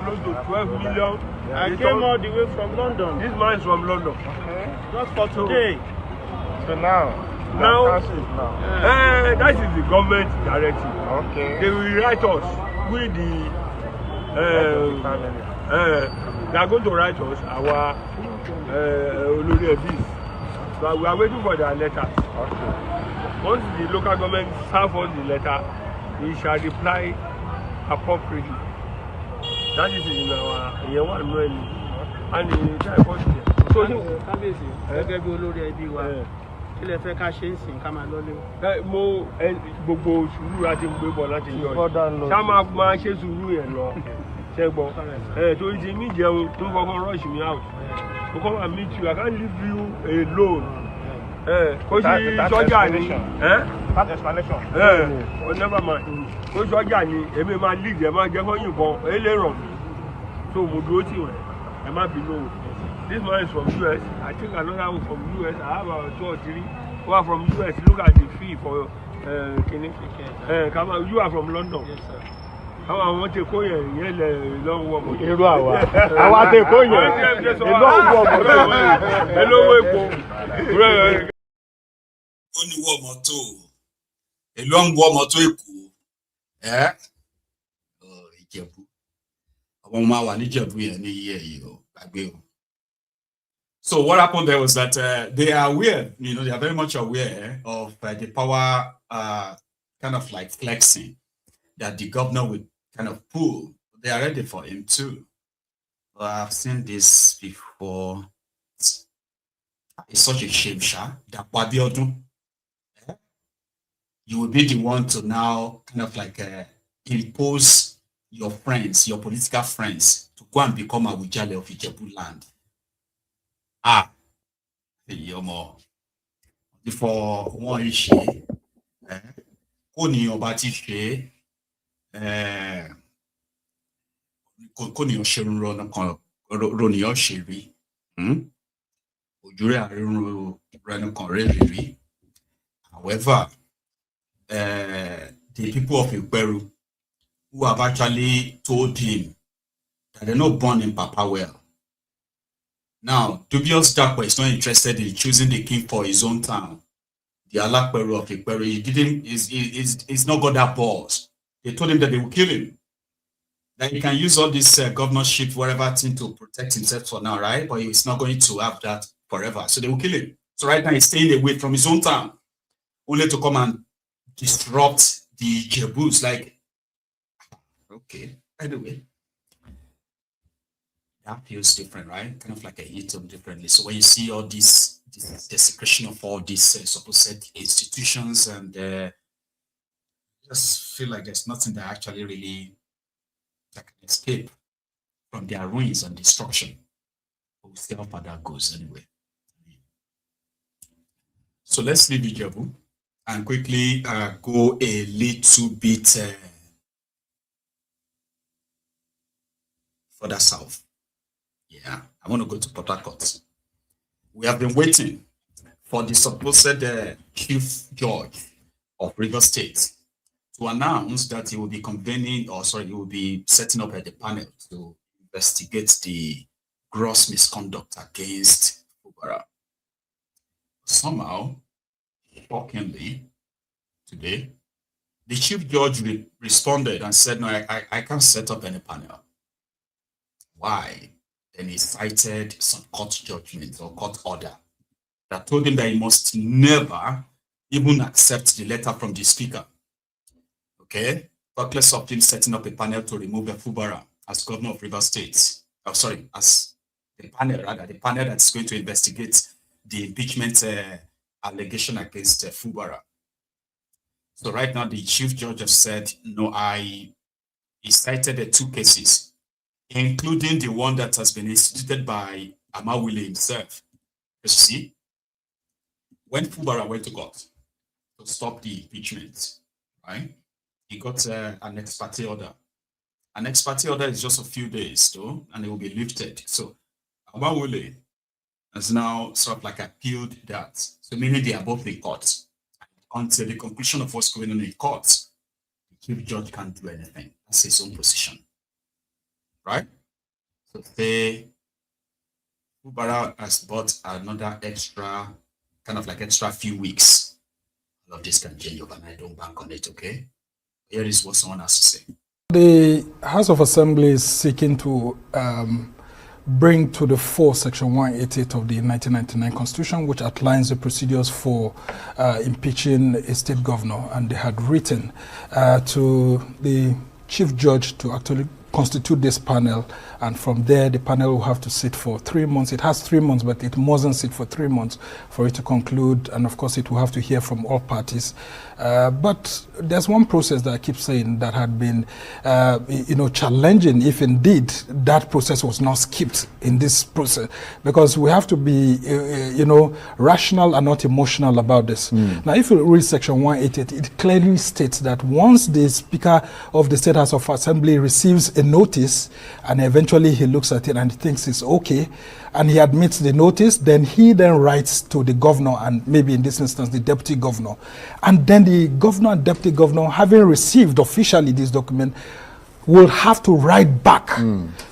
S20: close to 12 million.
S21: I came all the way from London.
S20: This man is from London.
S21: Just for today.
S20: So now that is the government directive. Okay. They will write us with the they are going to write us our Olori Ebis. So we are waiting for their letters. Okay. Once the local government serve us the letter, we shall reply appropriately. That is in our one money and the time for it. So Olori Ebi ilẹ̀ fẹ́ ká ṣe ń sìn ká máa lọ́lé. Mo gbogbo sùúrù láti ń gbé bọ̀ láti yọ ẹ̀. Ṣá máa ṣe sùúrù yẹn lọ. Ṣẹ́gbọ́n. Torí ti ní ìjẹun tó kọ́kọ́ rush me out. To come and meet you, I can't leave you alone. Kó ṣe sọ́jà ni. That explanation. Never mind. Kó sọ́jà ni èmi máa lead ẹ̀ máa jẹ́ kó yìnbọn ẹlẹ́rọ̀ mi. So mo dúró tì wẹ̀ ẹ má bínú. This man is from US. I think another one from US. I have about 2 or 3 who are from US. Look at the fee for Kenny. You are from London. Yes, sir. I want to call you long walk. I want to call you. Hello,
S5: only one moto. A long war moto. Oh, Ijebu. Ọmọ wa ní Ijebu yẹn ní year yìí o. Gbàgbé o. So what happened there was that they are aware, they are very much aware of the power kind of like flexing that the governor would kind of pull. They are ready for him too. I've seen this before. It's such a shame, Sha. You will be the one to now kind of like impose your friends, your political friends, to go and become a Awujale of Ijebu land. Yomo. Before one issue, Koni Obati She, Koni Osherun Roni Oshiri, Ujure Arun Ranu Conreri. However, the people of Ikweru who have actually told him that they're not born in Papa well, Now, dubious Dakwa is not interested in choosing the king for his own town. The Alakperu of Ikperu, he's not got that balls. They told him that they will kill him. That he can use all this governorship, whatever thing to protect himself for now, right? But he's not going to have that forever. So they will kill him. So right now he's staying away from his own town, only to come and disrupt the Jebus. Like, okay, anyway. That feels different, right? Kind of like a hit them differently. So when you see all this desecration of all these supposed institutions, and just feel like there's nothing that actually really that can escape from their ruins and destruction. But we'll see how far that goes anyway. So let's leave Ijebu and quickly go a little bit further south. Yeah, I want to go to Port Harcourt. We have been waiting for the supposed chief judge of Rivers State to announce that he will be convening, he will be setting up the panel to investigate the gross misconduct against Fubara. Somehow, shockingly, today, the chief judge responded and said, no, I can't set up any panel. Why? Then he cited some court judgment or court order that told him that he must never even accept the letter from the speaker. Okay? Talkless of him setting up a panel to remove Fubara as governor of Rivers State. As the panel that's going to investigate the impeachment allegation against Fubara. So right now, the chief judge has said, no, he cited the two cases, including the one that has been instituted by Amawile himself. You see, when Fubara went to court to stop the impeachment, right, he got an ex parte order. An ex parte order is just a few days, though, and it will be lifted. So Amawile has now sort of like appealed that. So meaning they are both in court. Until the conclusion of what's going on in court, the chief judge can't do anything. That's his own position. Right? So say Fubara has bought another extra few weeks. All of this can change overnight. Don't bank on it, okay? Here is what someone has to say.
S3: The House of Assembly is seeking to bring to the fore Section 188 of the 1999 Constitution, which outlines the procedures for impeaching a state governor. And they had written to the chief judge to actually constitute this panel, and from there the panel will have to sit for 3 months. It has 3 months, but it mustn't sit for 3 months for it to conclude, and of course it will have to hear from all parties. But there's one process that I keep saying that had been challenging if indeed that process was not skipped in this process, because we have to be rational and not emotional about this. Now if you read Section 188, it clearly states that once the Speaker of the State House of Assembly receives a notice and eventually he looks at it and he thinks it's okay and he admits the notice, then he writes to the governor, and maybe in this instance the deputy governor, and then the governor and deputy governor, having received officially this document, will have to write back,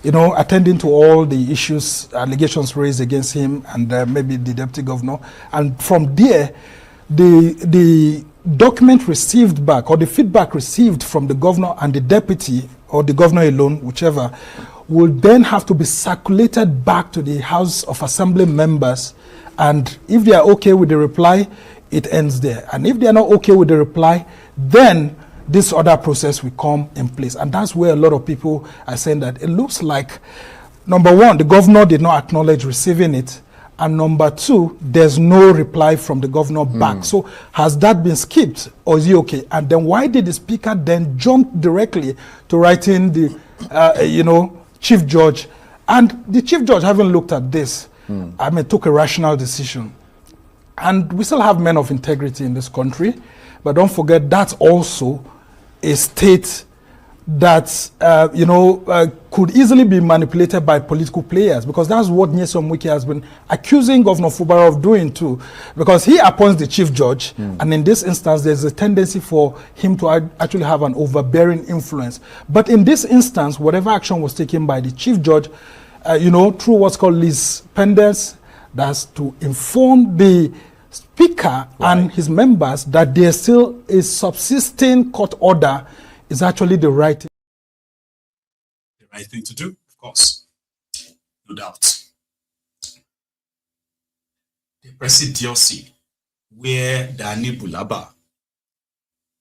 S3: attending to all the issues, allegations raised against him and maybe the deputy governor, and from there the document received back, or the feedback received from the governor and the deputy, or the governor alone, whichever, will then have to be circulated back to the House of Assembly members, and if they are okay with the reply, it ends there. And if they are not okay with the reply, then this other process will come in place. And that's where a lot of people are saying that it looks like, number one, the governor did not acknowledge receiving it, and number two, there's no reply from the governor back. So has that been skipped, or is he okay? And then why did the speaker then jump directly to writing the, chief judge? And the chief judge, having looked at this, took a rational decision. And we still have men of integrity in this country, but don't forget that's also a state that could easily be manipulated by political players, because that's what Nyesom Wike has been accusing Governor Fubara of doing too, because he appoints the chief judge, and in this instance there's a tendency for him to actually have an overbearing influence. But in this instance, whatever action was taken by the chief judge, through what's called lis pendens, that's to inform the speaker and his members that there still is subsisting court order is actually the right
S5: thing to do, of course. No doubt. The presidency where Dani Bulaba,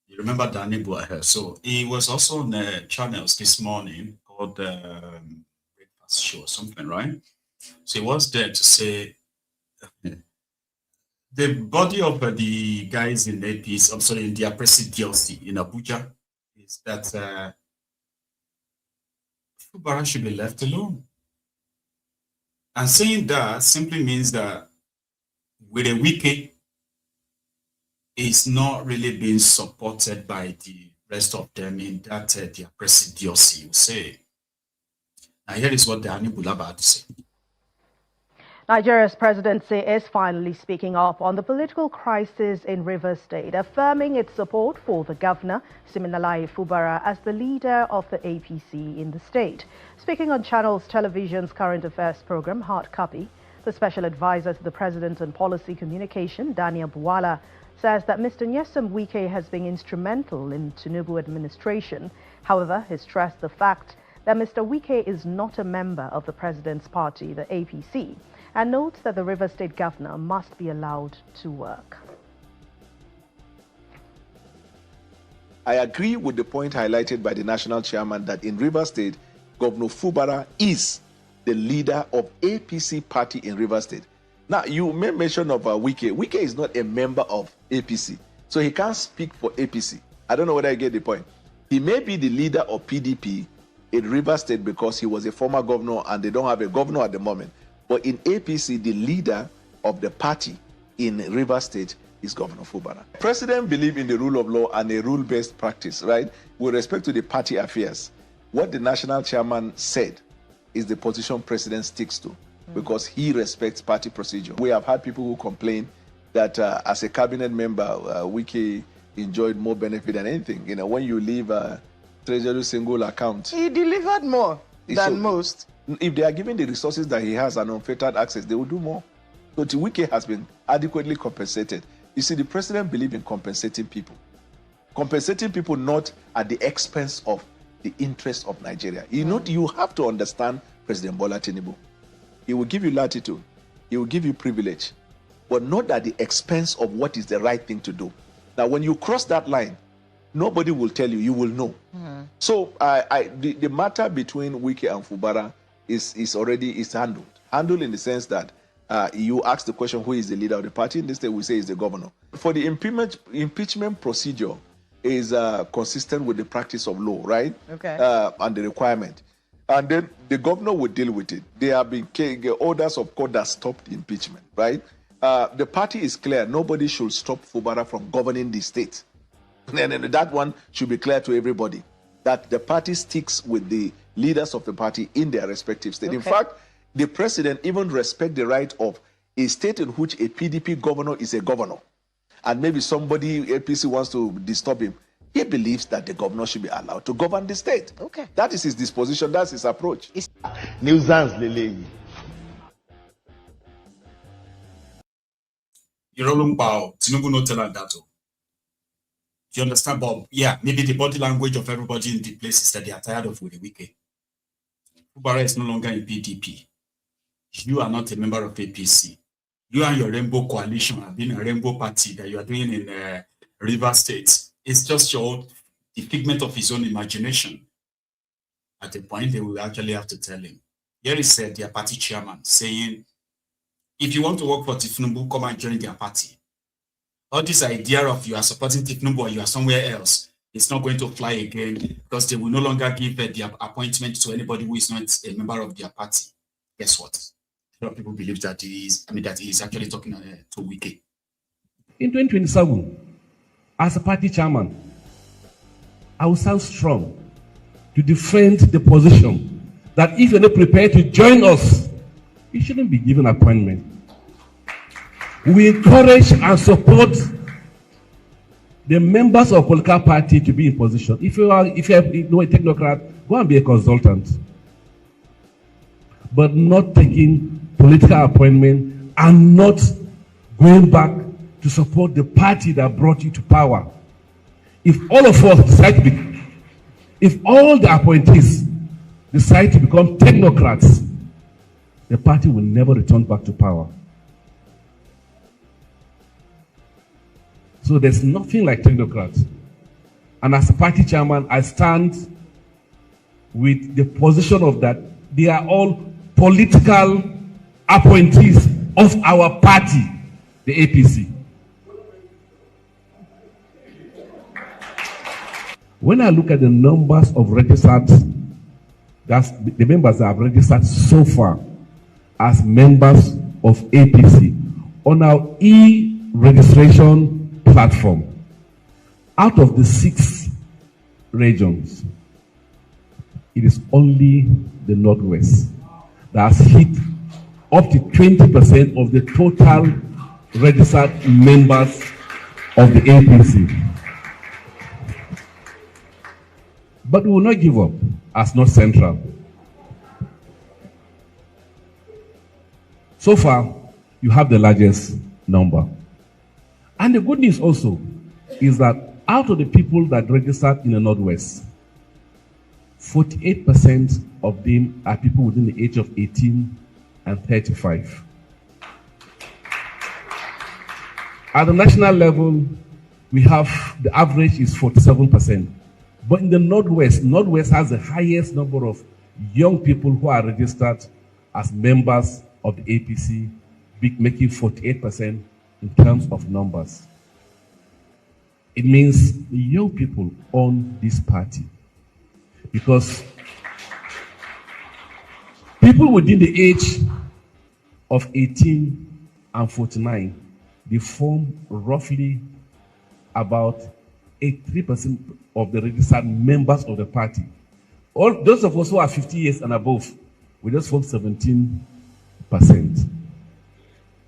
S5: you remember Dani Bulaba? So he was also on the channels this morning called Breakfast Show or something, right? So he was there to say the body of the guys in APs, I'm sorry, in their presidency in Abuja is that Fubara should be left alone. And saying that simply means that with a wiki is not really being supported by the rest of them in that their presidency, you say. Now here is what Dani Bulaba had to say.
S4: Nigeria's presidency is finally speaking up on the political crisis in Rivers State, affirming its support for the governor, Siminalayi Fubara, as the leader of the APC in the state. Speaking on Channels Television's current affairs program, Hard Copy, the special advisor to the president on policy communication, Daniel Buwala, says that Mr. Nyesom Wike has been instrumental in Tinubu administration. However, he stressed the fact that Mr. Wike is not a member of the president's party, the APC, and notes that the Rivers State governor must be allowed to work.
S1: I agree with the point highlighted by the national chairman that in Rivers State, Governor Fubara is the leader of APC party in Rivers State. Now, you made mention of Wike. Wike is not a member of APC, so he can't speak for APC. I don't know whether you get the point. He may be the leader of PDP in Rivers State because he was a former governor and they don't have a governor at the moment. But in APC, the leader of the party in Rivers State is Governor Fubara. The president believes in the rule of law and a rule-based practice, right? With respect to the party affairs, what the national chairman said is the position president sticks to because he respects party procedure. We have had people who complain that as a cabinet member, Wike enjoyed more benefit than anything. You know, when you leave a treasury single account.
S8: He delivered more than most.
S1: If they are given the resources that he has and unfettered access, they will do more. So Wike has been adequately compensated. You see, the president believes in compensating people. Compensating people not at the expense of the interests of Nigeria. You have to understand President Bola Tinubu. He will give you latitude. He will give you privilege, but not at the expense of what is the right thing to do. Now, when you cross that line, nobody will tell you, you will know. So the matter between Wike and Fubara is already handled. Handled in the sense that you ask the question, who is the leader of the party? In this case, we say is the governor. For the impeachment procedure is consistent with the practice of law, right?
S8: Okay.
S1: And the requirement. And then the governor will deal with it. There have been orders of court that stopped the impeachment, right? The party is clear. Nobody should stop Fubara from governing the state. And that one should be clear to everybody, that the party sticks with the leaders of the party in their respective state. Okay. In fact, the president even respects the right of a state in which a PDP governor is a governor, and maybe somebody, APC, wants to disturb him. He believes that the governor should be allowed to govern the state.
S8: Okay.
S1: That is his disposition. That's his approach.
S7: Nuisance, Lele.
S5: Tinubu no tell that. Do you understand, Bob? Yeah, maybe the body language of everybody in the place is that they are tired of Willie Wike. Fubara is no longer in PDP. You are not a member of APC. You and your Rainbow Coalition have been a Rainbow Party that you are doing in River State. It's just the figment of his own imagination. At the point, they will actually have to tell him. Here is their party chairman saying, if you want to work for Tinubu, come and join their party. All this idea of you are supporting Tinubu or you are somewhere else, it's not going to fly again because they will no longer give their appointment to anybody who is not a member of their party. Guess what? A lot of people believe that he is actually talking to Wike.
S22: In 2027, as a party chairman, I will stand strong to defend the position that if you're not prepared to join us, you shouldn't be given appointment. We encourage and support the members of political party to be in position. If you're a technocrat, go and be a consultant. but not taking political appointment and not going back to support the party that brought you to power. If all of us decide to be, if all the appointees decide to become technocrats, the party will never return back to power. So there's nothing like technocrats. And as a party chairman, I stand with the position of that they are all political appointees of our party, the APC. When I look at the numbers of registered, that's the members that have registered so far as members of APC on our e-registration platform, out of the 6 regions, it is only the Northwest that has hit up to 20% of the total registered members of the APC. But we will not give up as North Central. So far, you have the largest number. And the good news also is that out of the people that registered in the Northwest, 48% of them are people within the age of 18 and 35. At the national level, we have the average is 47%. But in the Northwest, Northwest has the highest number of young people who are registered as members of the APC, making 48% in terms of numbers. It means the young people own this party. Because people within the age of 18 and 49, they form roughly about 83% of the registered members of the party. All those of us who are 50 years and above, we just form 17%.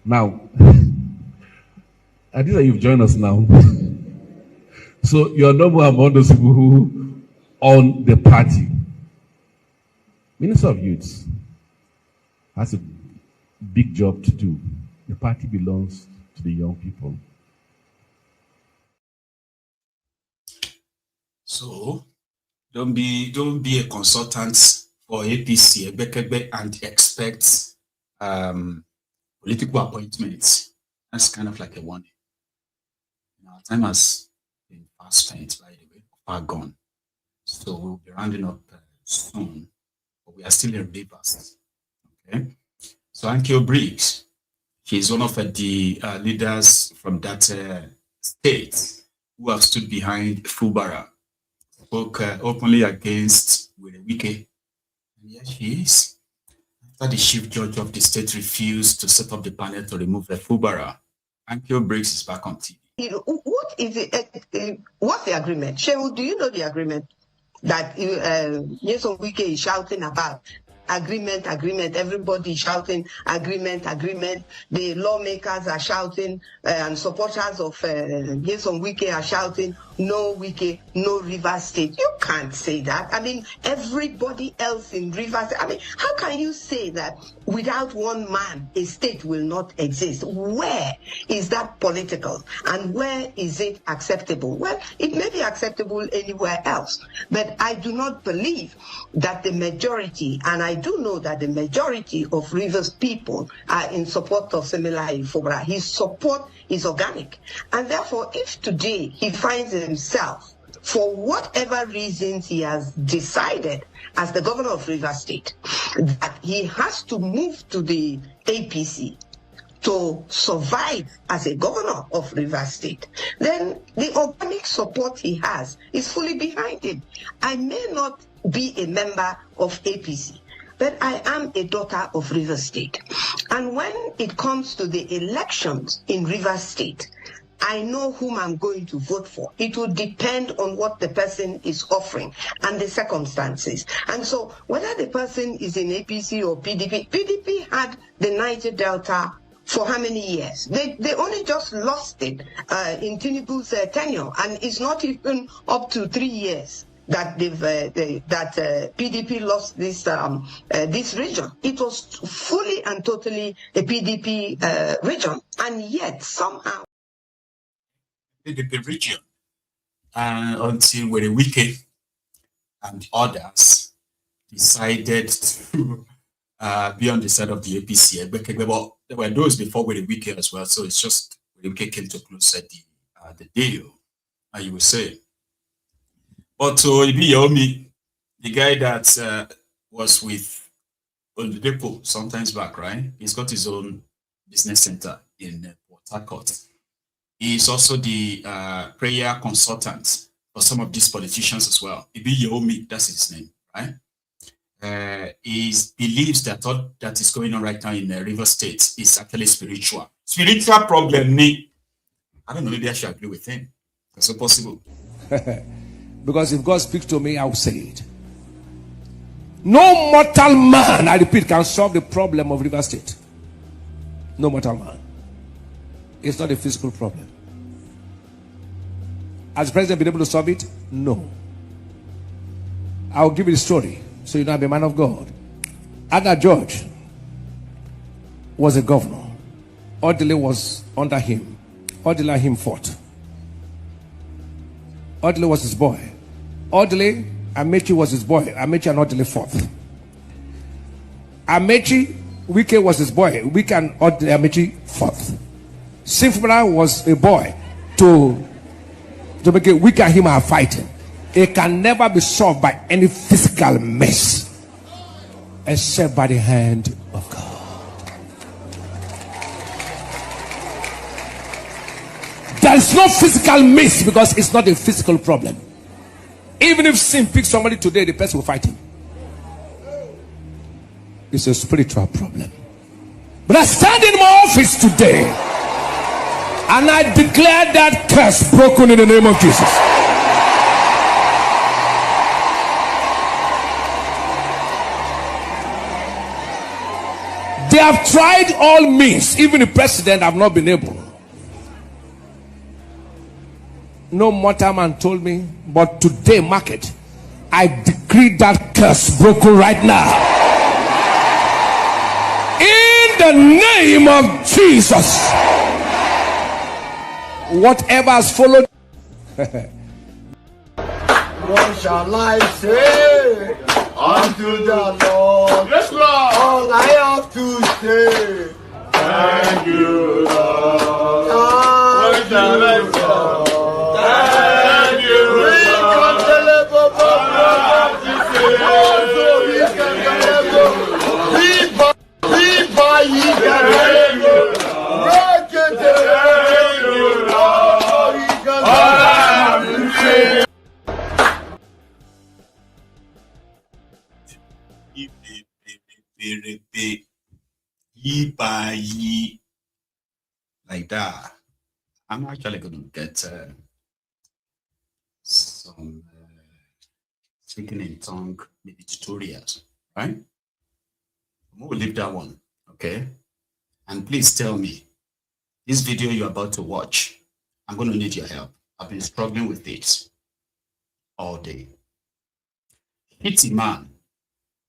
S22: Now, I think that you've joined us now. So you're no more among those people who own the party. Minister of Youth has a big job to do. The party belongs to the young people.
S5: So don't be a consultant for APC and expect political appointments. That's kind of like a warning. Our time has been fast spent, by the way, far gone. So we'll be rounding up soon, but we are still in reverse. Okay. So Ankyo Briggs, he's one of the leaders from that state who have stood behind Fubara. Spoke openly against Wike. And here she is. After the chief judge of the state refused to set up the panel to remove Fubara, Ankyo Briggs is back on TV.
S6: What is it? What's the agreement? Shehu, do you know the agreement that Nyesom Wike is shouting about? Agreement, agreement. Everybody is shouting agreement, agreement. The lawmakers are shouting, and supporters of Nyesom Wike are shouting, no Wike, no Rivers State. You can't say that. I mean, everybody else in Rivers State. I mean, how can you say that without one man, a state will not exist? Where is that political? And where is it acceptable? Well, it may be acceptable anywhere else, but I do not believe that the majority, and I do know that the majority of Rivers people are in support of Siminalayi Fubara. His support is organic. And therefore, if today he finds himself, for whatever reasons he has decided as the governor of Rivers State, that he has to move to the APC to survive as a governor of Rivers State, then the organic support he has is fully behind him. I may not be a member of APC, but I am a daughter of Rivers State. And when it comes to the elections in Rivers State, I know whom I'm going to vote for. It will depend on what the person is offering and the circumstances. And so whether the person is in APC or PDP, PDP had the Niger Delta for how many years? They only just lost it in Tinubu's tenure, and it's not even up to 3 years. that PDP lost this region. It was fully and totally a PDP region, and yet somehow
S5: PDP region until Wike and others decided to be on the side of the APC. But there were those before Wike as well, so it's just Wike came to close at the deal, you will say. But so Yomi, the guy that was with Oldepo sometimes back, right? He's got his own business center in Port Harcourt. He's also the prayer consultant for some of these politicians as well. Ibi Yomi, that's his name, right? He believes that all that is going on right now in River State is actually spiritual. Spiritual problem, I don't know, maybe I should agree with him. That's so possible.
S22: Because if God speaks to me, I will say it. No mortal man, I repeat, can solve the problem of River State. No mortal man. It's not a physical problem. Has the president been able to solve it? No. I'll give you the story so you know I'm a man of God. Ada George was a governor. Odile was under him. Odile and him fought. Odile was his boy. Odile, Amechi was his boy. Amechi and Odile fought. Amechi, Wike was his boy. Wike and Amechi fought. Simfra was a boy to make it. Wike and him are fighting. It can never be solved by any physical mess except by the hand of God. There is no physical mess because it's not a physical problem. Even if sin picks somebody today, the person will fight him. It's a spiritual problem. But I stand in my office today and I declare that curse broken in the name of Jesus. They have tried all means. Even the president have not been able. No mortal man told me, but today, market, I decree that curse broken right now. In the name of Jesus. Whatever has followed.
S9: What shall I say unto the Lord? Yes, Lord. All I have to say, thank you, Lord. What shall I say? Thank you,
S5: like that. I'm actually going to get some speaking in tongue maybe tutorials, right? We'll leave that one, okay? And please tell me, this video you're about to watch, I'm going to need your help. I've been struggling with it all day. Shettima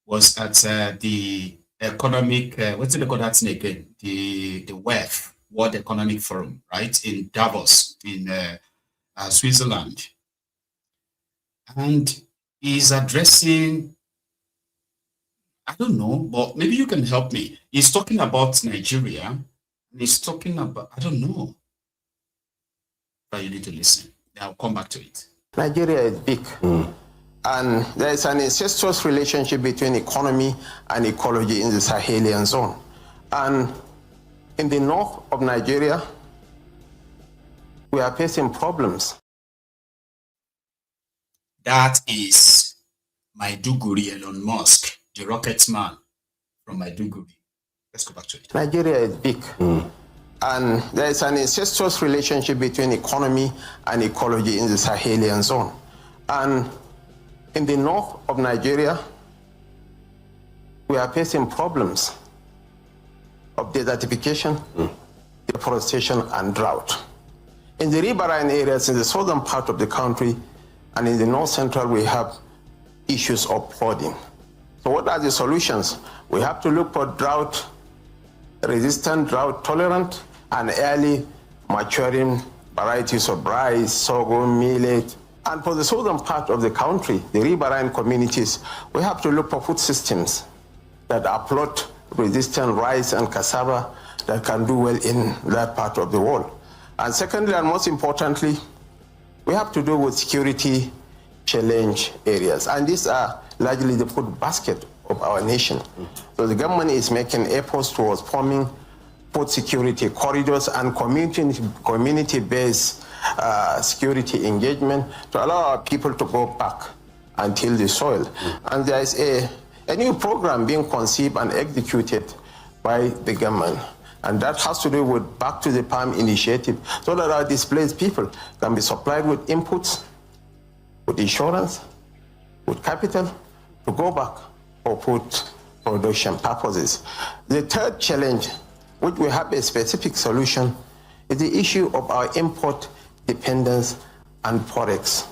S5: was at the economic, what's it called that thing again? The WEF, World Economic Forum, right? In Davos, in Switzerland. And he's addressing, I don't know, but maybe you can help me. He's talking about Nigeria. And he's talking about, I don't know. But you need to listen. I'll come back to it.
S11: Nigeria is big. And there is an incestuous relationship between economy and ecology in the Sahelian zone. And in the north of Nigeria, we are facing problems.
S5: That is Maiduguri, Elon Musk, the rocket man from Maiduguri. Let's go back to it.
S11: Nigeria is big. And there is an incestuous relationship between economy and ecology in the Sahelian zone. And in the north of Nigeria, we are facing problems of desertification, deforestation, and drought. In the riverine areas in the southern part of the country, And in the North Central, we have issues of flooding. So what are the solutions? We have to look for drought-resistant, drought-tolerant, and early maturing varieties of rice, sorghum, millet. And for the southern part of the country, the riverine communities, we have to look for food systems that are flood-resistant rice and cassava that can do well in that part of the world. And secondly, and most importantly, we have to do with security challenge areas. And these are largely the food basket of our nation. So the government is making efforts towards forming food security corridors and community-based security engagement to allow our people to go back and till the soil. And there is a new program being conceived and executed by the government. And that has to do with Back to the Farm initiative, so that our displaced people can be supplied with inputs, with insurance, with capital, to go back for food production purposes. The third challenge, which we have a specific solution, is the issue of our import dependence and forex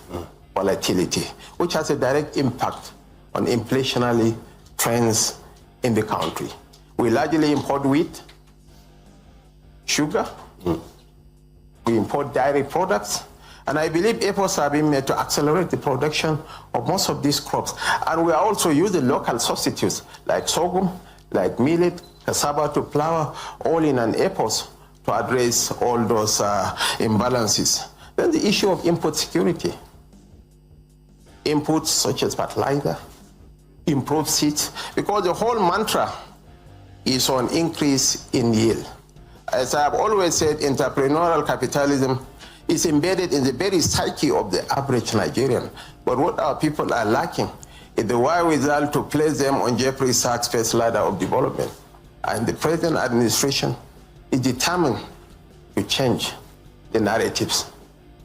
S11: volatility, which has a direct impact on inflationary trends in the country. We largely import wheat, sugar, we import dairy products, and I believe efforts are being made to accelerate the production of most of these crops. And we are also using local substitutes like sorghum, like millet, cassava to flour, all in an effort to address all those imbalances. Then the issue of input security. Inputs such as fertilizer, improved seeds, because the whole mantra is on increase in yield. As I have always said, entrepreneurial capitalism is embedded in the very psyche of the average Nigerian. But what our people are lacking is the wherewithal to place them on Jeffrey Sachs' first ladder of development. And the present administration is determined to change the narratives.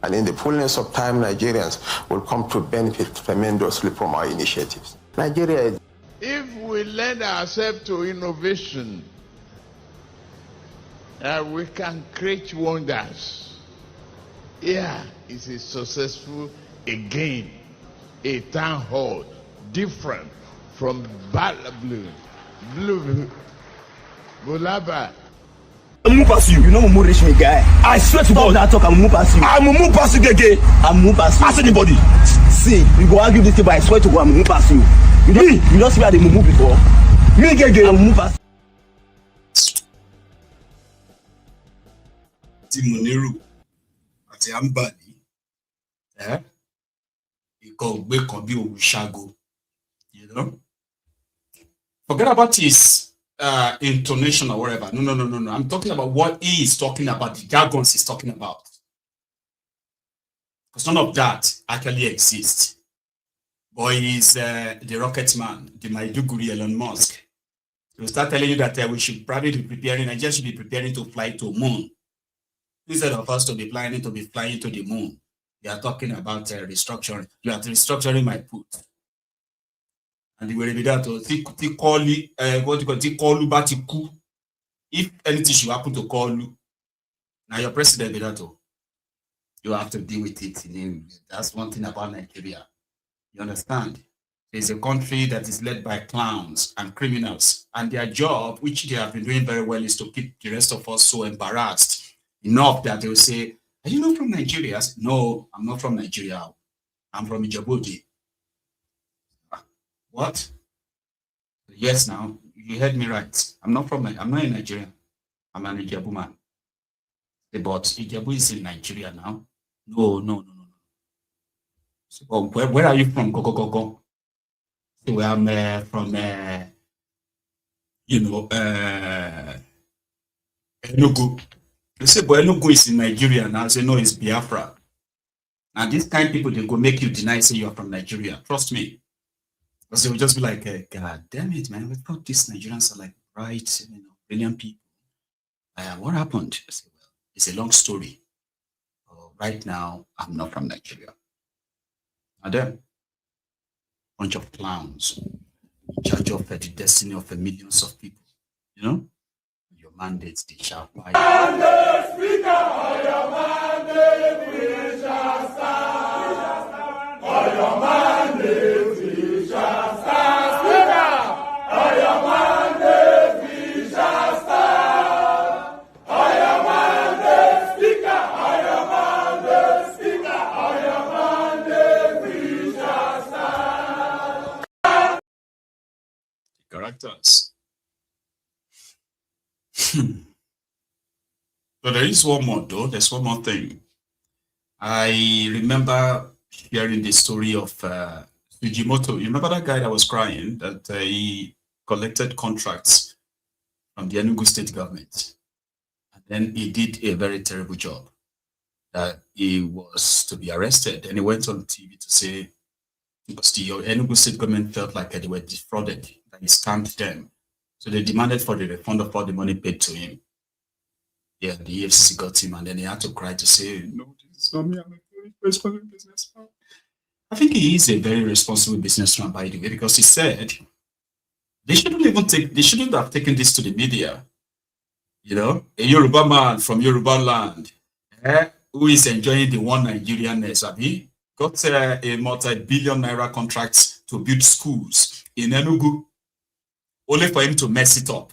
S11: And in the fullness of time, Nigerians will come to benefit tremendously from our initiatives. Nigeria is...
S9: If we lend ourselves to innovation, we can create wonders. Here is a successful, again, a town hall, different from Blue Bulaba.
S12: I'm move past you. You know I'm reach me, guy. I swear to God, that talk. I'm move past you. I'm move past you, again. I'm move past you. Ask anybody. See, you go argue this thing, but I swear to God, I'm move past you. You don't see where they move before. Me, again, I'm move past.
S5: Tinubu àti Ambali, ìkọ̀gbé kan bí òwúṣàgò, you know. Forget about his intonation or whatever. No. I'm talking about what he is talking about, the jargons he's talking about. Because none of that actually exists. But he's the rocket man, the Maiduguri Elon Musk. He'll start telling you that we should probably be preparing, Nigeria should be preparing to fly to moon. Instead of us to be flying to the moon, you are talking about restructuring. You are restructuring my put. And the way that if anything should happen to call you, now your president Bidato, you have to deal with it. That's one thing about Nigeria. You understand? It's a country that is led by clowns and criminals, and their job, which they have been doing very well, is to keep the rest of us so embarrassed enough that they will say, "Are you not from Nigeria?" No, I'm not from Nigeria. I'm from Djibouti. What? Yes, now you heard me right. I'm not in Nigeria. I'm an Ijebu man. But Ijebu is in Nigeria now. No. So, where are you from? Go. So I'm from Enugu. They say, but Enugu is in Nigeria now. I say, no, it's Biafra. And these kind of people, they go make you deny, say you're from Nigeria. Trust me. Because they will just be like, God damn it, man. We thought these Nigerians are like bright, brilliant people. What happened? I say, well, it's a long story. Right now, I'm not from Nigeria. And then, bunch of clowns in charge of the destiny of millions of people. You know? Your mandates, they shall fight. And the speaker of your mandate, we shall stand. sectors. But there is one more though. There's one more thing. I remember hearing the story of Fujimoto. You remember that guy that was crying that he collected contracts from the Enugu state government, and then he did a very terrible job. That he was to be arrested, and he went on TV to say because the Enugu state government felt like they were defrauded, that he scammed them, so they demanded for the refund of all the money paid to him. Yeah, the EFCC got him, and then he had to cry to say, "No, this is not me. I'm a very responsible businessman." I think he is a very responsible businessman, by the way, because he said they shouldn't have taken this to the media. You know, a Yoruba man from Yoruba land, who is enjoying the one Nigerianness, Abi, got a multi-billion naira contract to build schools in Enugu, only for him to mess it up,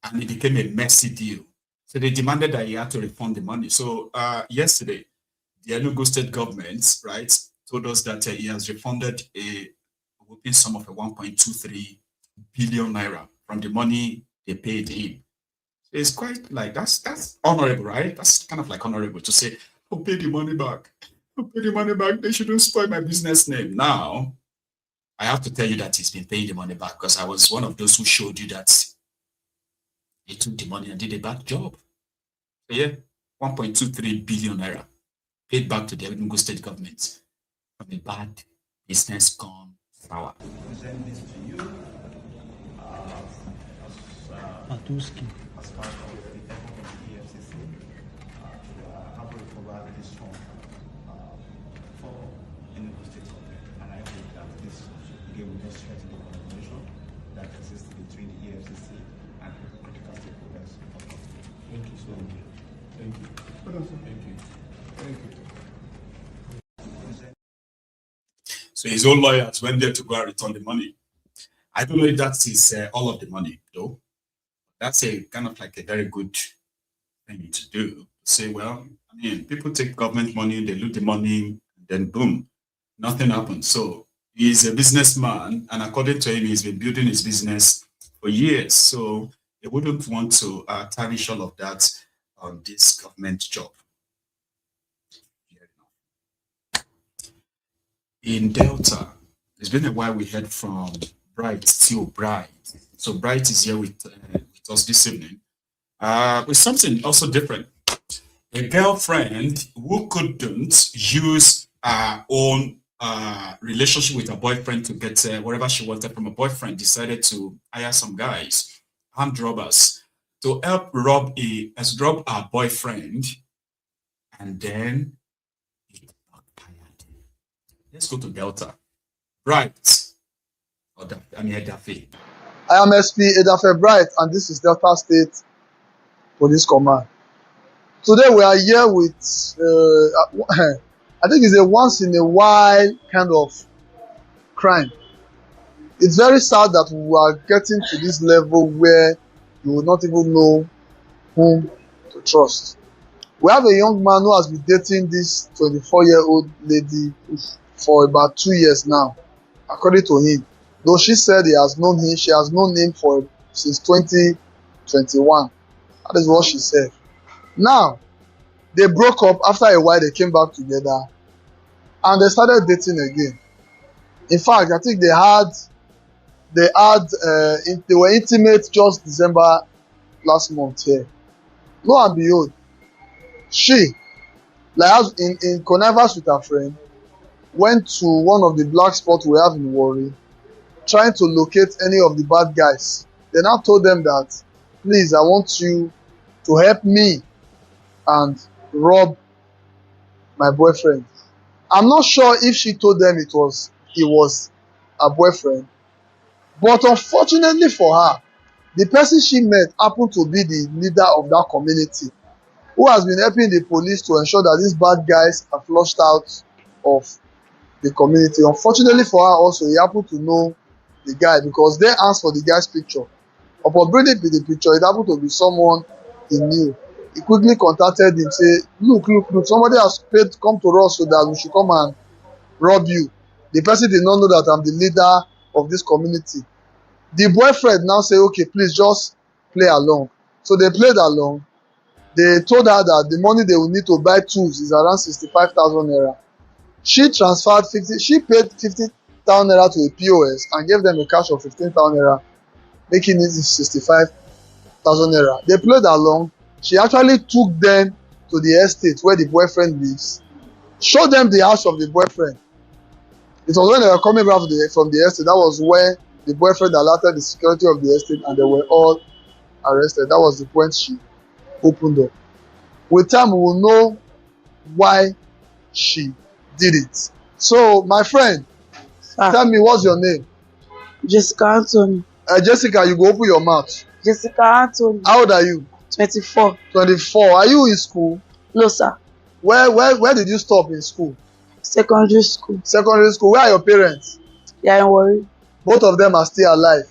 S5: and it became a messy deal. So they demanded that he had to refund the money. So yesterday, the Enugu state government, right, told us that he has refunded a whopping sum of 1.23 billion naira from the money they paid him. So it's quite like, that's honorable, right? That's kind of like honorable to say, "I'll pay the money back. I'll pay the money back. They shouldn't spoil my business name." Now, I have to tell you that he's been paying the money back because I was one of those who showed you that he took the money and did a bad job. So yeah, 1.23 billion naira paid back to the Enugu state government from a bad business gone sour.
S13: Present this to you as part of the effort of the EFCC how to recover this fund for Enugu state government. And I hope that this again will just strengthen the collaboration that exists between the EFCC and critical stakeholders. Thank you so much. Thank you. Thank you. Thank you.
S5: So his own lawyers went there to go and return the money. I don't know if that is all of the money, though. That's a kind of like a very good thing to do. Say, well, I mean, people take government money, they loot the money, then boom, nothing happens. So he's a businessman, and according to him, he's been building his business for years. So they wouldn't want to tarnish all of that on this government job. In Delta, it's been a while we heard from Bright, still Bright. So Bright is here with us this evening with something also different. A girlfriend who couldn't use her own relationship with her boyfriend to get whatever she wanted from a boyfriend decided to hire some guys, armed robbers, to help rob her boyfriend, and then it backfired. Let's go to Delta. Right. Edafe.
S14: I am SP Edafe Bright, and this is Delta State Police Command. Today we are here with, I think it's a once in a while kind of crime. It's very sad that we are getting to this level where you will not even know whom to trust. We have a young man who has been dating this 24-year-old lady for about 2 years now, according to him. Though she said she has known him since 2021. That is what she said. Now, they broke up. After a while, they came back together, and they started dating again. In fact, I think they were intimate just December last month here. Lo and behold, she, like in connivance with her friend, went to one of the black spots we have in Warri, trying to locate any of the bad guys. They now told them that, please, I want you to help me and rob my boyfriend. I'm not sure if she told them he was her boyfriend, but unfortunately for her, the person she met happened to be the leader of that community, who has been helping the police to ensure that these bad guys are flushed out of the community. Unfortunately for her also, he happened to know the guy because they asked for the guy's picture. Upon bringing the picture, it happened to be someone he knew. He quickly contacted him, say, look, somebody has come to us so that we should come and rob you. The person did not know that I'm the leader of this community. The boyfriend now say, okay, please just play along. So they played along. They told her that the money they will need to buy tools is around 65,000 naira. She transferred 50, she paid 50,000 naira to a POS and gave them a cash of 15,000 naira, making it 65,000 naira. They played along. She actually took them to the estate where the boyfriend lives, showed them the house of the boyfriend. It was when they were coming back from the estate, that was when the boyfriend alerted the security of the estate and they were all arrested. That was the point she opened up. With time, we will know why she did it. So, my friend, tell me, what's your name?
S10: Jessica Anthony.
S14: Jessica, you go open your mouth.
S10: Jessica Anthony.
S14: How old are you?
S10: 24.
S14: 24. Are you in school?
S10: No, sir.
S14: Where did you stop in school?
S10: Secondary school.
S14: Secondary school. Where are your parents?
S10: They are in Warri.
S14: Both of them are still alive?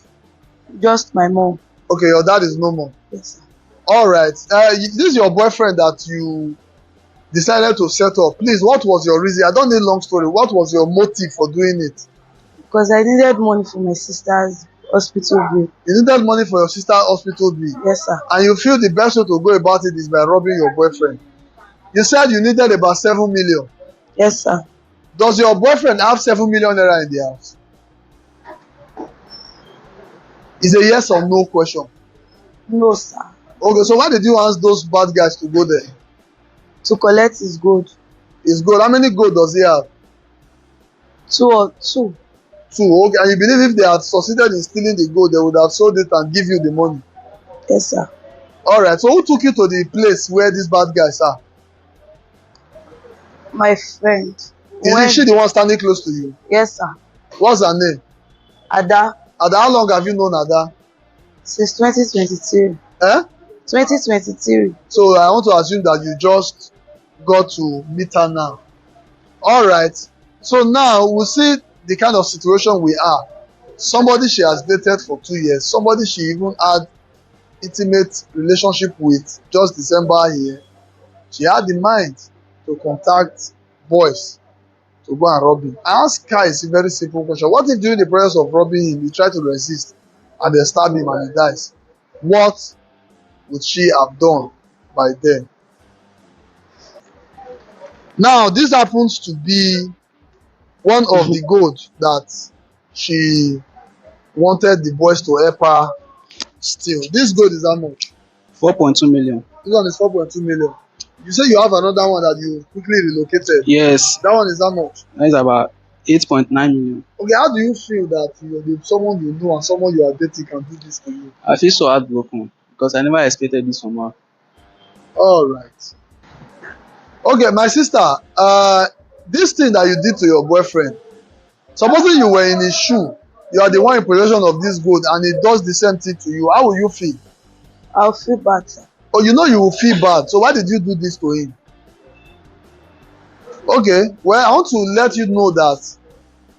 S10: Just my mom.
S14: Okay, your dad is no more?
S10: Yes, sir.
S14: All right. This is your boyfriend that you decided to set up. Please, what was your reason? I don't need long story. What was your motive for doing it?
S10: Because I needed money for my sister's hospital bill.
S14: You needed money for your sister's hospital bill?
S10: Yes, sir.
S14: And you feel the best way to go about it is by robbing your boyfriend? You said you needed about 7 million.
S10: Yes, sir.
S14: Does your boyfriend have 7 million naira in the house? It's a yes or no question.
S10: No, sir.
S14: Okay, so why did you ask those bad guys to go there?
S10: To collect his gold.
S14: His gold? How many gold does he have?
S10: Two.
S14: Two, okay. And you believe if they had succeeded in stealing the gold, they would have sold it and give you the money?
S10: Yes, sir.
S14: All right, so who took you to the place where these bad guys are?
S10: My friend.
S14: Is she the one standing close to you?
S10: Yes, sir.
S14: What's her name?
S10: Ada.
S14: Ada, how long have you known Ada?
S10: Since 2023. 2023.
S14: So I want to assume that you just got to meet her now. All right. So now we'll see the kind of situation we are. Somebody she has dated for 2 years. Somebody she even had intimate relationship with just December here. She had the mind to contact boys to go and rob him. I asked Kai a very simple question. What if during the process of robbing him, he tried to resist and they stab him and he dies? What would she have done by then? Now, this happens to be one of the gold that she wanted the boys to help her steal. This gold is how much?
S15: 4.2 million.
S14: This one is 4.2 million. You say you have another one that you quickly relocated.
S15: Yes.
S14: That one is how much?
S15: That is about 8.9 million.
S14: Okay, how do you feel that someone you know and someone you are dating can do this to you?
S15: I feel so heartbroken because I never expected this from her.
S14: All right. Okay, my sister, this thing that you did to your boyfriend, supposing you were in his shoe, you are the one in possession of this gold and he does the same thing to you, how will you feel?
S10: I'll feel bad, sir.
S14: Oh, you know you will feel bad. So why did you do this to him? Okay, well, I want to let you know that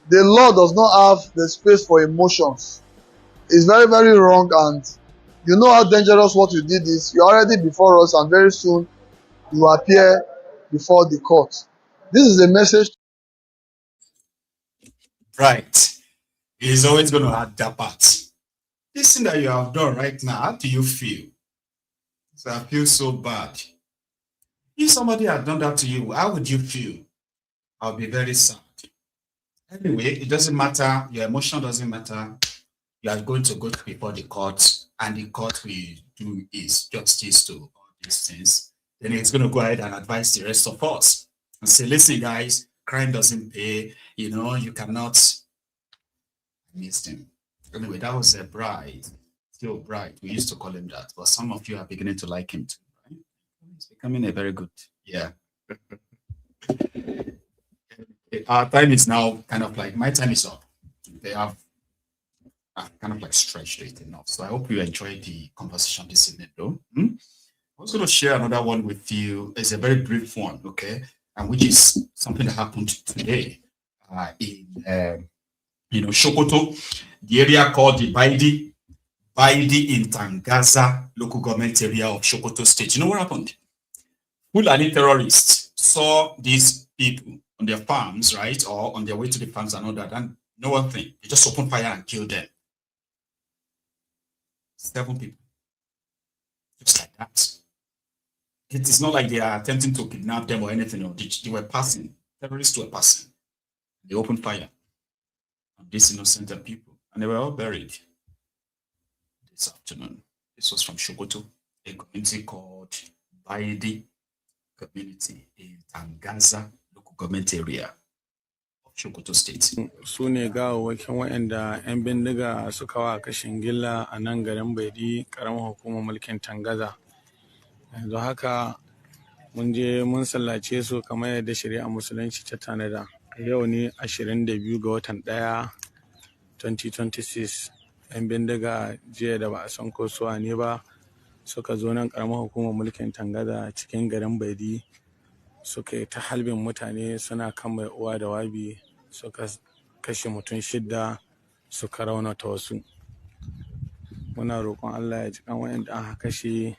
S14: the law does not have the space for emotions. It's very, very wrong, and you know how dangerous what you did is. You're already before us, and very soon you appear before the court. This is a message.
S5: Right. He's always going to add that part. This thing that you have done right now, how do you feel? So I feel so bad. If somebody had done that to you, how would you feel? I'll be very sad. Anyway, it doesn't matter. Your emotion doesn't matter. You are going to go before the court, and the court will do its justice to all these things. Then it's going to go ahead and advise the rest of us and say, listen, guys, crime doesn't pay. You know, you cannot. I missed him. Anyway, that was a bride. Still bright. We used to call him that, but some of you are beginning to like him too, right? He's becoming a very good, yeah. Our time is now kind of like, my time is up. They have kind of like stretched it enough. So I hope you enjoyed the conversation this evening though. I was going to share another one with you. It's a very brief one, okay? And which is something that happened today in, Sokoto, the area called the Baidi in Tangaza local government area of Sokoto State. You know what happened? Fulani terrorists saw these people on their farms, right? Or on their way to the farms and all that. And no one thing. They just opened fire and killed them. 7 people. Just like that. It is not like they are attempting to kidnap them or anything. No. They were passing. Terrorists were passing. They opened fire on these innocent people. And they were all buried this afternoon. This was from Sokoto, a community called Baidi community in Tangaza local government area of Sokoto State.
S16: Su ne gawawwakin waɗanda 'yan bindiga suka wa kashin gilla a nan garin Baidi, ƙaramar hukumar mulkin Tangaza. Yanzu haka mun je mun sallace su kamar yadda shari'a musulunci ta tanada. Yau ne 22 ga watan 1 2026. 'Yan bindiga jiya da ba a san ko suwa ne ba suka zo nan ƙaramar hukumar mulkin Tangaza cikin garin Baidi, suka yi ta halbin mutane suna kan mai uwa da wabi, suka kashe mutum 6, suka raunata wasu. Muna roƙon Allah ya ji kan waɗanda aka kashe,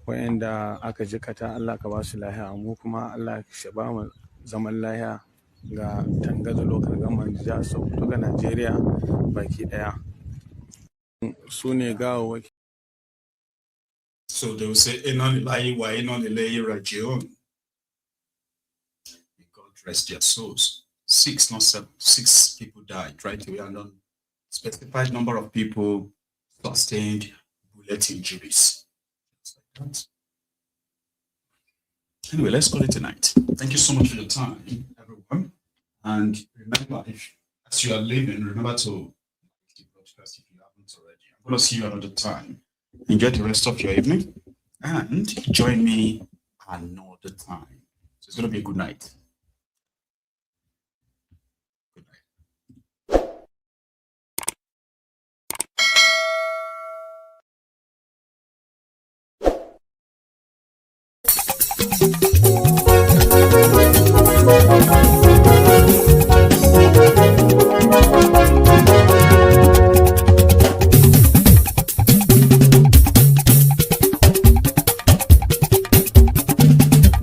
S16: waɗanda aka jikata, Allah ka ba su lahiya, mu kuma Allah ya ba mu zaman lahiya ga Tangaza local government jihar Sokoto ga Najeriya baki ɗaya. Su ne gawawwaki.
S5: So they will say, may God rest their souls. 6, not 7, 6 people died right away, and unspecified number of people sustained bullet injuries. Anyway, let's call it a night. Thank you so much for your time, everyone. And remember, as you are leaving, remember to like the broadcast if you haven't already. I'm going to see you another time. Enjoy the rest of your evening and join me another time. So it's going to be a good night.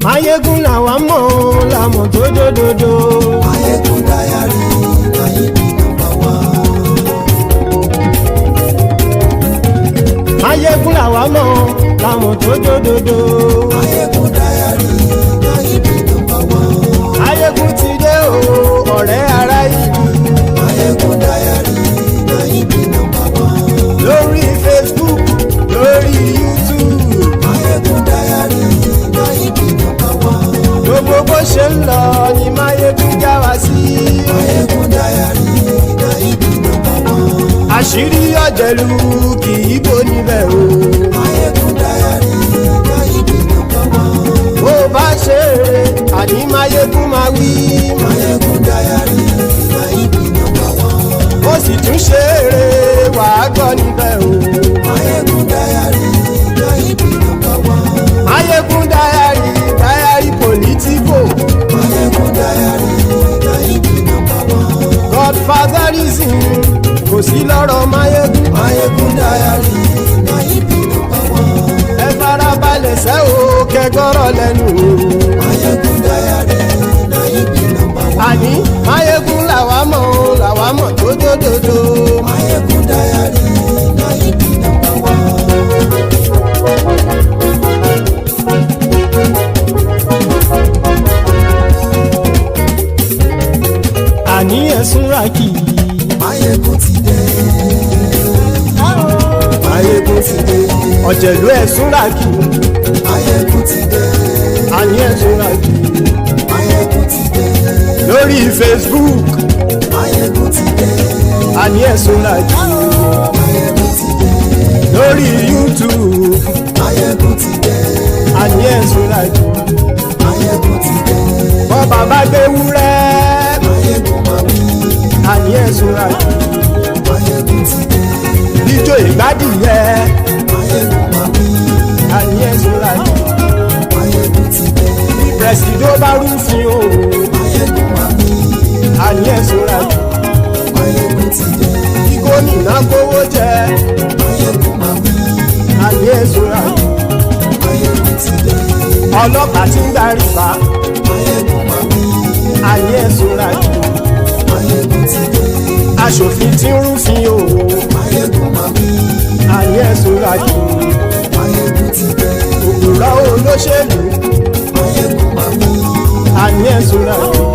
S17: Mayegun làwa mọ̀ làmọ̀ tó dòdòdò. Mayegun Diary, Mayegun number 1. Mayegun làwa mọ̀ làmọ̀ tó dòdòdò. Mayegun Diary, Mayegun number 1. Mayegun ti dé o, ọ̀rẹ́ ará ìlú. Mayegun Diary, Mayegun number 1. Lórí Facebook, lórí YouTube. Mayegun Diary, Mayegun number 1. Gbogbo bó ṣe ń lọ ni Mayegun já wa sí. Mayegun Diary, Mayegun number 1. Àṣírí ọ̀jẹ̀lú kì í bò níbẹ̀ o. Mayegun Diary, Mayegun number 1. Bó bá ṣe eré àní Mayegun máa wí. Mayegun Diary, Mayegun number 1. Ó sì tún ṣe eré wàá gbọ́ níbẹ̀ o. Mayegun Diary, Mayegun number 1. Mayegun Diary, Diary politico. Mayegun Diary, Mayegun number 1. Godfatherism kò sí lọ́rọ̀ Mayegun. Mayegun Diary, Mayegun number 1. Ẹ farabalẹ̀ sẹ́ o kẹgbọ́rọ̀ lẹ́nu o. Mayegun Diary, Mayegun number 1. Àní Mayegun làwa mọ̀ tó dòdòdò. Mayegun Diary, Mayegun number 1. Àní ẹ̀sùn ràkì. Mayegun ti dé. Mayegun ti dé. Ọ̀jẹ̀lú ẹ̀sùn ràkì. Mayegun ti dé. Àní ẹ̀sùn ràkì. Mayegun ti dé. Lórí Facebook. Mayegun ti dé. Àní ẹ̀sùn ràkì. Mayegun ti dé. Lórí YouTube. Mayegun ti dé. Àní ẹ̀sùn ràkì. Mayegun ti dé. Bọ́ bàbá gbé wúrẹ́. Mayegun máa wí. Àní ẹ̀sùn ràkì. Mayegun ti dé. Ijó ìgbádìyẹ. Mayegun máa wí. Àní ẹ̀sùn ràkì. Mayegun ti dé. Pẹ̀sìdó bá rúfin o. Mayegun máa wí. Àní ẹ̀sùn ràkì. Mayegun ti dé. Kí gómìnà kówó jẹ. Mayegun máa wí. Àní ẹ̀sùn ràkì. Mayegun ti dé. Ọlọ́pàá tí ń darí bá. Mayegun máa wí. Àní ẹ̀sùn ràkì. Mayegun ti dé. Aṣòfin tí ń rúfin o. Mayegun máa wí. Àní ẹ̀ sọ́ra kì í.
S9: Máyégún ti dé.
S17: Òkúra olóṣèlú.
S9: Máyégún mami.
S17: Àní ẹ̀ sọ́ra kì í.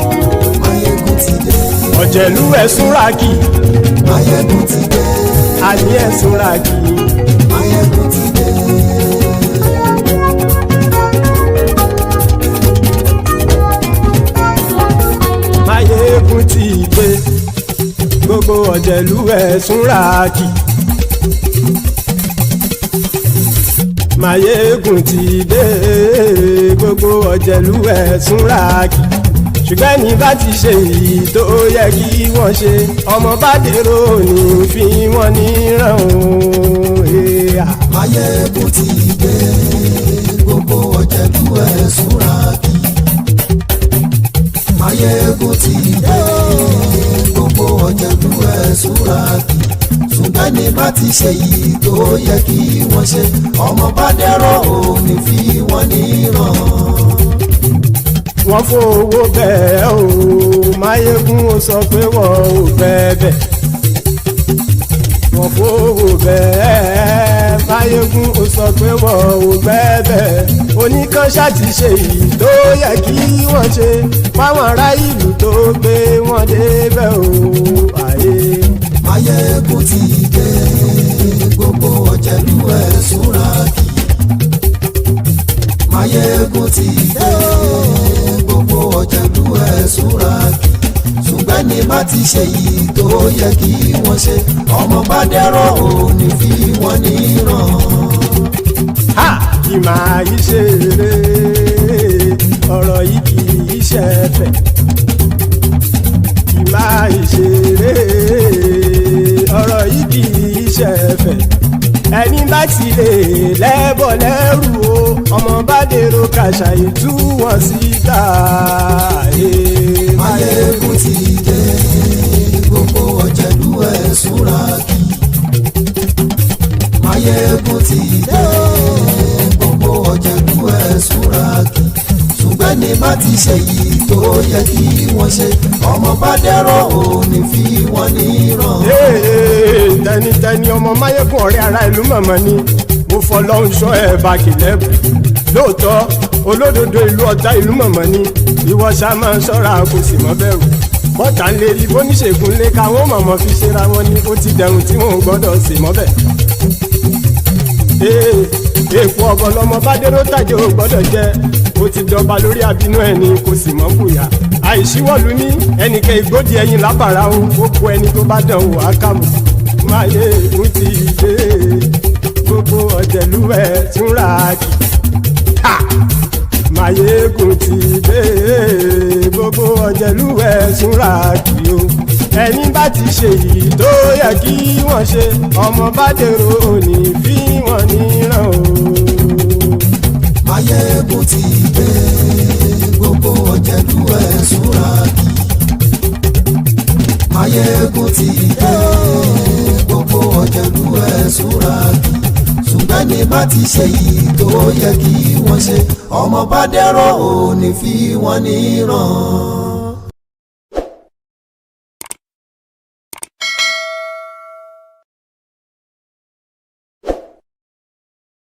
S9: Máyégún ti dé.
S17: Ọ̀jẹ̀lú ẹ̀ sọ́ra kì í.
S9: Máyégún ti dé.
S17: Àní ẹ̀ sọ́ra kì í.
S9: Máyégún ti dé.
S17: Máyégún ti dé. Gbogbo ọ̀jẹ̀lú ẹ̀ súnra kì. Máyégún ti dé. Gbogbo ọ̀jẹ̀lú ẹ̀ súnra kì. Ṣùgbọ́n ní bá ti ṣe èyí tó yẹ kí wọ́n ṣe, ọmọ bá dèrò ní fi wọ́n níran o.
S9: Máyégún ti dé. Gbogbo ọ̀jẹ̀lú ẹ̀ súnra kì. Máyégún ti dé. Gbogbo ọ̀jẹ̀lú ẹ̀ súnra kì. Ṣùgbọ́n ní bá ti ṣe èyí tó yẹ kí wọ́n ṣe, ọmọ bá dèrò ní fi wọ́n níran.
S17: Wọ́n fowó bẹ́ẹ̀ o, Máyégún ó sọ pé wọ́n ò fẹ́ bẹ̀. Wọ́n fowó bẹ́ẹ̀, Máyégún ó sọ pé wọ́n ò fẹ́ bẹ̀. Oníkan ṣáàtì ṣe èyí tó yẹ kí wọ́n ṣe, fáwọn ará ìlú tó gbé wọn débẹ̀ o.
S9: Máyégún ti dé. Gbogbo ọ̀jẹ̀lú ẹ̀ súnra kì. Máyégún ti dé. Gbogbo ọ̀jẹ̀lú ẹ̀ súnra kì. Ṣùgbọ́n ní bá ti ṣe yìí tó yẹ kí wọ́n ṣe, ọmọ bá dẹ́rọ̀ ò ní fi wọ́n níran.
S17: Kì máa yí ṣe eré, ọ̀rọ̀ yìí kì í ṣe ẹ̀fẹ̀. Kì máa yí ṣe eré, ọ̀rọ̀ yìí kì í ṣe ẹ̀fẹ̀. Ẹni bá ti lè lẹ́bọ̀ lẹ́rù o, ọmọ bá dèrò kàṣà ìtú wọn síta.
S9: Máyégún ti dé. Gbogbo ọ̀jẹ̀lú ẹ̀ súnra kì. Máyégún ti dé. Gbogbo ọ̀jẹ̀lú ẹ̀ súnra kì. Ṣùgbọ́n ní bá ti ṣe yìí tó yẹ kí wọ́n ṣe, ọmọ bá dẹ́rọ̀ ò ní fi wọ́n níran.
S17: Tẹnitẹni ọmọ Máyégún ọ̀rẹ́ ara ìlú mọ̀mọ́ ni mo fọlọ́run ṣọ́ ẹ̀ bá kìlẹ́bù. Lóòótọ́ olódodo ìlú ọ̀tá ìlú mọ̀mọ́ ni ìwọ ṣá máa ń ṣọ́ra kò sì mọ́ bẹ̀rù. Bọ́tà ń lè rí bóníṣègùn lé káwọn mọ̀mọ́ fi ṣera wọn ni ó ti dẹrùn tí wọn ò gbọ́dọ̀ sì mọ́ bẹ̀. Èèpo ọ̀bọ lọmọ bá dérò tàjẹ́ ò gbọ́dọ̀ jẹ́, ó ti dọba lórí àbínú ẹni kò sì mọ́ bùyà. Àìsíwọ́lu ní ẹnìkẹ́ ìgbódì ẹyin lábàrá o, ó kó ẹni tó bá dán wò á kàmù. Máyégún ti dé. Gbogbo ọ̀jẹ̀lú ẹ̀ súnra kì. Máyégún ti dé. Gbogbo ọ̀jẹ̀lú ẹ̀ súnra kì o. Ẹni bá ti ṣe yìí tó yẹ kí wọ́n ṣe, ọmọ bá dèrò ní fi wọ́n níran o.
S9: Máyégún ti dé. Gbogbo ọ̀jẹ̀lú ẹ̀ súnra kì. Máyégún ti dé. Gbogbo ọ̀jẹ̀lú ẹ̀ súnra kì. Ṣùgbọ́n ní bá ti ṣe yìí tó yẹ kí wọ́n ṣe, ọmọ bá dẹ́rọ̀ ò ní fi wọ́n níran.